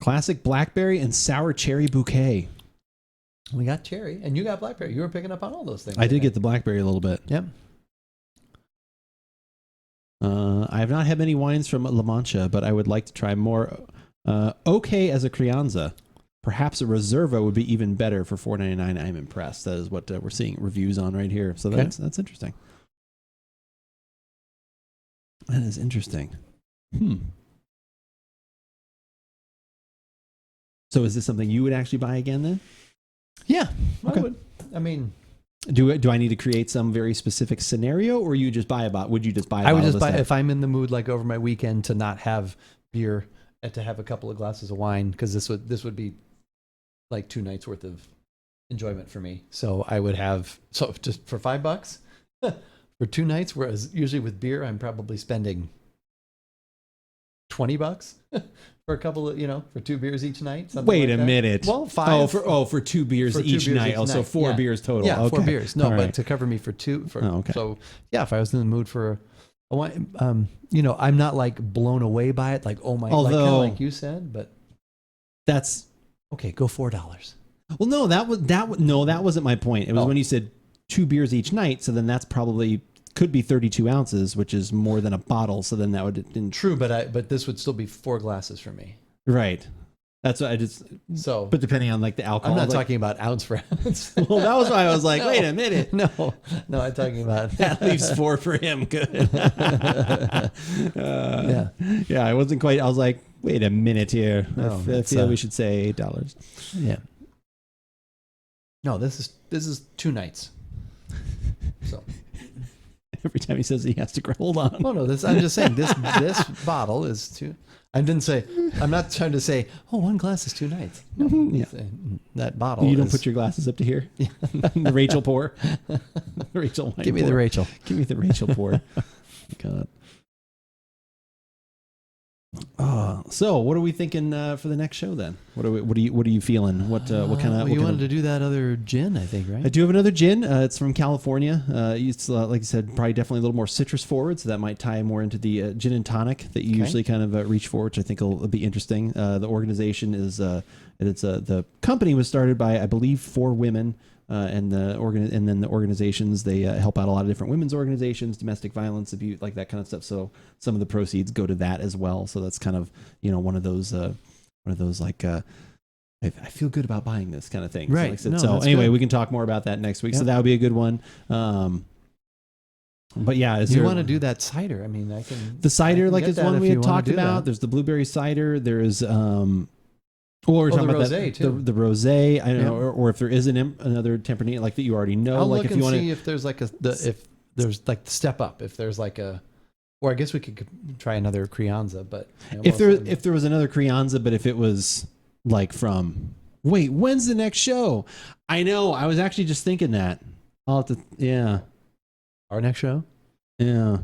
Classic blackberry and sour cherry bouquet. We got cherry, and you got blackberry. You were picking up on all those things. I did get the blackberry a little bit. Yep. I have not had many wines from La Mancha, but I would like to try more. Okay, as a Crianza. Perhaps a Reserva would be even better for $4.99. I'm impressed. That is what we're seeing reviews on right here. So that's interesting. That is interesting. So is this something you would actually buy again then? Yeah, okay. I would. I mean, do I need to create some very specific scenario, or you just buy a bottle? Would you just buy a bottle? I would just buy if I'm in the mood, like over my weekend, to not have beer and to have a couple of glasses of wine, because this would be like 2 nights worth of enjoyment for me. So I would have, so just for $5 for 2 nights, whereas usually with beer, I'm probably spending $20 for a couple of, for 2 beers each night. Wait a minute. Well, 5. For 2 beers each night. So 4 beers total. Yeah, okay. 4 beers. No, all but right. to cover me for 2. Okay. So yeah, if I was in the mood for a wine, I'm not like blown away by it. Like, oh my, like you said, but that's okay. Go $4. Well, no, that wasn't my point. It was when you said 2 beers each night. So then that's probably could be 32 ounces, which is more than a bottle. So then that would true, but this would still be 4 glasses for me. Right. That's what I just. So, but depending on like the alcohol, I'm not talking about ounce for ounce. Well, that was why I was like, wait a minute. No, I'm talking about that leaves 4 for him. Good. Yeah. I wasn't quite. I was like, wait a minute here. I feel we should say $8. Yeah. No, this is 2 nights. So. Every time he says he has to hold on. Oh no, I'm just saying this bottle is 2. I'm not trying to say, 1 glass is 2 nights. No, that bottle. You don't put your glasses up to here. The Rachel pour. Rachel wine. Give me the Rachel. Give me the Rachel pour. God. So what are we thinking for the next show then? What are you feeling? What kind of? You wanted to do that other gin, I think, right? I do have another gin. It's from California. It's like I said, probably definitely a little more citrus forward, so that might tie more into the gin and tonic that you usually kind of reach for, which I think will be interesting. The organization is the company was started by, I believe, 4 women. and then the organizations, they help out a lot of different women's organizations, domestic violence, abuse, like that kind of stuff. So some of the proceeds go to that as well. So that's kind of, one of those like, I feel good about buying this kind of thing. Right. So anyway, we can talk more about that next week. Yep. So that would be a good one. But yeah, you want to do that cider? I mean, I can. The cider, like, is one we had talked about. That. There's the blueberry cider. There's we're talking about rosé too. The rosé. I don't know, or if there is another Tempranillo like that you already know. I'll like look if you want to see if there's like if there's like the step up. If there's like or I guess we could try another Crianza. But if there was another Crianza, but if it was like from when's the next show? I know. I was actually just thinking that. I'll have to Our next show? Yeah.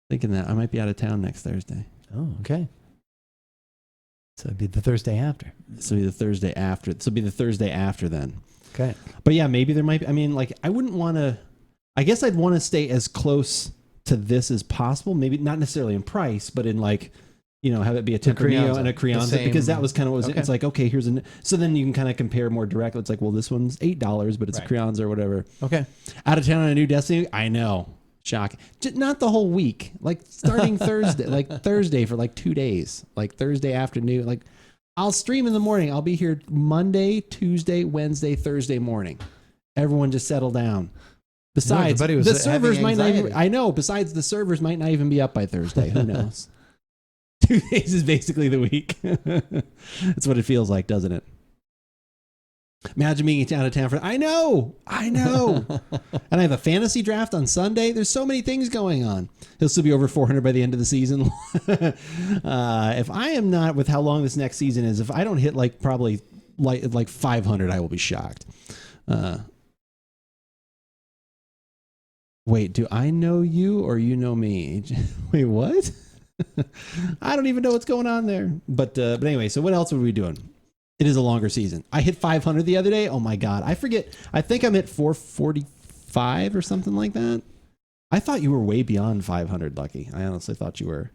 Thinking that I might be out of town next Thursday. Oh, okay. So it'd be the Thursday after. So it'd be the Thursday after. So it'd be the Thursday after then. Okay. But yeah, maybe there might be, I mean, like, I wouldn't want to, I guess I'd want to stay as close to this as possible. Maybe not necessarily in price, but in like, have it be a Tempranillo and a Crianza, because that was kind of what was, it's like, okay, here's so then you can kind of compare more directly. It's like, well, this one's $8, but it's a Crianza or whatever. Okay. Out of town on a new destiny. I know. Shocking. Not the whole week. Like starting Thursday, like Thursday for like 2 days, like Thursday afternoon. Like I'll stream in the morning. I'll be here Monday, Tuesday, Wednesday, Thursday morning. Everyone just settle down. Besides, the servers might not even, I know. Besides, the servers might not even be up by Thursday. Who knows? 2 days is basically the week. That's what it feels like, doesn't it? Imagine being out of town for. I know. And I have a fantasy draft on Sunday. There's so many things going on. He'll still be over 400 by the end of the season. If I am not, with how long this next season is, if I don't hit like probably like 500, I will be shocked. Wait, do I know you or you know me? Wait, what? I don't even know what's going on there. But anyway, so what else are we doing? It is a longer season. I hit 500 the other day. Oh my God. I forget. I think I'm at 445 or something like that. I thought you were way beyond 500, Lucky. I honestly thought you were.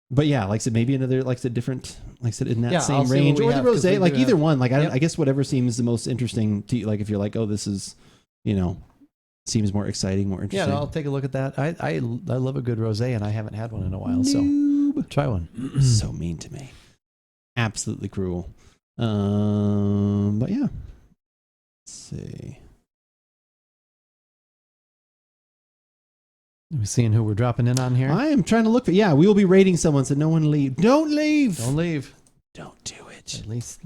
But yeah, like I said, maybe another, like I said, different, like I said, in that same range. Or the rosé, like either one. Like I guess whatever seems the most interesting to you. Like if you're like, oh, this is, seems more exciting, more interesting. Yeah, I'll take a look at that. I love a good rosé, and I haven't had one in a while. So try one. So mean to me. Absolutely cruel. But yeah. Let's see. Are we seeing who we're dropping in on here? I am trying to look for. Yeah, we will be rating someone. So no one leave. Don't leave. Don't leave. Don't do it. At least.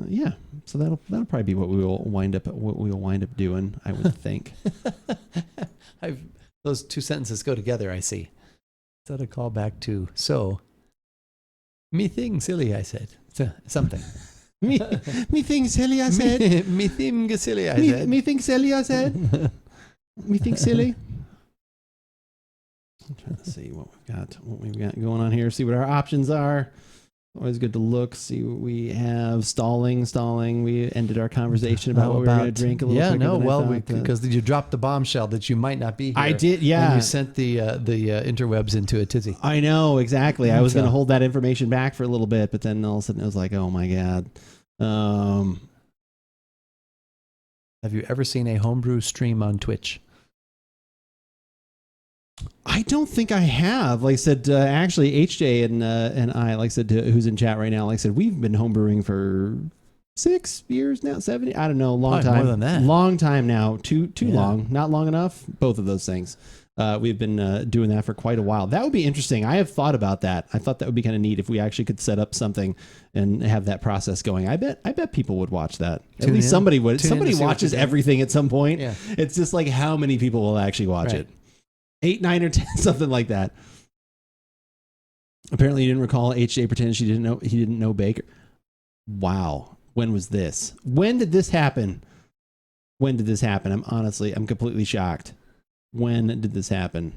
Yeah. So that'll probably be what we will wind up doing, I would think. Those two sentences go together, I see. Is that a callback to me thing silly, I said. Something. me thing silly, I said. Me thing silly, I said. Me think silly, I said. Me think silly. I'm trying to see what we've got going on here. See what our options are. Always good to look, see what we have. Stalling. We ended our conversation about what we were going to drink a little quicker than I thought. Because you dropped the bombshell that you might not be here. I did, yeah. And you sent the interwebs into a tizzy. I know, exactly. I was going to hold that information back for a little bit, but then all of a sudden it was like, oh my God. Have you ever seen a homebrew stream on Twitch? I don't think I have. Like I said, actually, HJ and I, like I said, who's in chat right now, like I said, we've been homebrewing for 6 years now, 7. I don't know, long Probably time. More than that. Long time now. Too long. Not long enough. Both of those things. We've been doing that for quite a while. That would be interesting. I have thought about that. I thought that would be kind of neat if we actually could set up something and have that process going. I bet people would watch that. At least somebody would. Somebody watches everything at some point. Yeah. It's just like how many people will actually watch it. 8, 9, or 10, something like that. Apparently, you didn't recall HJ pretended he didn't know Baker. Wow. When was this? When did this happen? I'm completely shocked. When did this happen?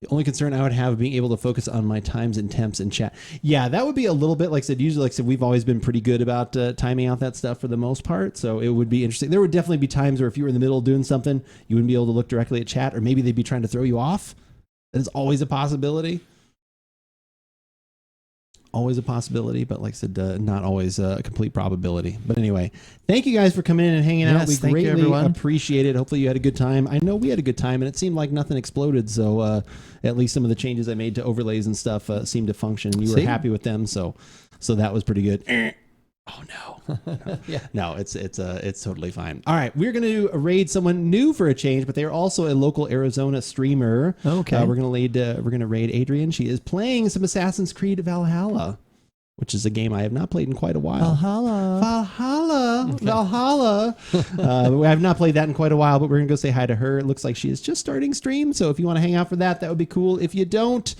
The only concern I would have being able to focus on my times and temps in chat. Yeah, that would be a little bit, like I said, usually, like I said, we've always been pretty good about timing out that stuff for the most part. So it would be interesting. There would definitely be times where if you were in the middle of doing something, you wouldn't be able to look directly at chat, or maybe they'd be trying to throw you off. That is always a possibility. Always a possibility, but like I said, not always a complete probability. But anyway, thank you guys for coming in and hanging out. We greatly appreciate it. Hopefully you had a good time. I know we had a good time, and it seemed like nothing exploded. So at least some of the changes I made to overlays and stuff seemed to function. You were happy with them, so that was pretty good. Oh no, yeah, no, it's totally fine. All right, we're gonna raid someone new for a change, but they're also a local Arizona streamer. Okay, we're gonna raid Adrian. She is playing some Assassin's Creed Valhalla, which is a game I have not played in quite a while. Valhalla. I have not played that in quite a while, but we're gonna go say hi to her. It looks like she is just starting stream, so if you want to hang out for that, that would be cool. If you don't,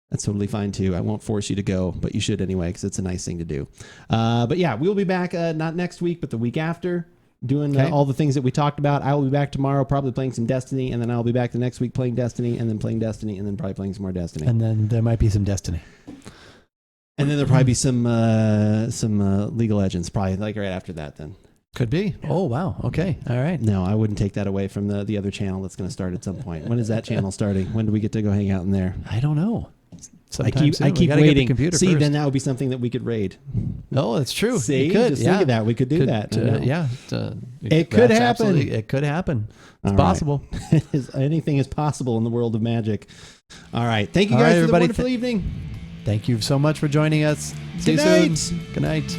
that's totally fine too. I won't force you to go, but you should anyway, because it's a nice thing to do. But yeah, we'll be back not next week, but the week after, doing all the things that we talked about. I will be back tomorrow, probably playing some Destiny, and then I'll be back the next week playing Destiny, and then playing Destiny, and then probably playing some more Destiny. And then there might be some Destiny. And then there'll probably be some League of Legends, probably like right after that then. Could be. Yeah. Oh, wow. Okay. All right. No, I wouldn't take that away from the other channel that's going to start at some point. When is that channel starting? When do we get to go hang out in there? I don't know. I keep waiting. See, then that would be something that we could raid. Oh, that's true. See, just think of that. We could do that. It could happen. It could happen. It's all possible. Right. Anything is possible in the world of magic. All right. Thank you guys for the wonderful evening. Thank you so much for joining us. See you soon. Good night.